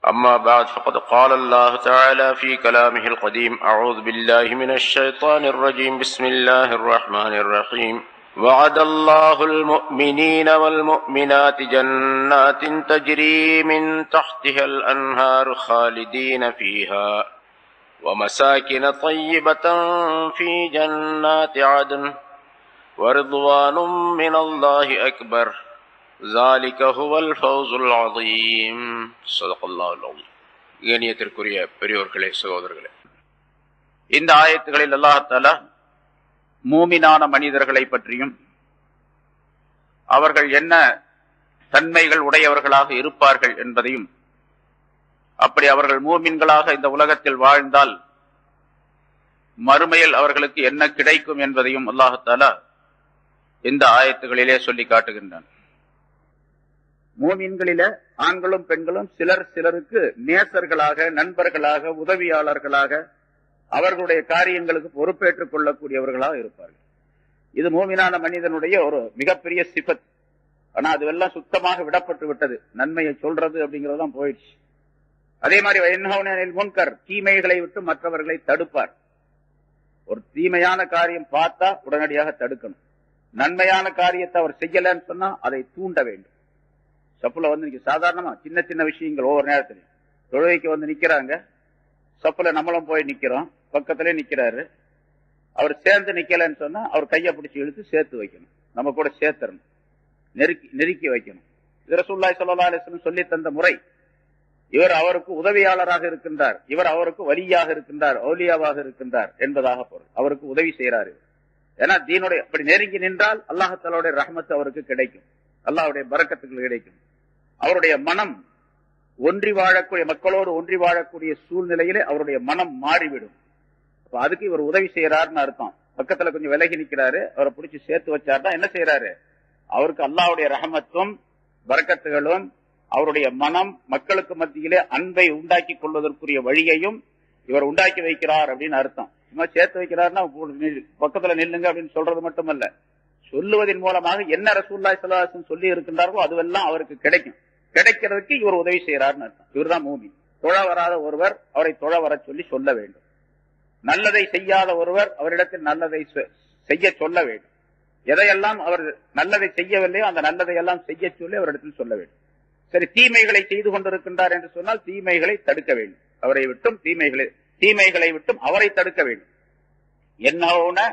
أما بعد فقد قال الله تعالى في كلامه القديم أعوذ بالله من الشيطان الرجيم بسم الله الرحمن الرحيم وعد الله المؤمنين والمؤمنات جنات تجري من تحتها الأنهار خالدين فيها ومساكن طيبة في جنات عدن ورضوان من الله أكبر ذلك هو الفوز العظيم صدق الله العظيم. கண்ணியத்திற்குரிய பெரியோர்களே, சகோதரர்களே, இந்த ஆயத்துகளில் அல்லாஹ் தஆலா மூமினான மனிதர்களை பற்றியும் அவர்கள் என்ன தன்மைகள் உடையவர்களாக இருப்பார்கள் என்பதையும், அப்படி அவர்கள் மூமின்களாக இந்த உலகத்தில் வாழ்ந்தால் மறுமையில் அவர்களுக்கு என்ன கிடைக்கும் என்பதையும் அல்லாஹ் தஆலா இந்த ஆயத்துகளிலே சொல்லி காட்டுகின்றான். மூமின்களில ஆண்களும் பெண்களும் சிலர் சிலருக்கு நேசர்களாக, நண்பர்களாக, உதவியாளர்களாக, அவர்களுடைய காரியங்களுக்கு பொறுப்பேற்றுக் கொள்ளக்கூடியவர்களாக இருப்பார்கள். இது மூமினான மனிதனுடைய ஒரு மிகப்பெரிய சிபத். ஆனா அதுவெல்லாம் சுத்தமாக விடப்பட்டு விட்டது. நன்மையை சொல்றது அப்படிங்கறதுதான் போயிடுச்சு. அதே மாதிரி முன்கர், தீமைகளை விட்டு மற்றவர்களை தடுப்பார். ஒரு தீமையான காரியம் பார்த்தா உடனடியாக தடுக்கணும். நன்மையான காரியத்தை அவர் செய்யலன்னு சொன்னா அதை தூண்ட வேண்டும். சப்புல வந்து சாதாரணமா சின்ன சின்ன விஷயங்கள் ஒவ்வொரு நேரத்திலையும் தொழுகைக்கு வந்து நிக்கிறாங்க. சப்புல நம்மளும் போய் நிக்கிறோம், பக்கத்திலே நிக்கிறாரு. அவர் சேர்ந்து நிக்கலன்னு சொன்னா அவர் கையை பிடிச்சி இழுத்து சேர்த்து வைக்கணும், நம்ம கூட சேர்த்தரணும், நெருக்கி வைக்கணும். இது ரசூலுல்லாஹி ஸல்லல்லாஹு அலைஹி வஸல்லம் சொல்லி தந்த முறை. இவர் அவருக்கு உதவியாளராக இருக்கின்றார், இவர் அவருக்கு வலியாக இருக்கின்றார், ஔலியாவாக இருக்கின்றார் என்பதாக பொருள். அவருக்கு உதவி செய்யறாரு. ஏன்னா தீனுடைய அப்படி நெருங்கி நின்றால் அல்லாஹ் தஆலாவுடைய ரஹ்மத் அவருக்கு கிடைக்கும், அல்லாஹ்வுடைய பரக்கத்துகள் கிடைக்கும். அவருடைய மனம் ஒன்றி வாழக்கூடிய, மக்களோடு ஒன்றி வாழக்கூடிய சூழ்நிலையிலே அவருடைய மனம் மாறிவிடும். அதுக்கு இவர் உதவி செய்யறாருன்னு அர்த்தம். பக்கத்துல கொஞ்சம் விலகி நிக்கிறாரு, அவரை பிடிச்சி சேர்த்து வச்சாருன்னா என்ன செய்யறாரு? அவருக்கு அல்லாஹ்வுடைய ரஹமத்தும் பரக்கத்துகளும், அவருடைய மனம் மக்களுக்கு மத்தியிலே அன்பை உண்டாக்கி கொள்வதற்குரிய வழியையும் இவர் உண்டாக்கி வைக்கிறார் அப்படின்னு அர்த்தம். சும்மா சேர்த்து வைக்கிறாருன்னா பக்கத்துல நில்லுங்க அப்படின்னு சொல்றது மட்டுமல்ல, சொல்லுவதன் மூலமாக என்ன ரசூலுல்லாஹி ஸல்லல்லாஹு அலைஹி வஸல்லம் சொல்லி இருக்கின்றார்களோ அதுவெல்லாம் அவருக்கு கிடைக்கும். கிடைக்கிறதுக்கு இவர் உதவி செய்யறாருன்னு அர்த்தம். இவர்தான் மூமின். தொழ வராத ஒருவர் அவரை தொழ வர சொல்லி சொல்ல வேண்டும். நல்லதை செய்யாத ஒருவர் அவரிடத்தில் நல்லதை செய்ய சொல்ல வேண்டும். எதையெல்லாம் அவர் நல்லதை செய்யவில்லையோ அந்த நல்லதை எல்லாம் செய்ய சொல்லி அவரிடத்தில் சொல்ல வேண்டும். சரி, தீமைகளை செய்து கொண்டிருக்கின்றார் என்று சொன்னால் தீமைகளை தடுக்க வேண்டும். அவரை விட்டும் தீமைகளை விட்டும் அவரை தடுக்க வேண்டும். என்ன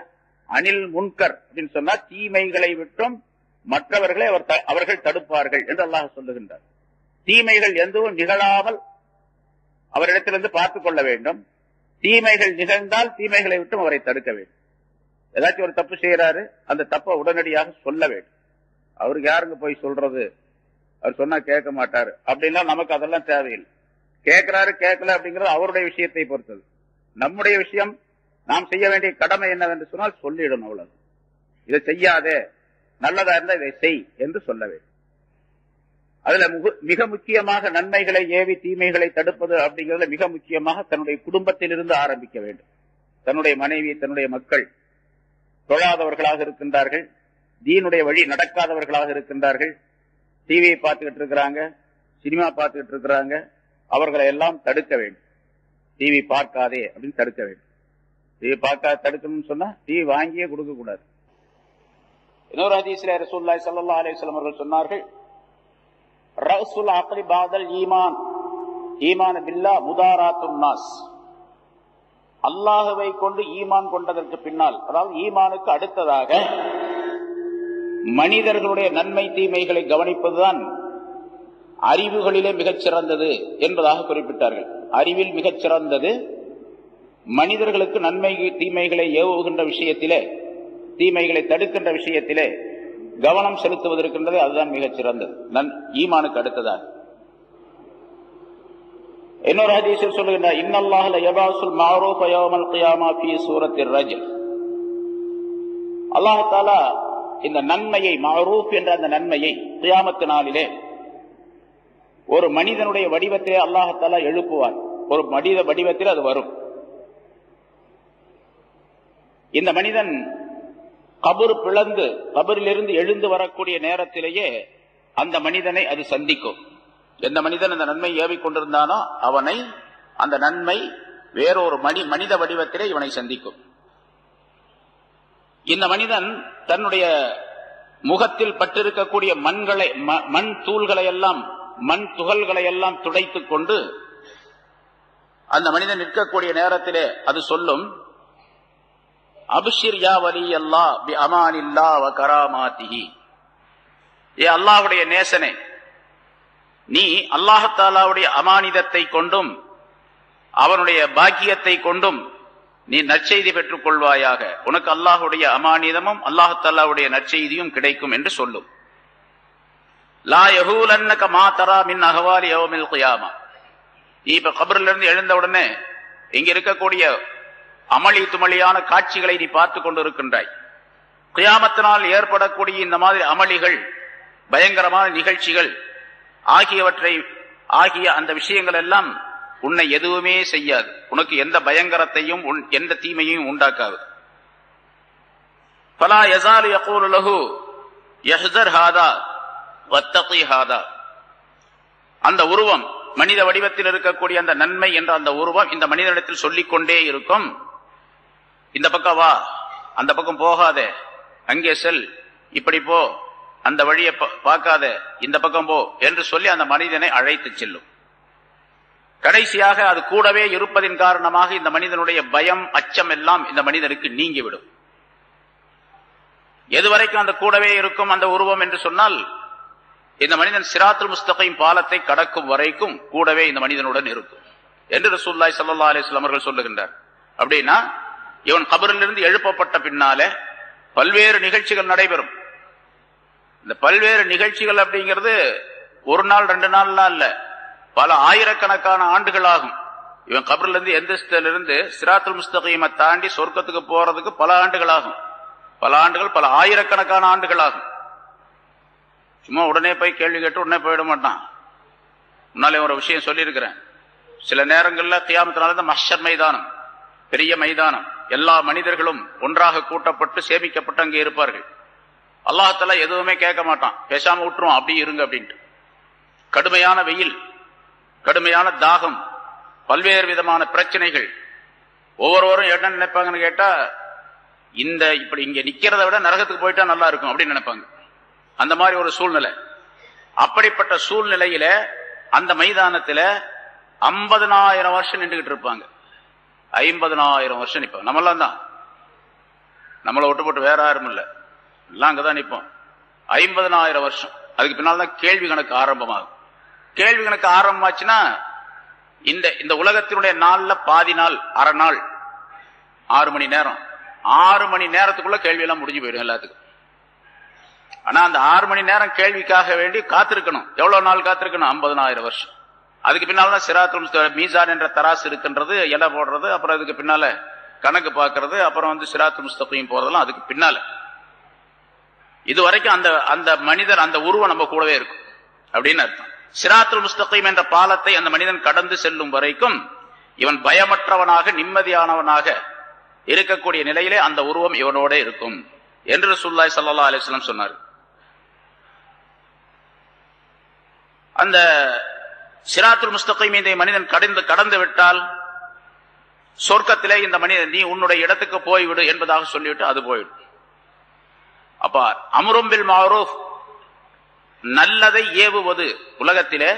அனில் முன்கர் அப்படின்னு சொன்னா தீமைகளை விட்டும் மற்றவர்களை அவர்கள் தடுப்பார்கள் என்று அல்லாஹ் சொல்லுகின்றார். தீமைகள் எதுவும் நிகழாமல் அவரிடத்திலிருந்து பார்த்துக் கொள்ள வேண்டும். தீமைகள் நிகழ்ந்தால் தீமைகளை விட்டும் அவரை தடுக்க வேண்டும். ஏதாச்சும் ஒரு தப்பு செய்யறாரு, அந்த தப்பை உடனடியாக சொல்ல வேண்டும். அவருக்கு யாருங்க போய் சொல்றது, அவர் சொன்னா கேட்க மாட்டாரு அப்படின்னா நமக்கு அதெல்லாம் தேவையில்லை. கேட்கிறாரு கேட்கல அப்படிங்கிறது அவருடைய விஷயத்தை பொறுத்தது. நம்முடைய விஷயம், நாம் செய்ய வேண்டிய கடமை என்னவென்று சொன்னால் சொல்லிடணும். அவ்வளவு. இதை செய்யாதே, நல்லதா இருந்தா இதை செய் என்று சொல்ல வேண்டும். அதுல மிக முக்கியமாக நன்மைகளை ஏவி தீமைகளை தடுப்பது அப்படிங்கிறதுல மிக முக்கியமாக தன்னுடைய குடும்பத்திலிருந்து ஆரம்பிக்க வேண்டும். தன்னுடைய மனைவி, தன்னுடைய மக்கள் தொழாதவர்களாக இருக்கின்றார்கள், தீனுடைய வழி நடக்காதவர்களாக இருக்கின்றார்கள், டிவியை பார்த்துக்கிட்டு இருக்கிறாங்க, சினிமா பார்த்துக்கிட்டு இருக்கிறாங்க, அவர்களை எல்லாம் தடுக்க வேண்டும். டிவி பார்க்காதே அப்படின்னு தடுக்க வேண்டும். டிவி பார்க்காத தடுக்கணும்னு சொன்னா டிவி வாங்கியே கொடுக்க கூடாது. இன்னொரு ஹதீஸ்ல ரசூலுல்லாஹி ஸல்லல்லாஹு அலைஹி வஸல்லம் அவர்கள் சொன்னார்கள், ரஸுல் அக்லி பாதல் ஈமான், ஈமான் பில்லாஹ் முதாராத்துன் நாஸ். அல்லாஹ்வை கொண்டு ஈமான் கொண்டதற்கு பின்னால், அதாவது ஈமானுக்கு அடுத்ததாக மனிதர்களுடைய நன்மை தீமைகளை கவனிப்பதுதான் அறிவுகளிலே மிகச் சிறந்தது என்பதாக குறிப்பிட்டார்கள். அறிவில் மிகச் சிறந்தது மனிதர்களுக்கு நன்மை தீமைகளை ஏவுகின்ற விஷயத்திலே, தீமைகளை தடுக்கின்ற விஷயத்திலே கவனம் செலுத்துவது இருக்கின்றது. அதுதான் மிகச் சிறந்தது, ஈமானுக்கு அடுத்ததாக. இன்னொரு ஹதீஸில் சொல்லுகின்றார், இன்னல்லாஹ் லயபாசுல் மஅரூஃப யௌமல் கியாமா ஃபீ சூரத்திர் ரஜுல். அல்லாஹ் தஆலா இந்த நன்மையை, மஅரூஃப் என்ற அந்த நன்மையை கியாமத் நாளிலே ஒரு மனிதனுடைய வடிவத்திலே அல்லாஹ் தஆலா எழுப்புவார். ஒரு மனித வடிவத்தில் அது வரும். இந்த மனிதன் கபர் பிளந்து கபரிலிருந்து எழுந்து வரக்கூடிய நேரத்திலேயே அந்த மனிதனை அது சந்திக்கும். எந்த மனிதன் அந்த நன்மை ஏவிக் கொண்டிருந்தானோ அவனை அந்த நன்மை வேறொரு மனித வடிவத்திலே இவனை சந்திக்கும். இந்த மனிதன் தன்னுடைய முகத்தில் பட்டிருக்கக்கூடிய மண் தூள்களை எல்லாம், மண் துகள்களை எல்லாம் துடைத்துக் கொண்டு அந்த மனிதன் நிற்கக்கூடிய நேரத்திலே அது சொல்லும், அப்ஷிர் யா வலியல்லாஹ் பி அமானில்லாஹ் வ கராமாத்திஹி. ஏ அல்லாஹ்வுடைய நேசனே, நீ அல்லாஹ் தஆலாவுடைய அமானிதத்தை கொண்டும் அவனுடைய பாக்கியத்தை கொண்டும் நீ நற்செய்தி பெற்றுக் கொள்வாயாக. உனக்கு அல்லாஹ்வுடைய அமானிதமும் அல்லாஹ் தஆலாவுடைய நற்செய்தியும் கிடைக்கும் என்று சொல்லும். லா யஹூலன்னக மா தரா மின் அஹ்வாலி யௌமில் கியாமா. நீ இப்ப கபரில் இருந்து எழுந்த உடனே இங்க இருக்கக்கூடிய அமளி துமளியான காட்சிகளை நீ பார்த்து கொண்டிருக்கின்றாய். கியாமத்தினால் ஏற்படக்கூடிய இந்த மாதிரி அமளிகள், பயங்கரமான நிகழ்ச்சிகள் ஆகிய அந்த விஷயங்கள் எல்லாம் உன்னை எதுவுமே செய்யாது. உனக்கு எந்த பயங்கரத்தையும் எந்த தீமையும் உண்டாக்காது. ஃபலா யஸாலு யகூலு லஹு யஹ்ஸர் ஹாதா வத்தகி ஹாதா. அந்த உருவம், மனித வடிவத்தில் இருக்கக்கூடிய அந்த நன்மை என்ற அந்த உருவம் இந்த மனிதனிடத்தில் சொல்லிக்கொண்டே இருக்கும், இந்த பக்கம் வா, அந்த பக்கம் போகாதே, அங்கே செல், இப்படி போ, அந்த வழியை பார்க்காத, இந்த பக்கம் போ என்று சொல்லி அந்த மனிதனை அழைத்து செல்லும். கடைசியாக அது கூடவே இருப்பதின் காரணமாக இந்த மனிதனுடைய பயம், அச்சம் எல்லாம் இந்த மனிதனுக்கு நீங்கிவிடும். எதுவரைக்கும் அந்த கூடவே இருக்கும் அந்த உருவம் என்று சொன்னால், இந்த மனிதன் சிராத்துல் முஸ்தகீம் பாலத்தை கடக்கும் வரைக்கும் கூடவே இந்த மனிதனுடன் இருக்கும் என்று ரசூலுல்லாஹி ஸல்லல்லாஹு அலைஹி வஸல்லம் அவர்கள் சொல்லுகின்றார். அப்படின்னா இவன் கபரிலிருந்து எழுப்பப்பட்ட பின்னாலே பல்வேறு நிகழ்ச்சிகள் நடைபெறும். இந்த பல்வேறு நிகழ்ச்சிகள் அப்படிங்கிறது ஒரு நாள் 2 நாள்லாம் இல்ல, பல ஆயிரக்கணக்கான ஆண்டுகள் ஆகும். இவன் கபரிலிருந்து எந்திரிச்சதிலிருந்து சிராத்துல் முஸ்தகீமை தாண்டி சொர்க்கத்துக்கு போறதுக்கு பல ஆண்டுகள் ஆகும். பல ஆண்டுகள், பல ஆயிரக்கணக்கான ஆண்டுகள் ஆகும். சும்மா உடனே போய் கேள்வி கேட்டு உடனே போயிட மாட்டான். முன்னாலே ஒரு விஷயம் சொல்லியிருக்கிறேன். சில நேரங்களில் கியாமத்தினால தான் மஹ்ஷர் மைதானம், பெரிய மைதானம், எல்லா மனிதர்களும் ஒன்றாக கூட்டப்பட்டு சேமிக்கப்பட்டு அங்கே இருப்பார்கள். அல்லாஹ் தஆலா எதுவுமே கேட்க மாட்டான், பேசாம விட்டுருவான், அப்படி இருங்க அப்படின்ட்டு. கடுமையான வெயில், கடுமையான தாகம், பல்வேறு விதமான பிரச்சனைகள். ஒவ்வொருவரும் என்ன நினைப்பாங்கன்னு கேட்டா, இப்படி இங்க நிக்கிறத விட நரகத்துக்கு போயிட்டா நல்லா இருக்கும் அப்படின்னு நினைப்பாங்க. அந்த மாதிரி ஒரு சூழ்நிலை. அப்படிப்பட்ட சூழ்நிலையில அந்த மைதானத்துல 50,000 வருஷம் நின்றுகிட்டு இருப்பாங்க. 50,000 வருஷம் நிற்போம். நம்மளாம் தான், நம்மளை விட்டு போட்டு வேற யாரும் இல்லை, எல்லாம் அங்கதான் நிற்போம். 50,000 வருஷம். அதுக்கு பின்னால்தான் கேள்வி கணக்கு ஆரம்பமாகும். கேள்வி கணக்கு ஆரம்பமாச்சுன்னா இந்த உலகத்தினுடைய நாள்ல பாதி நாள், அரை நாள், 6 மணி நேரம். 6 மணி நேரத்துக்குள்ள கேள்வி எல்லாம் முடிஞ்சு போயிடும் எல்லாத்துக்கும். ஆனா அந்த 6 மணி நேரம் கேள்விக்காக வேண்டி காத்திருக்கணும். எவ்வளவு நாள் காத்திருக்கணும்? 50,000 வருஷம். அதுக்கு பின்னால்தான் சிராத்துல் மீசான் என்ற தராசு இருக்கின்றது, எடை போடுறது, அப்புறம் அதுக்கு பின்னால கணக்கு பார்க்கறது, அப்புறம் சிராத்துல் முஸ்தகீம் போறதெல்லாம் அதுக்கு பின்னால. இது வரைக்கும் அந்த மனிதர், அந்த உருவம் நம்ம கூடவே இருக்கும் அப்படின்னு அர்த்தம். சிராத்துல் முஸ்தகீம் என்ற பாலத்தை அந்த மனிதன் கடந்து செல்லும் வரைக்கும் இவன் பயமற்றவனாக, நிம்மதியானவனாக இருக்கக்கூடிய நிலையிலே அந்த உருவம் இவனோட இருக்கும் என்று ரசூலுல்லாஹி ஸல்லல்லாஹு அலைஹி வஸல்லம் சொன்னார். அந்த சிராத்துல் முஸ்தகீம் இந்த மனிதன் கடந்து விட்டால் சொர்க்கத்திலே இந்த மனிதன் நீ உன்னுடைய இடத்துக்கு போய்விடு என்பதாக சொல்லிவிட்டு அது போய்விடும். அப்ப அம்ரும் பில் மஅரூஃப், நல்லதை ஏவுவது, உலகத்திலே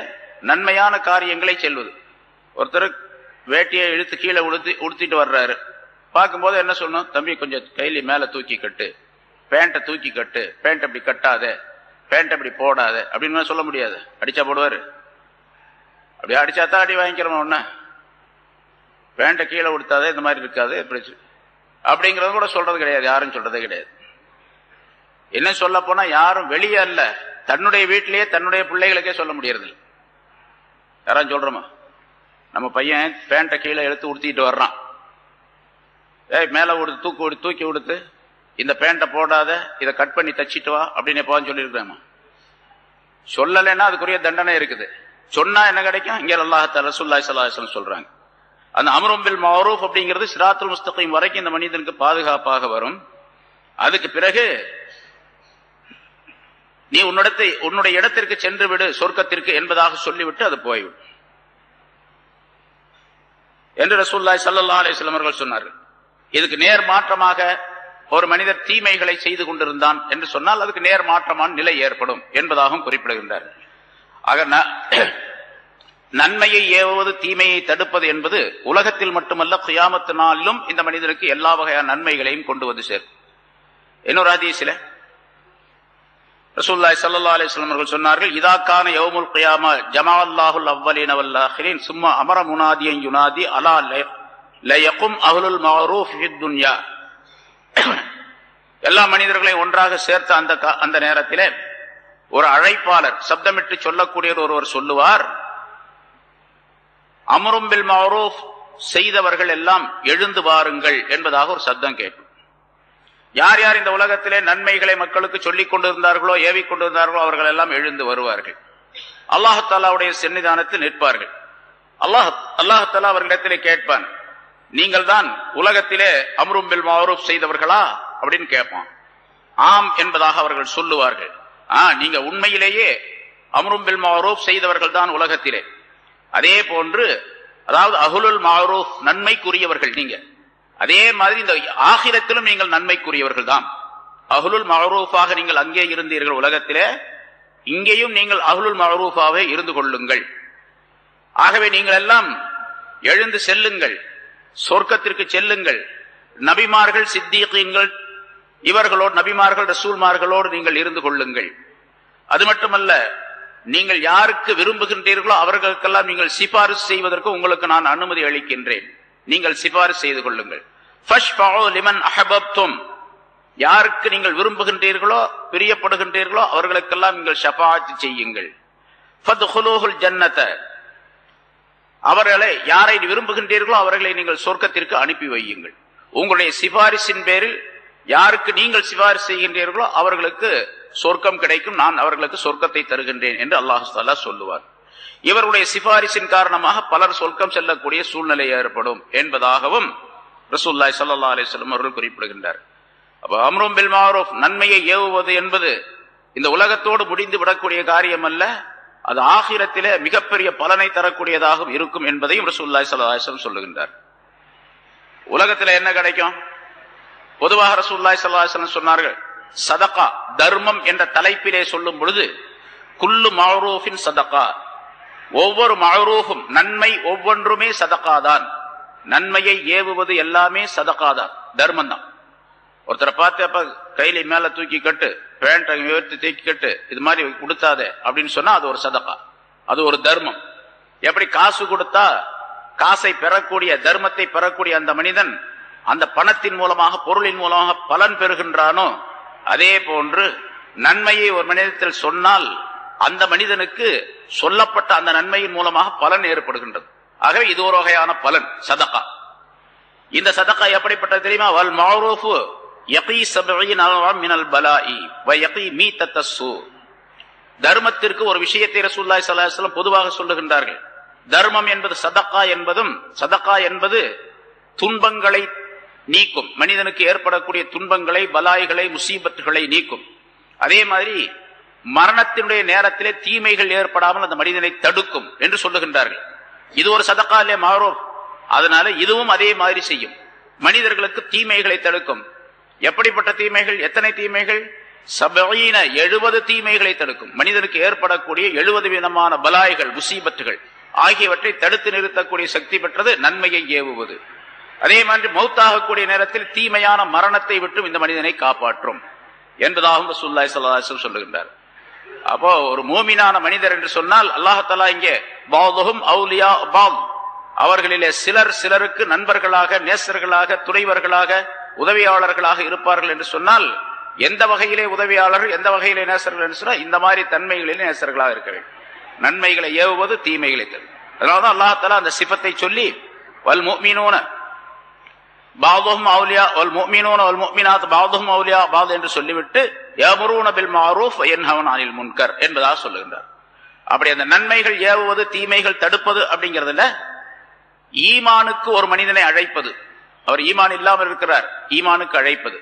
நன்மையான காரியங்களை செல்வது. ஒருத்தர் வேட்டியை இழுத்து கீழே உடுத்திட்டு வர்றாரு. பார்க்கும்போது என்ன சொல்லணும்? தம்பி கொஞ்சம் கையில மேல தூக்கி கட்டு, பேண்ட்டை தூக்கி கட்டு, பேண்ட் அப்படி கட்டாத, பேண்ட் அப்படி போடாத அப்படின்னு சொல்ல முடியாது. அடிச்சா போடுவாரு? அப்படியே அடிச்சாதான் அடி வாங்கிக்கிறோம். ஒண்ணு பேண்ட்டை கீழே உடுத்தாத, இந்த மாதிரி இருக்காது அப்படிங்கறது கூட சொல்றது கிடையாது, யாரும் சொல்றதே கிடையாது. என்ன சொல்ல போனா யாரும் வெளியே அல்ல, தன்னுடைய வீட்டிலேயே தன்னுடைய பிள்ளைகளுக்கே சொல்ல முடியறது இல்லை. யாரும் சொல்றோமா? நம்ம பையன் பேண்ட்டை கீழே எடுத்து உடுத்திட்டு வர்றான், மேல தூக்கி உடுத்து, இந்த பேண்ட்டை போடாத, இதை கட் பண்ணி தச்சிட்டு வா அப்படின்னு எப்போன்னு சொல்லியிருக்கிறேன். சொல்லலைன்னா அதுக்குரிய தண்டனை இருக்குது. சொன்னா என்ன கிடைக்கும்? இங்கே அல்லாஹ் ரசூலுல்லாஹி ஸல்லல்லாஹு அலைஹி வஸல்லம் சொல்றாங்க. அந்த அம்ரும் பில் மஅரூஃப் அப்படிங்கிறது சிராத்துல் முஸ்தகீம் வரைக்கும் இந்த மனிதனுக்கு பாதுகாப்பாக வரும். அதுக்கு பிறகு நீ உன்னுடைய இடத்திற்கு சென்று விடு சொர்க்கத்திற்கு என்பதாக சொல்லிவிட்டு அது போய்விடும் என்று ரசூலுல்லாஹி ஸல்லல்லாஹு அலைஹி வஸல்லம் அவர்கள் சொன்னார்கள். இதுக்கு நேர் மாற்றமாக ஒரு மனிதர் தீமைகளை செய்து கொண்டிருந்தான் என்று சொன்னால் அதுக்கு நேர் மாற்றமான நிலை ஏற்படும் என்பதாகவும் குறிப்பிடுகின்றார். ஆக நன்மையை ஏவுவது தீமையை தடுப்பது என்பது உலகத்தில் மட்டுமல்ல கியாமத் நாளிலும் இந்த மனிதனுக்கு எல்லா வகையான நன்மைகளையும் கொண்டு வந்து சேர்க்கும். இன்னொரு ஹதீஸிலே ரசூலுல்லாஹி ஸல்லல்லாஹு அலைஹி வஸல்லம் அவர்கள் சொன்னார்கள், இதா கான யௌமுல் கியாமா ஜமஅல்லாஹுல் அவ்வலீன வல் ஆகிரீன் சும்மா அமர முனாதியன் யுனாதி அலா லயகும் அஹ்லுல் மஅரூஃப் ஃபித் துன்யா. எல்லா மனிதர்களையும் ஒன்றாக சேர்த்த அந்த நேரத்திலே ஒரு அழைப்பாளர் சப்தமிட்டு சொல்லக்கூடிய ஒருவர் சொல்லுவார், அம்ரும் பில் மஅரூஃப் செய்தவர்கள் எல்லாம் எழுந்து வாருங்கள் என்பதாக ஒரு சப்தம் கேட்கும். யார் யார் இந்த உலகத்திலே நன்மைகளை மக்களுக்கு சொல்லிக் கொண்டிருந்தார்களோ ஏவிக் கொண்டிருந்தார்களோ அவர்கள் எல்லாம் எழுந்து வருவார்கள். அல்லாஹ் தஆலாவுடைய சன்னிதானத்தில் நிற்பார்கள். அல்லாஹ் தஆலா அவர்களிடத்திலே கேட்பான், நீங்கள் தான் உலகத்திலே அம்ரும் பில் மஅரூஃப் செய்தவர்களா அப்படின்னு கேட்பான். ஆம் என்பதாக அவர்கள் சொல்லுவார்கள். நீங்க உண்மையிலேயே அம்ரும் பில் மஅரூஃப் செய்தவர்கள் தான் உலகத்திலே. அதே போன்று அதாவது அஹ்லுல் மஅரூஃப் நன்மைக்குரியவர்கள் நீங்க. அதே மாதிரி இந்த ஆகிரத்திலும் நீங்கள் நன்மைக்குரியவர்கள் தான். அஹ்லுல் மஅரூஃபாக நீங்கள் அங்கே இருந்தீர்கள் உலகத்திலே, இங்கேயும் நீங்கள் அஹ்லுல் மஅரூஃபாகவே இருந்து கொள்ளுங்கள். ஆகவே நீங்கள் எல்லாம் எழுந்து செல்லுங்கள், சொர்க்கத்திற்கு செல்லுங்கள். நபிமார்கள் சித்தீகீன்கள் இவர்களோடு, நபிமார்கள் ரசூல்மார்களோடு நீங்கள் இருந்து கொள்ளுங்கள். அது மட்டுமல்ல, நீங்கள் யாருக்கு விரும்புகின்றீர்களோ அவர்களுக்கெல்லாம் நீங்கள் சிபாரிசு செய்வதற்கு உங்களுக்கு நான் அனுமதி அளிக்கின்றேன். நீங்கள் சிபாரிசு செய்து கொள்ளுங்கள். ஃபஷ்ஃபஉ லிமன் அஹபப்தும், யாருக்கு நீங்கள் விரும்புகின்றீர்களோ பிரியப்படுகின்றீர்களோ அவர்களுக்கெல்லாம் நீங்கள் ஷஃபாஅத் செய்யுங்கள். ஃபத்ஹுலூஹுல் ஜன்னத, அவர்களை யாரை விரும்புகின்றீர்களோ அவர்களை நீங்கள் சொர்க்கத்திற்கு அனுப்பி வையுங்கள். உங்களுடைய சிபாரிசின் பேரில் யாருக்கு நீங்கள் சிபாரிசு செய்கின்றீர்களோ அவர்களுக்கு சொர்க்கம் கிடைக்கும், நான் அவர்களுக்கு சொர்க்கத்தை தருகின்றேன் என்று அல்லாஹ் தஆலா சொல்லுவார். இவருடைய சிபாரிசின் காரணமாக பலர் சொர்க்கம் செல்லக்கூடிய சூழ்நிலை ஏற்படும் என்பதாகவும் ரசூலுல்லாஹி ஸல்லல்லாஹு அலைஹி வஸல்லம் அவர்கள் குறிப்பிடுகின்றார். அப்ப அம்ரும் பில் மஅரூஃப் நன்மையை ஏவுவது என்பது இந்த உலகத்தோடு முடிந்து விடக்கூடிய காரியம் அல்ல, அது ஆகிரத்திலே மிகப்பெரிய பலனை தரக்கூடியதாகவும் இருக்கும் என்பதையும் ரசூலுல்லாஹி ஸல்லல்லாஹு அலைஹி வஸல்லம் சொல்லுகின்றார். உலகத்தில் என்ன கிடைக்கும்? பொதுவாக ரசூலுல்லாஹி ஸல்லல்லாஹு அலைஹி வஸல்லம் சொன்னார்கள், சதகா தர்மம் என்ற தலைப்பிலே சொல்லும் பொழுது குல்லு மஅரூஃபின் சதகா, ஒவ்வொரு மஅரூஃபும் நன்மை ஒவ்வொன்றுமே சதகாதான். நன்மையை ஏவுவது எல்லாமே சதகாதான், தர்மம் தான். ஒருத்தரை பார்த்து அப்ப கையில மேல தூக்கி கட்டு, பேண்ட் உயர்த்தி தூக்கி கட்டு, இது மாதிரி கொடுத்தாதே அப்படின்னு சொன்னா அது ஒரு சதகா, அது ஒரு தர்மம். எப்படி காசு கொடுத்தா காசை பெறக்கூடிய தர்மத்தை பெறக்கூடிய அந்த மனிதன் அந்த பணத்தின் மூலமாக பொருளின் மூலமாக பலன் பெறுகின்றானோ, அதே போன்று நன்மையை ஒரு மனிதத்தில் சொன்னால் அந்த மனிதனுக்கு சொல்லப்பட்ட அந்த நன்மையின் மூலமாக பலன் ஏற்படுகின்றது. ஆகவே இது ஒரு வகையான பலன் சதகா. இந்த சதகா எப்படிப்பட்டது தெரியுமா? வல் மஅரூஃபு யகீ 70 மினல் பலாஇ வ யகீ மீத்தத்தஸ்ஸு. தர்மத்திற்கு ஒரு விஷயத்தை ரசூலுல்லாஹி ஸல்லல்லாஹு அலைஹி வஸல்லம் பொதுவாக சொல்லுகின்றார்கள். தர்மம் என்பது சதகா என்பது துன்பங்களை நீக்கும், மனிதனுக்கு ஏற்படக்கூடிய துன்பங்களை, பலாய்களை, முசீபத்துகளை நீக்கும். அதே மாதிரி மரணத்தினுடைய நேரத்திலே தீமைகள் ஏற்படாமல் அந்த மனிதனை தடுக்கும் என்று சொல்லுகின்றார்கள். இது ஒரு சதகா இல்லையா மஅரூஃப்? அதனால இதுவும் அதே மாதிரி செய்யும், மனிதர்களுக்கு தீமைகளை தடுக்கும். எப்படிப்பட்ட தீமைகள்? எத்தனை தீமைகள்? 70 தீமைகளை தடுக்கும். மனிதனுக்கு ஏற்படக்கூடிய 70 விதமான பலாய்கள், முசீபத்துகள் ஆகியவற்றை தடுத்து நிறுத்தக்கூடிய சக்தி பெற்றது நன்மையை ஏவுவது. அதே மாதிரி மௌத்தாகக்கூடிய நேரத்தில் தீமையான மரணத்தை விட்டு இந்த மனிதனை காப்பாற்றும் என்பதாகவும் ரசூலுல்லாஹி ஸல்லல்லாஹு அலைஹி வஸல்லம் சொல்லுகின்றார். அப்போ ஒரு மூமினான மனிதர் என்று சொன்னால் அல்லாஹ் தஆலா இங்கே பஅதுஹும் அவுலியா பஅத், அவர்களிலே சிலர் சிலருக்கு நண்பர்களாக, நேசர்களாக, துணைவர்களாக, உதவியாளர்களாக இருப்பார்கள் என்று சொன்னால் எந்த வகையிலே உதவியாளர்கள், எந்த வகையிலே நேசர்கள் என்று சொன்னால் இந்த மாதிரி தன்மைகளிலே நேசர்களாக இருக்க வேண்டும். நன்மைகளை ஏவுவது, தீமைகளை தரும். அதனால்தான் அல்லாஹ் தஆலா அந்த சிஃபத்தை சொல்லி வல் முஃமினூன பஅதுஹும் அவுலியா வல் முஃமினூன வல் முஃமினாத் பஅதுஹும் அவுலியா பஅத் என்று சொல்லிவிட்டு யஅமுரூன பில் மஅரூஃப் வ யன்ஹவுன அனில் முன்கர் என்பதாக சொல்லுகின்றார். அப்படி அந்த நன்மைகள் ஏவுவது, தீமைகள் தடுப்பது அப்படிங்கிறதுல ஈமானுக்கு ஒரு மனிதனை அழைப்பது, அவர் ஈமான் இல்லாமல் இருக்கிறார், ஈமானுக்கு அழைப்பது.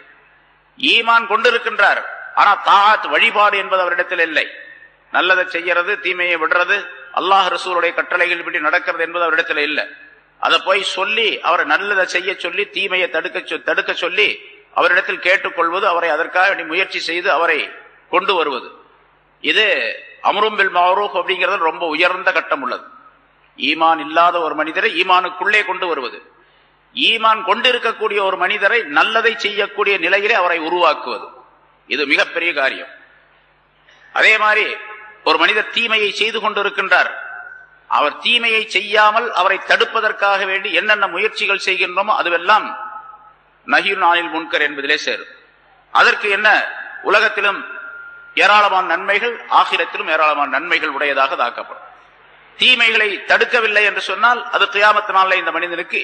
ஈமான் கொண்டிருக்கின்றார், ஆனா தாஅத் வழிபாடு என்பது அவரிடத்தில் இல்லை. நல்லதை செய்யறது, தீமையை விடுறது, அல்லாஹ் ரசூலுடைய கட்டளைகள் படி நடக்கிறது என்பது அவரிடத்தில் இல்லை. அதை போய் சொல்லி அவரை நல்லதை செய்ய சொல்லி தீமையை தடுக்க சொல்லி அவரிடத்தில் கேட்டுக்கொள்வது, அவரை அதற்காக முயற்சி செய்து அவரை கொண்டு வருவது, இது அம்ரும் பில் மஅரூஃப் அப்படிங்கிறது ரொம்ப உயர்ந்த கட்டம் உள்ளது. ஈமான் இல்லாத ஒரு மனிதரை ஈமானுக்குள்ளே கொண்டு வருவது, ஈமான் கொண்டிருக்கக்கூடிய ஒரு மனிதரை நல்லதை செய்யக்கூடிய நிலையிலே அவரை உருவாக்குவது, இது மிகப்பெரிய காரியம். அதே மாதிரி ஒரு மனிதர் தீமையை செய்து கொண்டிருக்கின்றார், அவர் தீமையை செய்யாமல் அவரை தடுப்பதற்காக வேண்டி என்னென்ன முயற்சிகள் செய்கின்றோமோ அதுவெல்லாம் நஹீன் அனில் முன்கர் என்பதிலே சேரும். அதற்கு என்ன, உலகத்திலும் ஏராளமான நன்மைகள், ஆகிரத்திலும் ஏராளமான நன்மைகள் உடையதாக தாக்கப்படும். தீமைகளை தடுக்கவில்லை என்று சொன்னால் அது கியாமத் நாளில் இந்த மனிதனுக்கு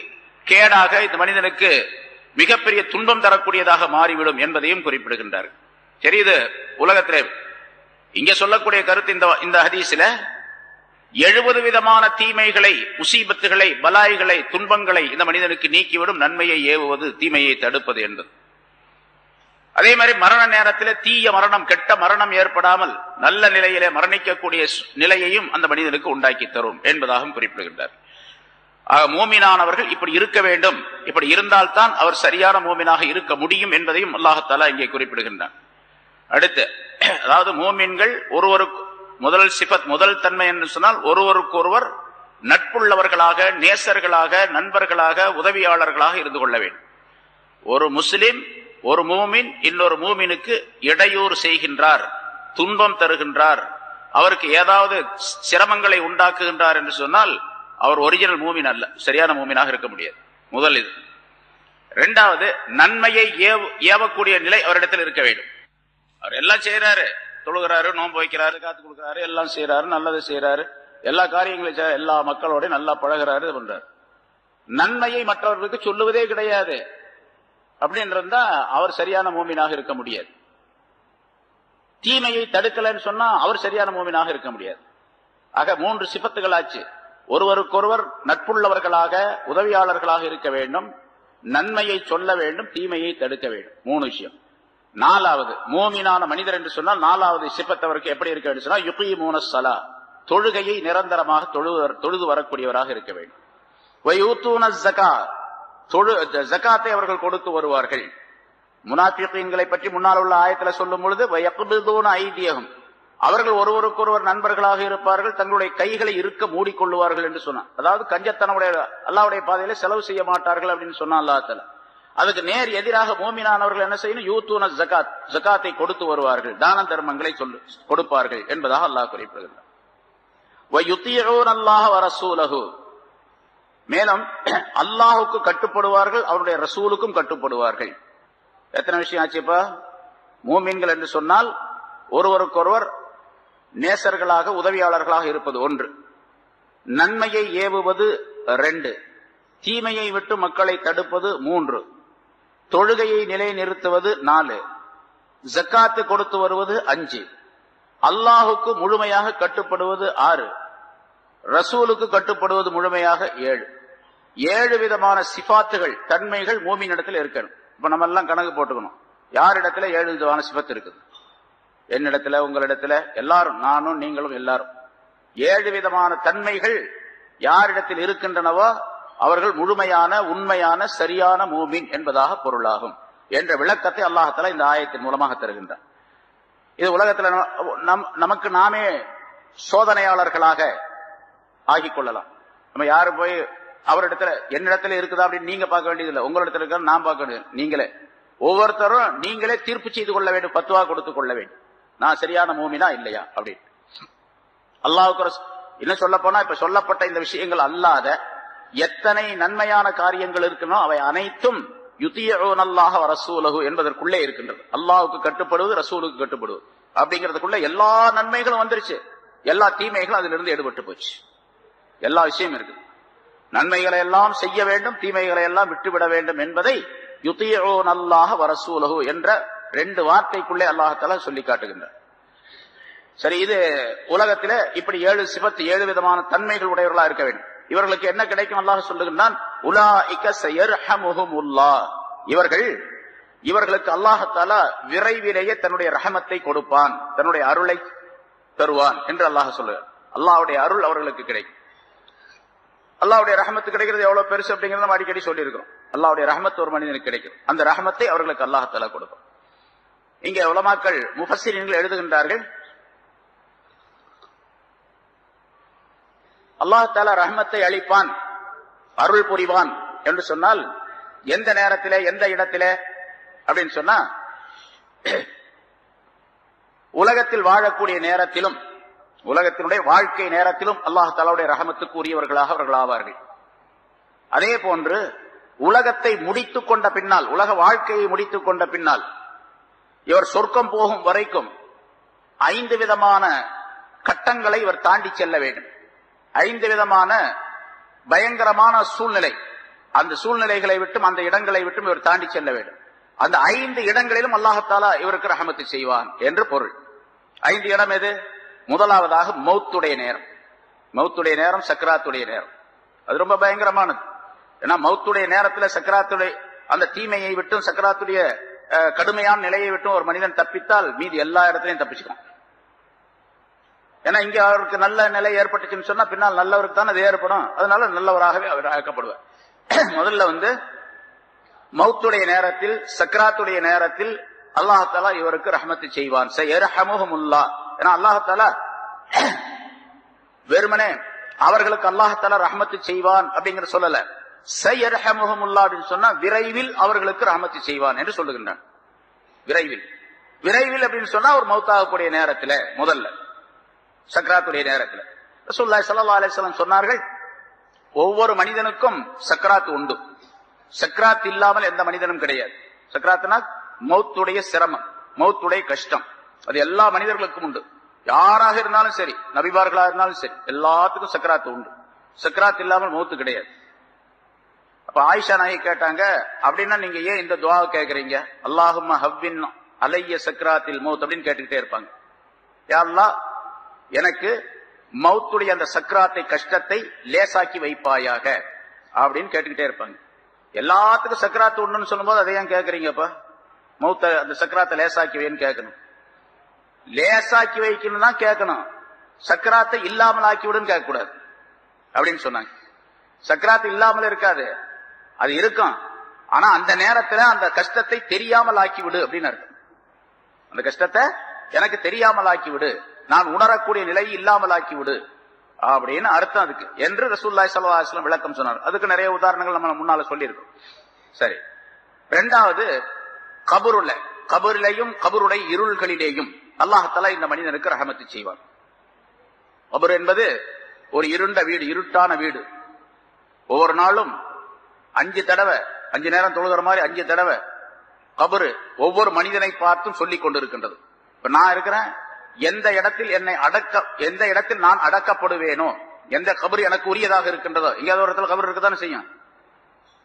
கேடாக, இந்த மனிதனுக்கு மிகப்பெரிய துன்பம் தரக்கூடியதாக மாறிவிடும் என்பதையும் குறிப்பிடுகின்றார். சரி, இது உலகத்திலே இங்க சொல்லக்கூடிய கருத்து இந்த ஹதீஸில 70 விதமான தீமைகளை, முசீபத்துகளை, பலாய்களை, துன்பங்களை இந்த மனிதனுக்கு நீக்கிவிடும் நன்மையை ஏவுவது, தீமையை தடுப்பது என்பது. அதே மாதிரி மரண நேரத்தில் தீய மரணம், கெட்ட மரணம் ஏற்படாமல் நல்ல நிலையிலே மரணிக்கக்கூடிய நிலையையும் அந்த மனிதனுக்கு உண்டாக்கி தரும் என்பதாகவும் குறிப்பிடுகின்றார். ஆக மூமினானவர்கள் இப்படி இருக்க வேண்டும், இப்படி இருந்தால்தான் அவர் சரியான மூமினாக இருக்க முடியும் என்பதையும் அல்லாஹ் தஆலா இங்கே குறிப்பிடுகின்றான். அடுத்து, அதாவது மூமின்கள் ஒருவருக்கு முதல் சிபத், முதல் தன்மை என்று சொன்னால் ஒருவருக்கொருவர் நட்புள்ளவர்களாக, நேசர்களாக, நண்பர்களாக, உதவியாளர்களாக இருந்து கொள்ள வேண்டும். ஒரு முஸ்லிம், ஒரு மூமின் இன்னொரு மூமினுக்கு இடையூறு செய்கின்றார், துன்பம் தருகின்றார், அவருக்கு ஏதாவது சிரமங்களை உண்டாக்குகின்றார் என்று சொன்னால் அவர் ஒரிஜினல் மூமின் அல்ல, சரியான மூமினாக இருக்க முடியாது. முதல் இது. இரண்டாவது, நன்மையை ஏவக்கூடிய நிலை அவரிடத்தில் இருக்க வேண்டும். அவர் எல்லாம் செய்யறாரு, தொழுகிறாரு, நோன்பு வைக்கிறாரு, காத்து கொடுக்கிறாரு, எல்லாம் செய்யறாரு, நல்லது செய்யறாரு, எல்லா காரியங்களையும் எல்லா மக்களோட நல்லா பழகிறாரு, பண்றாரு. நன்மையை மற்றவர்களுக்கு சொல்லுவதே கிடையாது அப்படின்றதா அவர் சரியான மூமினாக இருக்க முடியாது. தீமையை தடுக்கலன்னு சொன்னா அவர் சரியான மூமினாக இருக்க முடியாது. ஆக 3 சிபத்துகள் ஆச்சு. ஒருவருக்கொருவர் நட்புள்ளவர்களாக, உதவியாளர்களாக இருக்க வேண்டும், நன்மையை சொல்ல வேண்டும், தீமையை தடுக்க வேண்டும். 3 விஷயம். 4வது, மூமினான மனிதர் என்று சொன்னால் 4வது சிபத்தவருக்கு எப்படி இருக்க வேண்டும் சொன்னால் யுகீமூனஸ் ஸலா, தொழுகையை நிரந்தரமாக தொழுது வரக்கூடியவராக இருக்க வேண்டும். வயூத்தூனஸ் ஸகாத், ஜகாத்தை அவர்கள் கொடுத்து வருவார்கள். முனாஃபிகீன்களை பற்றி முன்னால் உள்ள ஆயத்தில் சொல்லும் பொழுது வயக்பிதுன ஐதியஹும், அவர்கள் ஒருவருக்கொருவர் நண்பர்களாக இருப்பார்கள், தங்களுடைய கைகளை இருக்க மூடிக்கொள்ளுவார்கள் என்று சொன்னார். அதாவது கஞ்சத்தனமுடைய அல்லாஹ்வுடைய பாதையிலே செலவு செய்ய மாட்டார்கள் அப்படின்னு சொன்னா அல்லாஹ் தஆலா. அதுக்கு நேர் எதிராக மூமினானவர்கள் என்ன செய்யணும், யூத்தூன ஜகாத், ஜகாத்தை கொடுத்து வருவார்கள், தான தர்மங்களை கொடுப்பார்கள் என்பதாக அல்லாஹ் குறிப்பிடுகிறார். வயுத்தீஊன அல்லாஹ் வ ரசூலஹு, மேலும் அல்லாஹுக்கு கட்டுப்படுவார்கள், அவருடைய ரசூலுக்கும் கட்டுப்படுவார்கள். எத்தனை விஷயம் ஆச்சுப்பா? மூமின்கள் என்று சொன்னால் ஒருவருக்கொருவர் நேசர்களாக, உதவியாளர்களாக இருப்பது 1, நன்மையை ஏவுவது 2, தீமையை விட்டு மக்களை தடுப்பது 3, தொழுகையை நிலைநிறுத்துவது 4, ஜக்காத்து கொடுத்து வருவது 5, அல்லாஹுக்கு முழுமையாக கட்டுப்படுவது 6, ரசூலுக்கு கட்டுப்படுவது முழுமையாக 7. 7 விதமான சிபாத்துகள், தன்மைகள் மூமினிடத்தில் இருக்கணும். இப்ப நம்ம எல்லாம் கணக்கு போட்டுக்கணும், யாரிடத்துல 7 விதமான சிபத்து இருக்குது. என்னிடத்துல, உங்களிடத்துல, எல்லாரும், நானும் நீங்களும் எல்லாரும் 7 விதமான தன்மைகள் யாரிடத்தில் இருக்கின்றனவோ அவர்கள் முழுமையான, உண்மையான, சரியான மூமின் என்பதாக பொருளாகும் என்ற விளக்கத்தை அல்லாஹ் தஆலா இந்த ஆயத்தின் மூலமாக தருகின்றார். இது உலகத்துல நமக்கு நாமே சோதனையாளர்களாக ஆகிக் கொள்ளலாம். நம்ம யாரு போய் அவரிடத்துல என்னிடத்துல இருக்குதா அப்படின்னு நீங்க பார்க்க வேண்டியதில்லை, உங்களிடத்துல இருக்க நான் பார்க்க வேண்டியது. நீங்களே ஒவ்வொருத்தரும் நீங்களே தீர்ப்பு செய்து கொள்ள வேண்டும், பத்துவா கொடுத்துக் கொள்ள வேண்டும், நான் சரியான மூமினா இல்லையா அப்படின்னு. அல்லாஹ்வுக்கு என்ன சொல்ல போனா, இப்ப சொல்லப்பட்ட இந்த விஷயங்கள் அல்லாத எத்தனை நன்மையான காரியங்கள் இருக்கணும் அவை அனைத்தும் யுதீஊன அல்லாஹ வ ரசூலஹு என்பதற்குள்ளே இருக்கின்றது. அல்லாஹ்வுக்கு கட்டுப்படுவது, ரசூலுக்கு கட்டுப்படுவது அப்படிங்கிறதுக்குள்ள எல்லா நன்மைகளும் வந்துருச்சு, எல்லா தீமைகளும் அதிலிருந்து எடுபட்டு போச்சு. எல்லா விஷயம் இருக்கு. நன்மைகளை எல்லாம் செய்ய வேண்டும், தீமைகளை எல்லாம் விட்டுவிட வேண்டும் என்பதை யுதீஊன அல்லாஹ வ ரசூலஹு என்ற 2 வார்த்தைக்குள்ளே அல்லாஹ் தஆலா சொல்லி காட்டுகின்றார். சரி, இது உலகத்திலே இப்படி 7 சிபத்து, 7 விதமான தன்மைகள் உடையவர்களா இருக்க வேண்டும். இவர்களுக்கு என்ன கிடைக்கும்? அல்லாஹ் சொல்லுகின்றான், உலாஇக ஸயர்ஹமுஹுமுல்லாஹ், இவர்கள் இவர்களுக்கு அல்லாஹ்தாலா விரைவிலேயே தன்னுடைய ரஹமத்தை கொடுப்பான், தன்னுடைய அருளை தருவான் என்று அல்லாஹ் சொல்லுவார். அல்லாஹ்வுடைய அருள் அவர்களுக்கு கிடைக்கும். அல்லாஹ்வுடைய ரஹமத்து கிடைக்கிறது எவ்வளவு பெருசு அப்படிங்கறத நம்ம அடிக்கடி சொல்லி இருக்கிறோம். அல்லாஹ்வுடைய ரஹமத் ஒரு மனிதனுக்கு கிடைக்கும். அந்த ரஹமத்தை அவர்களுக்கு அல்லாஹ்தாலா கொடுப்பான். இங்கே உலமாக்கள் முஃபஸ்ஸிரீன்கள் எழுதுகின்றார்கள், அல்லாஹ்தாலா ரஹமத்தை அளிப்பான், அருள் புரிவான் என்று சொன்னால் எந்த நேரத்திலே எந்த இடத்திலே அப்படின்னு சொன்னா, உலகத்தில் வாழக்கூடிய நேரத்திலும் உலகத்தினுடைய வாழ்க்கை நேரத்திலும் அல்லாஹ்தாலாவுடைய ரஹமத்துக்கு உரியவர்களாக அவர்கள் ஆவார்கள். அதே போன்று உலகத்தை முடித்துக் கொண்ட பின்னால், உலக வாழ்க்கையை முடித்துக் கொண்ட பின்னால் இவர் சொர்க்கம் போகும் வரைக்கும் 5 விதமான கட்டங்களை இவர் தாண்டி செல்ல வேண்டும். 5 விதமான பயங்கரமான சூழ்நிலை, அந்த சூழ்நிலைகளை விட்டும் அந்த இடங்களை விட்டும் இவர் தாண்டி செல்ல வேண்டும். அந்த 5 இடங்களிலும் அல்லாஹ்தாலா இவருக்கு ரஹமத்து செய்வான் என்று பொருள். 5 இடம் எது? முதலாவதாக மௌத்துடைய நேரம். மௌத்துடைய நேரம் சக்கராத்துடைய நேரம். அது ரொம்ப பயங்கரமானது. ஏன்னா மௌத்துடைய நேரத்துல சக்கராத்துடைய அந்த தீமையை விட்டும் சக்கராத்துடைய கடுமையான நிலையை விட்டும் ஒரு மனிதன் தப்பித்தால் மீதி எல்லா இடத்திலையும் தப்பிச்சுக்கலாம். ஏன்னா இங்க அவருக்கு நல்ல நிலை ஏற்பட்டுச்சுன்னு சொன்னா பின்னால் நல்லவருக்கு தான் அது ஏற்படும். அதனால நல்லவராகவே அவர் ஆக்கப்படுவார். முதல்ல மௌத்துடைய நேரத்தில் சக்கராத்துடைய நேரத்தில் அல்லாஹ்தாலா இவருக்கு ரஹமத்து செய்வான். ஸயர்ஹமுஹுமுல்லாஹ். ஏன்னா அல்லாஹ்தாலா வெறுமனே அவர்களுக்கு அல்லாஹ்தாலா ரஹமத்து செய்வான் அப்படிங்கிற சொல்லல. ஸயர்ஹமுஹுமுல்லாஹ் அப்படின்னு சொன்னா விரைவில் அவர்களுக்கு ரஹமத்து செய்வான் என்று சொல்லுகின்றான். விரைவில் விரைவில் அப்படின்னு சொன்னா ஒரு மௌத்தாகக்கூடிய நேரத்தில், முதல்ல சக்கராத்துடைய நேரத்தில். ரசூலுல்லாஹி ஸல்லல்லாஹு அலைஹி வஸல்லம் சொன்னார்கள், ஒவ்வொரு மனிதனுக்கும் சக்கராத் உண்டு. சக்கராத் இல்லாமல் எந்த மனிதனும் கிடையாது. சக்கராத்னா மௌத்துடைய சிரமம், மௌத்துடைய கஷ்டம், அது எல்லா மனிதர்களுக்கும் உண்டு. யாராக இருந்தாலும் சரி, நபிமார்களாக இருந்தாலும் சரி, எல்லாத்துக்கும் சக்கராத் உண்டு. சக்கராத் இல்லாமல் மௌத்து கிடையாது. அப்ப ஆயிஷா நாயகி கேட்டாங்க, அப்படின்னா நீங்க ஏன் இந்த துஆவை கேட்கறீங்க? அல்லாஹும்ம ஹவ்வின் அலைய சக்கராத்தில் மௌத் அப்படின்னு கேட்டுக்கிட்டே இருப்பாங்க. யா அல்லாஹ், எனக்கு மௌத்துடைய அந்த சக்கராத்தை கஷ்டத்தை லேசாக்கி வைப்பாயாக அப்படின்னு கேட்டுக்கிட்டே இருப்பாங்க. எல்லாத்துக்கும் சக்கராத்து உண்டுன்னு சொல்லும் போது அதை ஏன் கேட்கறீங்கப்பா? மௌத்த அந்த சக்கராத்தை லேசாக்கி வைன்னு கேட்கணும். லேசாக்கி வைக்கணும் தான் கேட்கணும். சக்கராத்தை இல்லாமல் ஆக்கி விடுன்னு கேட்க கூடாது அப்படின்னு சொன்னாங்க. சக்கராத்து இல்லாமல் இருக்காது, அது இருக்கும். ஆனா அந்த நேரத்துல அந்த கஷ்டத்தை தெரியாமல் ஆக்கி விடு அப்படின்னு அர்த்தம். அந்த கஷ்டத்தை எனக்கு தெரியாமல் ஆக்கி விடு, நான் உணரக்கூடிய நிலை இல்லாமல் ஆக்கி விடு அப்படின்னு அர்த்தம் அதுக்கு என்று ரசூலுல்லாஹி ஸல்லல்லாஹு அலைஹி வஸல்லம் விளக்கம் சொன்னார். அதுக்கு நிறைய உதாரணங்கள் நம்ம முன்னால சொல்லியிருக்கோம். சரி, இரண்டாவது கபரிலையும் கபருடைய இருள்களிலேயும் அல்லாஹ்தாலா இந்த மனிதனுக்கு ரஹமத்து செய்வார். கபர் என்பது ஒரு இருண்ட வீடு, இருட்டான வீடு. ஒவ்வொரு நாளும் 5 தடவை, 5 நேரம் தொழுகிற மாதிரி 5 தடவை கபரு ஒவ்வொரு மனிதனை பார்த்தும் சொல்லிக் கொண்டிருக்கின்றது. இப்ப நான் இருக்கிறேன், எந்த இடத்தில் நான் அடக்கப்படுவேனோ, எந்த கபர் எனக்கு உரியதாக இருக்கின்றதோ, எங்கேயாவது ஒரு இடத்துல கபர் இருக்கத்தானே செய்யும்.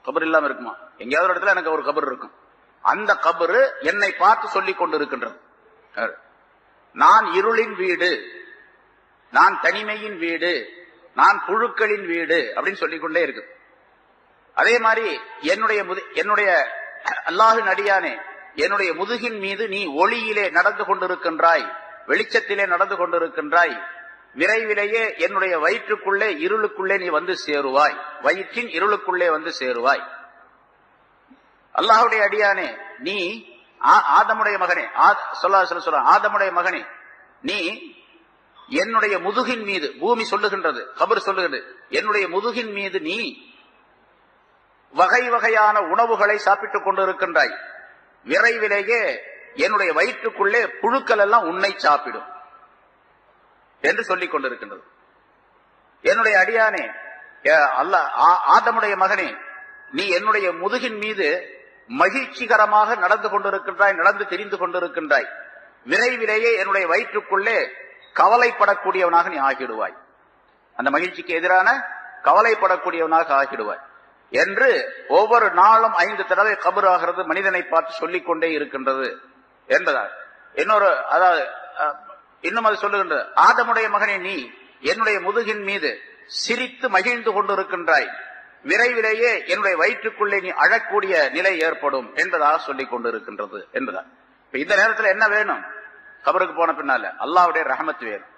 கபர் இல்லாம இருக்குமா? எங்கேயாவது ஒரு இடத்துல எனக்கு ஒரு கபர் இருக்கும். அந்த கபரு என்னை பார்த்து சொல்லிக் கொண்டிருக்கின்றது. நான் இருளின் வீடு, நான் தனிமையின் வீடு, நான் புழுக்களின் வீடு அப்படின்னு சொல்லிக்கொண்டே இருக்கு. அதே மாதிரி என்னுடைய அல்லாஹ்வின் அடியானே, என்னுடைய முதுகின் மீது நீ ஒளியிலே நடந்து கொண்டிருக்கின்றாய், வெளிச்சத்திலே நடந்து கொண்டிருக்கின்றாய், விரைவிலேயே என்னுடைய வயிற்றுக்குள்ளே இருளுக்குள்ளே நீ வந்து சேருவாய், வயிற்றின் இருளுக்குள்ளே வந்து சேருவாய். அல்லாஹ்வுடைய அடியானே, நீ ஆதமுடைய மகனே, ஆதமுடைய மகனே, நீ என்னுடைய முதுகின் மீது, பூமி சொல்லுகின்றது, கபர் சொல்லுகின்றது, என்னுடைய முதுகின் மீது நீ வகை வகையான உணவுகளை சாப்பிட்டுக் கொண்டிருக்கின்றாய், விரைவிலேயே என்னுடைய வயிற்றுக்குள்ளே புழுக்கள் எல்லாம் உன்னை சாப்பிடும் என்று சொல்லிக் கொண்டிருக்கின்றது. என்னுடைய அடியானே, ஆதமுடைய மகனே, நீ என்னுடைய முதுகின் மீது மகிழ்ச்சிகரமாக நடந்து கொண்டிருக்கின்றாய், நடந்து தெரிந்து கொண்டிருக்கின்றாய், விரைவிலேயே என்னுடைய வயிற்றுக்குள்ளே கவலைப்படக்கூடியவனாக நீ ஆகிடுவாய், அந்த மகிழ்ச்சிக்கு எதிரான கவலைப்படக்கூடியவனாக ஆகிடுவாய் என்று ஒவ்வொரு நாளும் 5 தடவை கபர் ஆகிறது மனிதனை பார்த்து சொல்லிக் கொண்டே இருக்கின்றது என்பதால் இன்னும் அது சொல்லுகின்றது, ஆதமுடைய மகனே, நீ என்னுடைய முதுகின் மீது சிரித்து மகிழ்ந்து கொண்டிருக்கின்றாய், விரைவிலேயே என்னுடைய வயிற்றுக்குள்ளே நீ அழக்கூடிய நிலை ஏற்படும் என்பதாக சொல்லிக் கொண்டிருக்கின்றது என்பதா. இப்ப இந்த நேரத்தில் என்ன வேணும்? கபருக்கு போன பின்னால அல்லாஹ்வுடைய ரஹமத் வேணும்.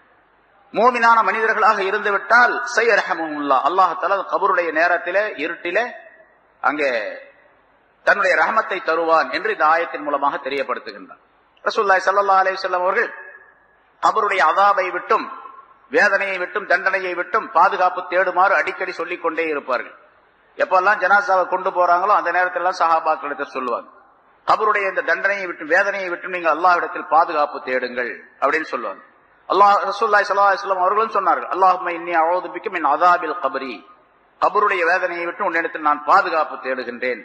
மூமினான மனிதர்களாக இருந்து விட்டால் ஸயர்ஹமுல்லாஹ், அல்லாஹ் தஆலா கபருடைய நேரத்திலே இருட்டிலே அங்கே தன்னுடைய ரஹமத்தை தருவான் என்று இந்த ஆயத்தின் மூலமாக தெரியப்படுத்துகின்றார். ரசூலுல்லாஹி ஸல்லல்லாஹு அலைஹி வஸல்லம் அவர்கள் கபருடைய அதாபை விட்டும் வேதனையை விட்டும் தண்டனையை விட்டும் பாதுகாப்பு தேடுமாறு அடிக்கடி சொல்லிக் கொண்டே இருப்பார்கள். எப்பெல்லாம் ஜனாசாவை கொண்டு போறாங்களோ அந்த நேரத்தில் சஹாபாக்களிடத்தில் சொல்லுவாங்க, கபருடைய இந்த தண்டனையை விட்டு வேதனையை விட்டு நீங்க அல்லாஹ்விடத்தில் பாதுகாப்பு தேடுங்கள் அப்படின்னு சொல்லுவாங்க. ரசூலுல்லாஹி ஸல்லல்லாஹு அலைஹி வஸல்லம் அவர்களும் சொன்னார்கள், அல்லாஹும்ம இன்னி அஊது பிக்க மின் அஸாபில் கப்ரி, கபருடைய வேதனையை விட்டு உன்னிடத்தில் நான் பாதுகாப்பு தேடுகின்றேன்,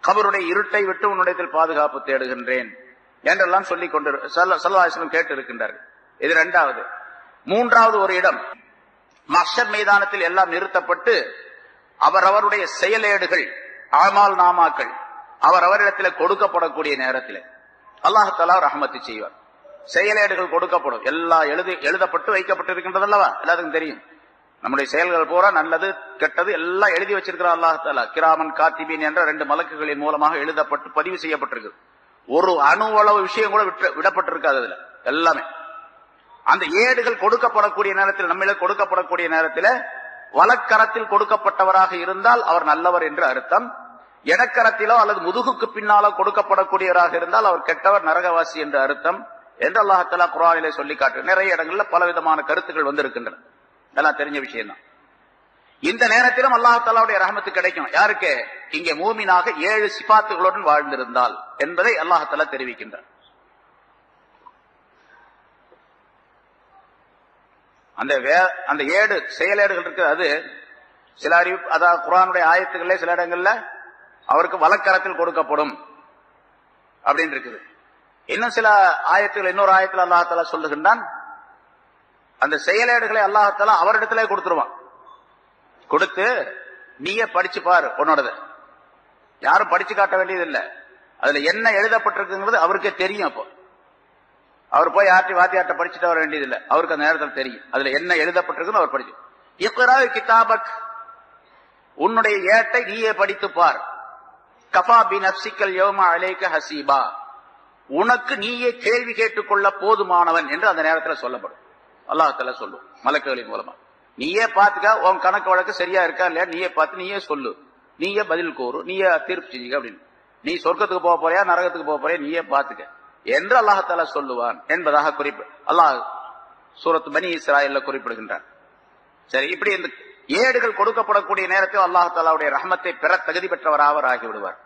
கபருடைய இருட்டை விட்டு உன்னிடத்தில் பாதுகாப்பு தேடுகின்றேன் என்றெல்லாம் சொல்லிக் கொண்டு ஸல்லல்லாஹு அலைஹி வஸல்லம் கேட்டு இருக்கின்றார்கள். இது இரண்டாவது. மூன்றாவது ஒரு இடம், மஹ்ஷர் மைதானத்தில் எல்லாம் நிறுத்தப்பட்டு அவரவருடைய செயலேடுகள் அமால் நாமாக்கள் அவரவரிடத்தில் கொடுக்கப்படக்கூடிய நேரத்தில் அல்லாஹ் தஆலா ரஹமத்து செய்வார். செயலேடுகள் கொடுக்கப்படும், எல்லா எழுதப்பட்டு வைக்கப்பட்டிருக்கின்றது அல்லவா, எல்லாத்துக்கும் தெரியும். நம்முடைய செயல்கள் பூரா நல்லது கெட்டது எல்லாம் எழுதி வச்சிருக்கிறார் அல்லாஹ் தஆலா. கிராமன் காத்திபீன் என்ற 2 மலக்குகளின் மூலமாக எழுதப்பட்டு பதிவு செய்யப்பட்டிருக்கு. ஒரு அணுவளவு விஷயம் கூட விடப்பட்டிருக்காது அதுல எல்லாமே. அந்த ஏடுகள் கொடுக்கப்படக்கூடிய நேரத்தில், நம்மிடம் கொடுக்கப்படக்கூடிய நேரத்தில் வலக்கரத்தில் கொடுக்கப்பட்டவராக இருந்தால் அவர் நல்லவர் என்று அர்த்தம், இடக்கரத்திலோ அல்லது முதுகுக்கு பின்னாலோ கொடுக்கப்படக்கூடியவராக இருந்தால் அவர் கெட்டவர் நரகவாசி என்று அர்த்தம் என்று அல்லாஹ் தஆலா குர்ஆனிலே சொல்லி காட்டு. நிறைய இடங்கள்ல பலவிதமான கருத்துக்கள் வந்திருக்கின்றன, எல்லாம் தெரிஞ்ச விஷயம் தான். இந்த நேரத்திலும் அல்லாஹ் தஆலாவுடைய ரஹமத்து கிடைக்கும் யாருக்கு? இங்கே மூமினாக 7 சிபாத்துகளுடன் வாழ்ந்திருந்தால் என்பதை அல்லாஹ் தஆலா தெரிவிக்கின்றார். அந்த ஏடு செயலேடுகள் இருக்கு, அது சில அறிவிப்பு, அதாவது குர்ஆனுடைய ஆயத்துக்களே சில இடங்கள்ல அவருக்கு வலக்கரத்தில் கொடுக்கப்படும் அப்படின்னு இருக்குது. இன்னும் சில ஆயத்துகள், இன்னொரு ஆயத்தில் அல்லாஹ் தஆலா சொல்லுகின்றான், அந்த செயலேடுகளை அல்லாஹ் தஆலா அவரிடத்திலே கொடுத்துருவான். கொடுத்து நீயே படிச்சு பாரு உன்னோடத, யாரும் படிச்சு காட்ட வேண்டியது இல்லை. அதுல என்ன எழுதப்பட்டிருக்குங்கிறது அவருக்கே தெரியும். அப்போ அவர் போய் வாத்தியார்ட்ட படிச்சுட்டு வர வேண்டியது இல்லை, அவருக்கு அந்த நேரத்தில் தெரியும் அதுல என்ன எழுதப்பட்டிருக்குன்னு அவர் படிச்சு. இக்ரா கிதாபக், உன்னுடைய ஏட்டை நீயே படித்து பார். கஃபா பி நஃப்ஸிக்கல் யௌம அலைக ஹஸீபா, உனக்கு நீயே கேள்வி கேட்டுக்கொள்ள போதுமானவன் என்று அந்த நேரத்தில் சொல்லப்படும். அல்லாஹ் தஆலா சொல்லும் மலக்குகளின் மூலமா, நீயே பார்த்துக்க, உன் கணக்கு வழக்கு சரியா இருக்கா இல்லையா நீயே பார்த்து நீயே சொல்லு, நீயே பதில் கூறு, நீயே தீர்ப்பு செஞ்சுக்க அப்படின்னு. நீ சொர்க்கத்துக்கு போக போறியா நரகத்துக்கு போக போறியா நீயே பார்த்துக்க என்று அல்லாஹ் தஆலா சொல்லுவான் என்பதாக அல்லாஹ் சூரத் பனி இஸ்ராயீல்ல குறிப்பிடுகின்றான். சரி, இப்படி இந்த ஏடுகள் கொடுக்கப்படக்கூடிய நேரத்தில் அல்லாஹ் தஆலாவுடைய ரஹமத்தை பெற தகுதி பெற்றவராக ஆகிவிடுவார்.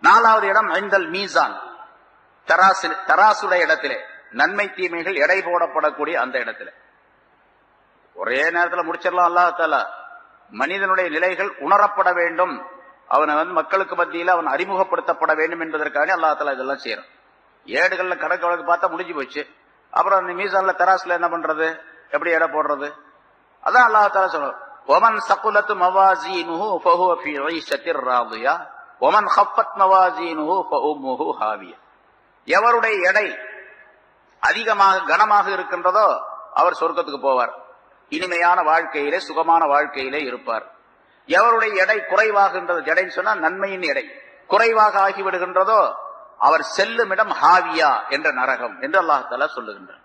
4வது இடம் இந்தல் மீசான், தராசுடைய இடத்திலே நன்மை தீமைகள் எடை போடப்படக்கூடிய அந்த இடத்துல ஒரே நேரத்தில் முடிச்சிடலாம். அல்லாஹ் தஆலா மனிதனுடைய நிலைகள் உணரப்பட வேண்டும், அவனை மக்களுக்கு மத்தியில் அவன் அறிமுகப்படுத்தப்பட வேண்டும் என்பதற்காக அல்லாஹ் தஆலா இதெல்லாம் செய்யறான். ஏடுகள்ல கணக்கு வழக்கு பார்த்தா முடிஞ்சு போச்சு, அப்புறம் அந்த மீசான்ல தராசுல என்ன பண்றது, எப்படி எடை போடுறது? அதான் அல்லாஹ் தஆலா சொல்றான், வமன் ஸகுலத் மவாஸீனுஹு ஃபஹுவ ஃபீ ஈஷத்திர் ராதியா வமன் ஹஃபத் மவாஸீனுஹு ஃபஉம்முஹு ஹாவியா. எவருடைய எடை அதிகமாக கனமாக இருக்கின்றதோ அவர் சொர்க்கத்துக்கு போவார், இனிமையான வாழ்க்கையிலே சுகமான வாழ்க்கையிலே இருப்பார். எவருடைய எடை குறைவாகின்றது, எடைன்னு சொன்னா நன்மையின் எடை குறைவாக ஆகிவிடுகின்றதோ அவர் செல்லும் இடம் ஹாவியா என்ற நரகம் என்று அல்லாஹ் தஆலா சொல்லுகின்றார்.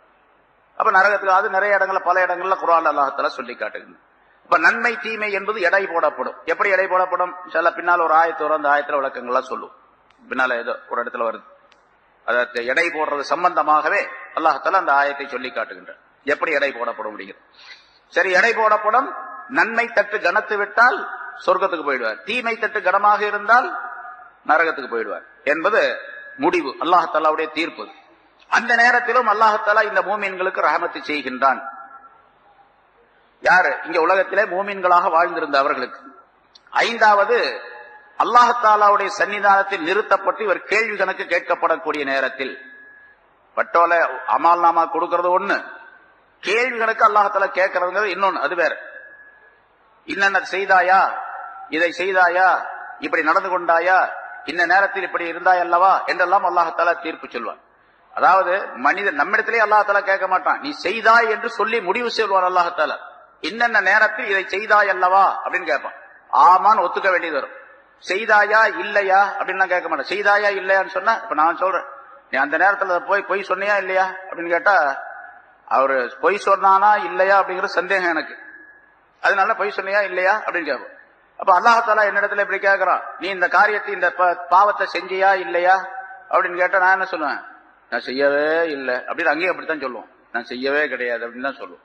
அப்ப நரகத்துக்கு அது நிறைய இடங்கள்ல பல இடங்கள்ல குர்ஆன்ல அல்லாஹ் தஆலா சொல்லி காட்டுகின்றார். அப்ப நன்மை தீமை என்பது எடை போடப்படும். எப்படி எடை போடப்படும்? இன்ஷாஅல்லாஹ் பின்னால் ஒரு ஆயத்து வரும், அந்த ஆயத்துல விளக்கங்கள்லாம் சொல்லும். பின்னால ஏதோ ஒரு இடத்துல வருது, அதாவது எடை போடுறது சம்பந்தமாகவே அல்லாஹ் தஆலா அந்த ஆயத்தை சொல்லி காட்டுகின்றார், எப்படி எடை போடப்படும் அப்படிங்கிறது. சரி, எடை போடப்படும். நன்மை தட்டு கனத்து விட்டால் சொர்க்கத்துக்கு போயிடுவார், தீமை தட்டு கனமாக இருந்தால் நரகத்துக்கு போயிடுவார் என்பது முடிவு, அல்லாஹ் தஆலாவுடைய தீர்ப்பு. அந்த நேரத்திலும் அல்லாஹ் தஆலா இந்த மூமின்களுக்கு ரஹமத்து செய்கின்றான். யாரு? இங்க உலகத்திலே மூமின்களாக வாழ்ந்திருந்த அவர்களுக்கு. 5வது, அல்லாஹ் தஆலாவுடைய சன்னிதானத்தில் நிறுத்தப்பட்டு இவர் கேள்வி கணக்கு கேட்கப்படக்கூடிய நேரத்தில் பட்டோல அமால் நாமா கொடுக்கிறது ஒண்ணு, கேள்வி கணக்கு அல்லாஹ் தஆலா கேட்கறதுங்கிறது இன்னொன்னு, அது வேற. இன்னென்ன செய்தாயா, இதை செய்தாயா, இப்படி நடந்து கொண்டாயா, இந்த நேரத்தில் இப்படி இருந்தாய் அல்லவா என்றெல்லாம் அல்லாஹ் தஆலா தீர்ப்பு சொல்வான். அதாவது மனிதன் நம்மிடத்திலே அல்லாஹ் தஆலா கேட்க மாட்டான், நீ செய்தாய் என்று சொல்லி முடிவு செய்வான் அல்லாஹ் தஆலா. இன்னென்ன நேரத்தில் இதை செய்தாய் அல்லவா அப்படின்னு கேட்பான். ஆமான்னு ஒத்துக்க வேண்டியது வரும். செய்தாயா இல்லையா அப்படின்னு கேட்க மாட்டேன். செய்தாயா இல்லையான்னு சொன்னா, இப்ப நான் சொல்றேன், நீ அந்த நேரத்துல போய் பொய் சொன்னியா இல்லையா அப்படின்னு கேட்டா, அவரு பொய் சொன்னானா இல்லையா அப்படிங்கிற சந்தேகம் எனக்கு. அதனால பொய் சொன்னியா இல்லையா அப்படின்னு கேட்போம். அப்ப அல்லாஹ் என்னிடத்துல இப்படி கேட்கிறான், நீ இந்த காரியத்தை இந்த பாவத்தை செஞ்சியா இல்லையா அப்படின்னு கேட்டா நான் என்ன சொல்லுவேன், நான் செய்யவே இல்லை அப்படின்னு. அங்கேயும் அப்படித்தான் சொல்லுவோம், நான் செய்யவே கிடையாது அப்படின்னு தான் சொல்லுவோம்.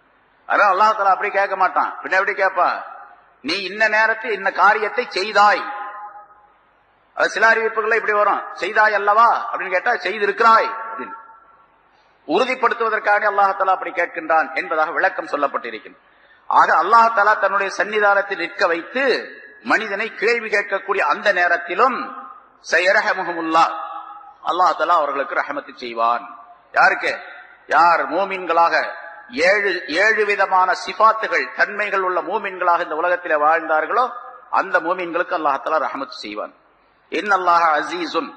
அதனால அல்லாஹ் அப்படி கேட்க மாட்டான். பின்ன எப்படி கேட்பான், நீ இந்த நேரத்தில் இந்த காரியத்தை செய்தாய். அது சில அறிவிப்புகள் இப்படி வரும், செய்தாய் அல்லவா அப்படின்னு கேட்டா செய்திருக்கிறாய் அப்படின்னு உறுதிப்படுத்துவதற்காக அல்லாஹ் அப்படி கேட்கின்றான் என்பதாக விளக்கம் சொல்லப்பட்டிருக்கிறது. ஆக அல்லாஹ் தஆலா தன்னுடைய சன்னிதானத்தில் நிற்க வைத்து மனிதனை கேள்வி கேட்கக்கூடிய அந்த நேரத்திலும் சயரஹமுஹுல்லாஹ், அல்லாஹ் தஆலா அவர்களுக்கு ரஹமத்து செய்வான். யாருக்கு? யார் மூமின்களாக ஏழு விதமான சிபாத்துகள் தன்மைகள் உள்ள மூமின்களாக இந்த உலகத்திலே வாழ்ந்தார்களோ அந்த மூமின்களுக்கு அல்லாஹ் தஆலா ரஹமத்து செய்வான். இன்னல்லாஹ அஸீஸுன்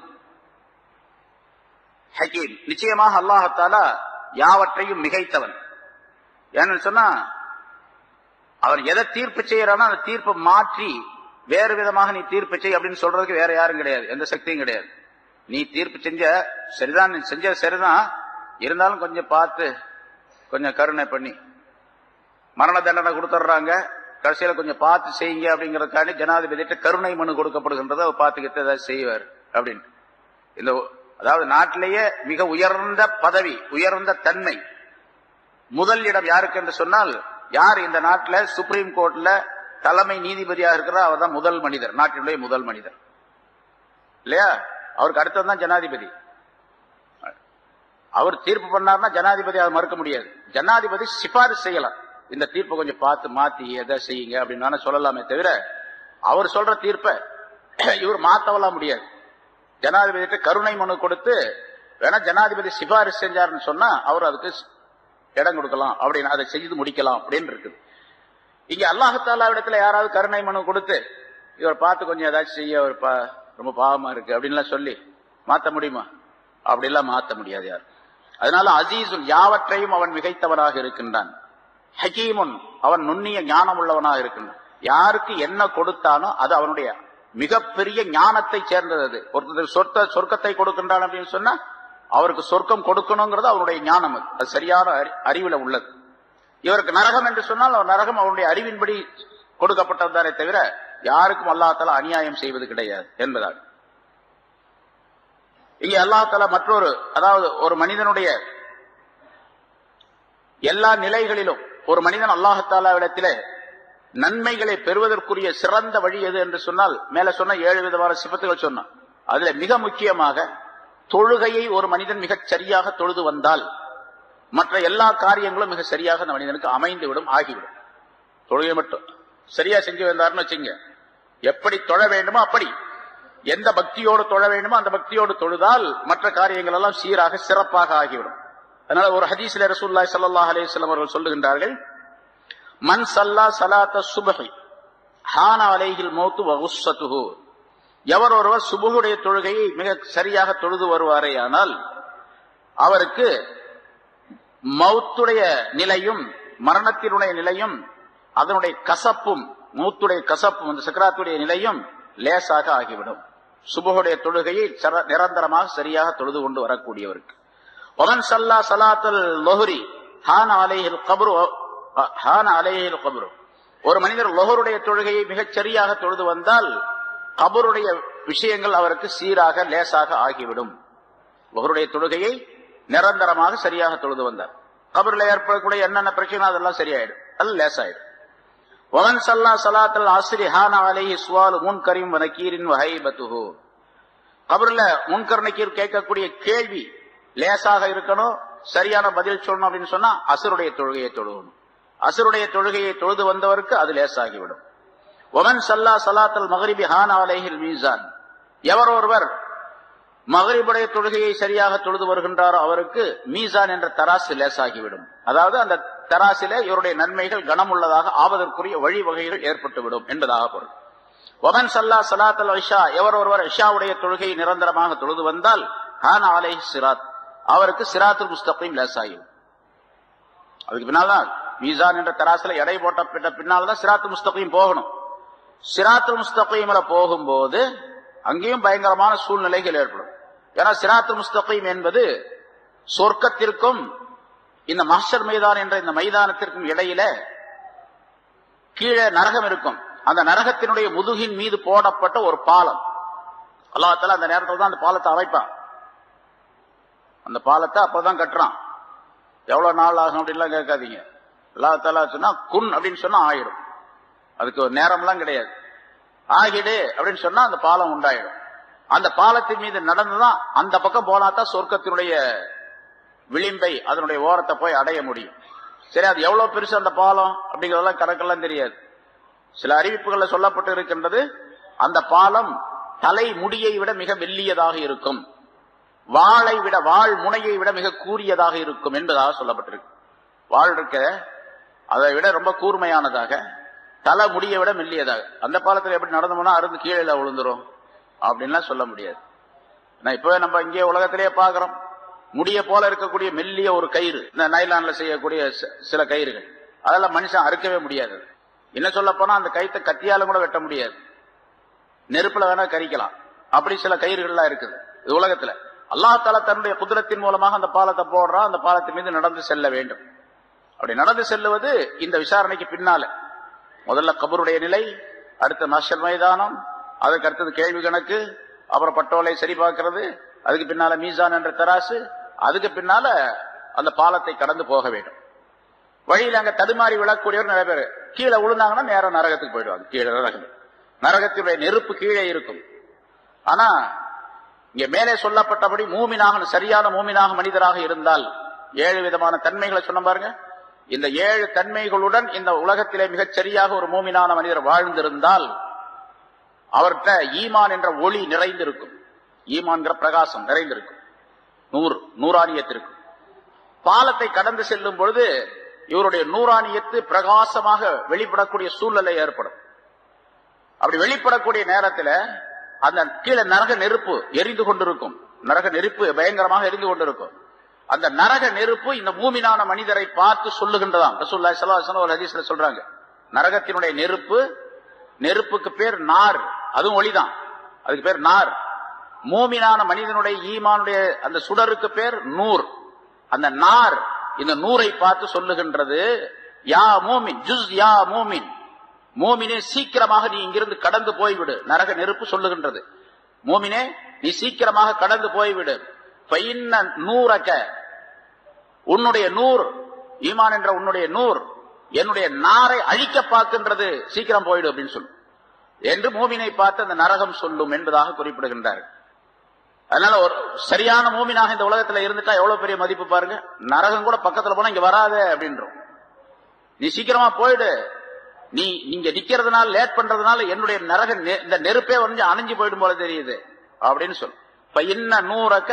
ஹகீம், நிச்சயமாக அல்லாஹ் தஆலா யாவற்றையும் மிகைத்தவன். ஏன்னு சொன்னா, அவன் எதை தீர்ப்பு செய்யறானோ அந்த தீர்ப்பை மாற்றி வேறு விதமாக நீ தீர்ப்பு செய் அப்படின்னு சொல்றதுக்கு வேற யாரும் கிடையாது, எந்த சக்தியும் கிடையாது. நீ தீர்ப்பு செஞ்ச சரிதான், நீ செஞ்ச சரிதான், இருந்தாலும் கொஞ்சம் பார்த்து கொஞ்சம் கருணை பண்ணி மரண தண்டனை கொடுத்துட்றாங்க, கடைசியில கொஞ்சம் பார்த்து செய்யுங்க அப்படிங்கறதுக்காண்டி ஜனாதிபதிட்ட கருணை மனு கொடுக்கப்படுகின்றது. அவர் பார்த்துக்கிட்டு ஏதாவது செய்வார் அப்படின்னு. இந்த அதாவது நாட்டிலேயே மிக உயர்ந்த பதவி, உயர்ந்த தன்மை, முதல் இடம் யாருக்கு என்று சொன்னால், யார் இந்த நாட்டில் சுப்ரீம் கோர்ட்ல தலைமை நீதிபதியாக இருக்கிறார் அவர் தான் முதல் மனிதர், நாட்டினுடைய முதல் மனிதர் இல்லையா? அவருக்கு அடுத்ததுதான் ஜனாதிபதி. அவர் தீர்ப்பு பண்ணார்னா ஜனாதிபதி அதை மறுக்க முடியாது. ஜனாதிபதி சிபாரிசு செய்யலாம், இந்த தீர்ப்பை கொஞ்சம் பார்த்து மாத்தி எதை செய்யுங்க அப்படின்னு சொல்லலாமே தவிர அவர் சொல்ற தீர்ப்பை இவர் மாத்தவலாம் முடியாது. ஜனாதிபதிட்ட கருணை மனு கொடுத்து வேணா ஜனாதிபதி சிபாரிசு செஞ்சாருன்னு சொன்னா அவர் அதுக்கு இடம் கொடுக்கலாம், அப்படின்னு அதை செய்து முடிக்கலாம் அப்படின்னு இருக்குது. இங்க அல்லாஹ் தஆலா இடத்துல யாராவது கருணை மனு கொடுத்து இவர் பார்த்து கொஞ்சம் ஏதாச்சும் செய்ய ரொம்ப பாவமா இருக்கு அப்படின்லாம் சொல்லி மாத்த முடியுமா? அப்படிலாம் மாத்த முடியாது யார். அதனால அசீசுன், யாவற்றையும் அவன் மிகைத்தவனாக இருக்கின்றான். ஹகீமுன், அவன் நுண்ணிய ஞானம் உள்ளவனாக இருக்கின்றான். யாருக்கு என்ன கொடுத்தானோ அது அவனுடைய மிகப்பெரிய ஞானத்தை சேர்ந்தது. ஒருத்தர் சொர்க்கத்தை கொடுக்கின்றான் அப்படின்னு சொன்னா அவருக்கு சொர்க்கம் கொடுக்கணுங்கிறது அவனுடைய ஞானம், அது சரியான அறிவுல உள்ளது. இவருக்கு நரகம் என்று சொன்னால் அவர் நரகம் அவனுடைய அறிவின்படி கொடுக்கப்பட்டதுதானே தவிர யாருக்கும் அல்லாஹ் தஆலா அநியாயம் செய்வது கிடையாது என்பதாக. இங்கே அல்லாஹ் தஆலா மற்றொரு, அதாவது ஒரு மனிதனுடைய எல்லா நிலைகளிலும் ஒரு மனிதன் அல்லாஹ் தஆலாவிடத்திலே நன்மைகளை பெறுவதற்குரிய சிறந்த வழி எது என்று சொன்னால், மேல சொன்ன 7 விதமான சிபத்துகள் சொன்னான். அதுல மிக முக்கியமாக தொழுகையை ஒரு மனிதன் மிகச் சரியாக தொழுது வந்தால் மற்ற எல்லா காரியங்களும் மிக சரியாக அந்த மனிதனுக்கு அமைந்துவிடும், ஆகிவிடும். தொழுகை மட்டும் சரியா செஞ்சு வந்தார்னு வச்சுங்க, எப்படி தொழ வேண்டுமோ அப்படி, எந்த பக்தியோடு தொழ வேண்டுமோ அந்த பக்தியோடு தொழுதால் மற்ற காரியங்கள் எல்லாம் சீராக சிறப்பாக ஆகிவிடும். அதனால ஒரு ஹதீஸ்ல ரசூலுல்லாஹி ஸல்லல்லாஹு அலைஹி வஸல்லம் அவர்கள் சொல்லுகின்றார்கள், மன் ஸல்லா ஸலாத்த சுப்ஹி ஹான அலைஹில் மௌத்து வ குஸ்ஸத்துஹு, எவர் ஒருவர் சுபுஹுடைய தொழுகையை மிக சரியாக தொழுது வருவாரேயானால் அவருக்கு மௌத்துடைய நிலையும் மரணத்தினுடைய நிலையும் அதனுடைய கசப்பும், மௌத்துடைய கசப்பும் அந்த சக்கராத்துடைய நிலையும் லேசாக ஆகிவிடும். சுபுஹுடைய தொழுகையை நிரந்தரமாக சரியாக தொழுது கொண்டு வரக்கூடியவருக்கு. ஒமன் ஸல்லா ஸலாத்தல் லுஹ்ரி ஹான அலைஹில் கப்ரு ஹான அலைஹில் கப்ரு, ஒரு மனிதர் லுஹ்ருடைய தொழுகையை மிகச் சரியாக தொழுது வந்தால் கபருடைய விஷயங்கள் அவருக்கு சீராக லேசாக ஆகிவிடும். லுஹ்ருடைய தொழுகையை நிரந்தரமாக சரியாக தொழுது வந்தார் கபர்ல ஏற்படக்கூடிய என்னென்ன பிரச்சனை அதெல்லாம் சரியாயிடும், அது லேசாயிடும். ஒமன் ஸல்லா ஸலாத்தல் அஸ்ரி ஹான அலைஹி சுவாலு முன்கரின் வ நகீரின் வ ஹைபத்துஹு, கபர்ல முன்கர் நகீர் கேட்கக்கூடிய கேள்வி லேசாக இருக்கணும், சரியான பதில் சொல்லணும் அப்படின்னு சொன்னா அஸ்ருடைய தொழுகையை தொழுகணும். அஸ்ருடைய தொழுகையை தொழுது வந்தவருக்கு அது லேசாகிவிடும். ஒமன் ஸல்லா ஸலாத்தல் மக்ரிபி ஹான அலைஹில் மீசான், எவர் ஒருவர் மக்ரிபுடைய தொழுகையை சரியாக தொழுது வருகின்றாரோ அவருக்கு மீசான் என்ற தராசு லேசாகிவிடும். அதாவது அந்த தராசிலே இவருடைய நன்மைகள் கனமுள்ளதாக ஆவதற்குரிய வழிவகைகள் ஏற்பட்டுவிடும் என்பதாக பொருள். ஒமன் ஸல்லா ஸலாத்தல் இஷா, எவர் ஒருவர் இஷாவுடைய தொழுகையை நிரந்தரமாக தொழுது வந்தால் ஹான அலைஹி சிராத், அவருக்கு சிராத்துல் முஸ்தகீம் லேசாகிவிடும். அதுக்கு பின்னால்தான் மீசான் என்ற தராசில எடை போட்ட பின்னால்தான் சிராத்துல் முஸ்தகீம் போகணும். சிராத்துல் முஸ்தகீம்ல போகும்போது அங்கேயும் பயங்கரமான சூழ்நிலைகள் ஏற்படும். ஏன்னா சிராத்துல் முஸ்தகீம் என்பது சொர்க்கத்திற்கும் இந்த மஹ்ஷர் மைதான் என்ற இந்த மைதானத்திற்கும் இடையில கீழே நரகம் இருக்கும். அந்த நரகத்தினுடைய முதுகின் மீது போடப்பட்ட ஒரு பாலம். அல்லாஹ் தஆலா அந்த நேரத்தில் தான் அந்த பாலத்தை அமைப்பான். அந்த பாலத்தை அப்பதான் கட்டுறான். எவ்வளவு நாள் ஆகும் அப்படின்லாம் கேட்காதீங்க. அல்லாஹ் தஆலா சொன்னா குன் அப்படின்னு சொன்னா ஆயிடும். அதுக்கு ஒரு நேரம்லாம் கிடையாது. ஆகிடு அப்படின்னு சொன்னா அந்த பாலம் உண்டாயிடும். அந்த பாலத்தின் மீது நடந்துதான் அந்த பக்கம் போனாதான் சொர்க்கத்தினுடைய விளிம்பை அதனுடைய ஓரத்தை போய் அடைய முடியும். சரி, அது எவ்வளவு பெருசு அந்த பாலம் அப்படிங்கறதெல்லாம் கணக்கெல்லாம் தெரியாது. சில அறிவிப்புகள்ல சொல்லப்பட்டு இருக்கின்றது, அந்த பாலம் தலை முடியை விட மிக மெல்லியதாக இருக்கும், வாளை விட வாள் முனையை விட மிக கூரியதாக இருக்கும் என்பதாக சொல்லப்பட்டிருக்கு. வாள் இருக்க அதை விட ரொம்ப கூர்மையானதாக, தலை முடியை விட மெல்லியதாக. அந்த பாலத்தில் எப்படி நடந்து போனா அருந்து கீழே விழுந்துரும் அப்படின்லாம் சொல்ல முடியாது. இப்பவே நம்ம இங்கே உலகத்திலேயே பாக்குறோம், முடிய போல இருக்கக்கூடிய மெல்லிய ஒரு கயிறு, இந்த நைலான்ல செய்யக்கூடிய சில கயிறுகள், அதெல்லாம் மனுஷன் அறுக்கவே முடியாது. என்ன சொல்ல போனா அந்த கயித்தை கத்தியாலும் கூட வெட்ட முடியாது, நெருப்புல வேணா கரிக்கலாம். அப்படி சில கயிறுகள்லாம் இருக்குது இது உலகத்துல. அல்லாஹ் தஆலா தன்னுடைய குதிரத்தின் மூலமாக அந்த பாலத்தை போடுறான். அந்த பாலத்தின் மீது நடந்து செல்ல வேண்டும். அப்படி நடந்து செல்லுவது இந்த விசாரணைக்கு பின்னால முதல்ல கபருடைய நிலை, அடுத்த மஹ்ஷர் மைதானம், அதுக்கு அடுத்தது கேள்வி கணக்கு, அப்புறம் பட்டோலை சரி பார்க்கிறது, அதுக்கு பின்னால மீசான் என்ற தராசு, அதுக்கு பின்னால அந்த பாலத்தை கடந்து போக வேண்டும். வழியில் அங்க தடுமாறி விழக்கூடியவர் நிறைய பேர் கீழே விழுந்தாங்கன்னா நேரம் நரகத்துக்கு போயிடுவாங்க. கீழே நரகத்தினுடைய நெருப்பு கீழே இருக்கும். ஆனா இங்க மேலே சொல்லப்பட்டபடி மூமினாக, சரியான மூமினாக மனிதராக இருந்தால் 7 விதமான தன்மைகளை சொன்ன பாருங்க. இந்த 7 தன்மைகளுடன் இந்த உலகத்திலே மிகச் சரியாக ஒரு மூமினான மனிதர் வாழ்ந்திருந்தால் அவர்கிட்ட ஈமான் என்ற ஒளி நிறைந்திருக்கும், ஈமான்கிற பிரகாசம் நிறைந்திருக்கும், நூறானியத்திற்கும். பாலத்தை கடந்து செல்லும் பொழுது இவருடைய நூறானியத்து பிரகாசமாக வெளிப்படக்கூடிய சூழ்நிலை ஏற்படும். அப்படி வெளிப்படக்கூடிய நேரத்தில் அந்த கீழே நரக நெருப்பு எரிந்து கொண்டிருக்கும். நரக நெருப்பு பயங்கரமாக எரிந்து கொண்டிருக்கும். அந்த நரக நெருப்பு இந்த மூமினான மனிதரை பார்த்து சொல்லுகின்றதாம். ரசூலுல்லாஹி ஸல்லல்லாஹு அலைஹி வஸல்லம் ஒரு ஹதீஸ்ல சொல்றாங்க, நரகத்தினுடைய நெருப்புக்கு பேர் நார், அதுவும் ஒளிதான், அதுக்கு பேர் நார். மூமினான மனிதனுடைய ஈமானுடைய அந்த சுடருக்கு பேர் நூர். அந்த நார் இந்த நூரை பார்த்து சொல்லுகின்றது, யா மூமின் ஜுஸ் யா மூமின், மூமினே சீக்கிரமாக நீ இங்கிருந்து கடந்து போய்விடு. நரக நெருப்பு சொல்லுகின்றது, மூமினே நீ சீக்கிரமாக கடந்து போய்விடு. நூறக்க, உன்னுடைய நூர், ஈமான் என்ற உன்னுடைய நூர் என்னுடைய நாரை அழிக்க பார்க்கின்றது, சீக்கிரம் போயிடு அப்படின்னு சொல்லு என்று மூமினை பார்த்து அந்த நரகம் சொல்லும் என்பதாக குறிப்பிடுகின்றார். அதனால ஒரு சரியான மூமினாக இந்த உலகத்துல இருந்துட்டா எவ்வளவு பெரிய மதிப்பு பாருங்க. நரகம் கூட பக்கத்துல போனா இங்க வராத அப்படின்றோம், நீ சீக்கிரமா போயிடு, நீ இங்க நிக்கிறதுனால லேட் பண்றதுனால என்னுடைய நரக இந்த நெருப்பே வந்து அணைஞ்சு போயிடும் போல தெரியுது அப்படின்னு சொல்லு. இப்ப இன்ன நூறக்க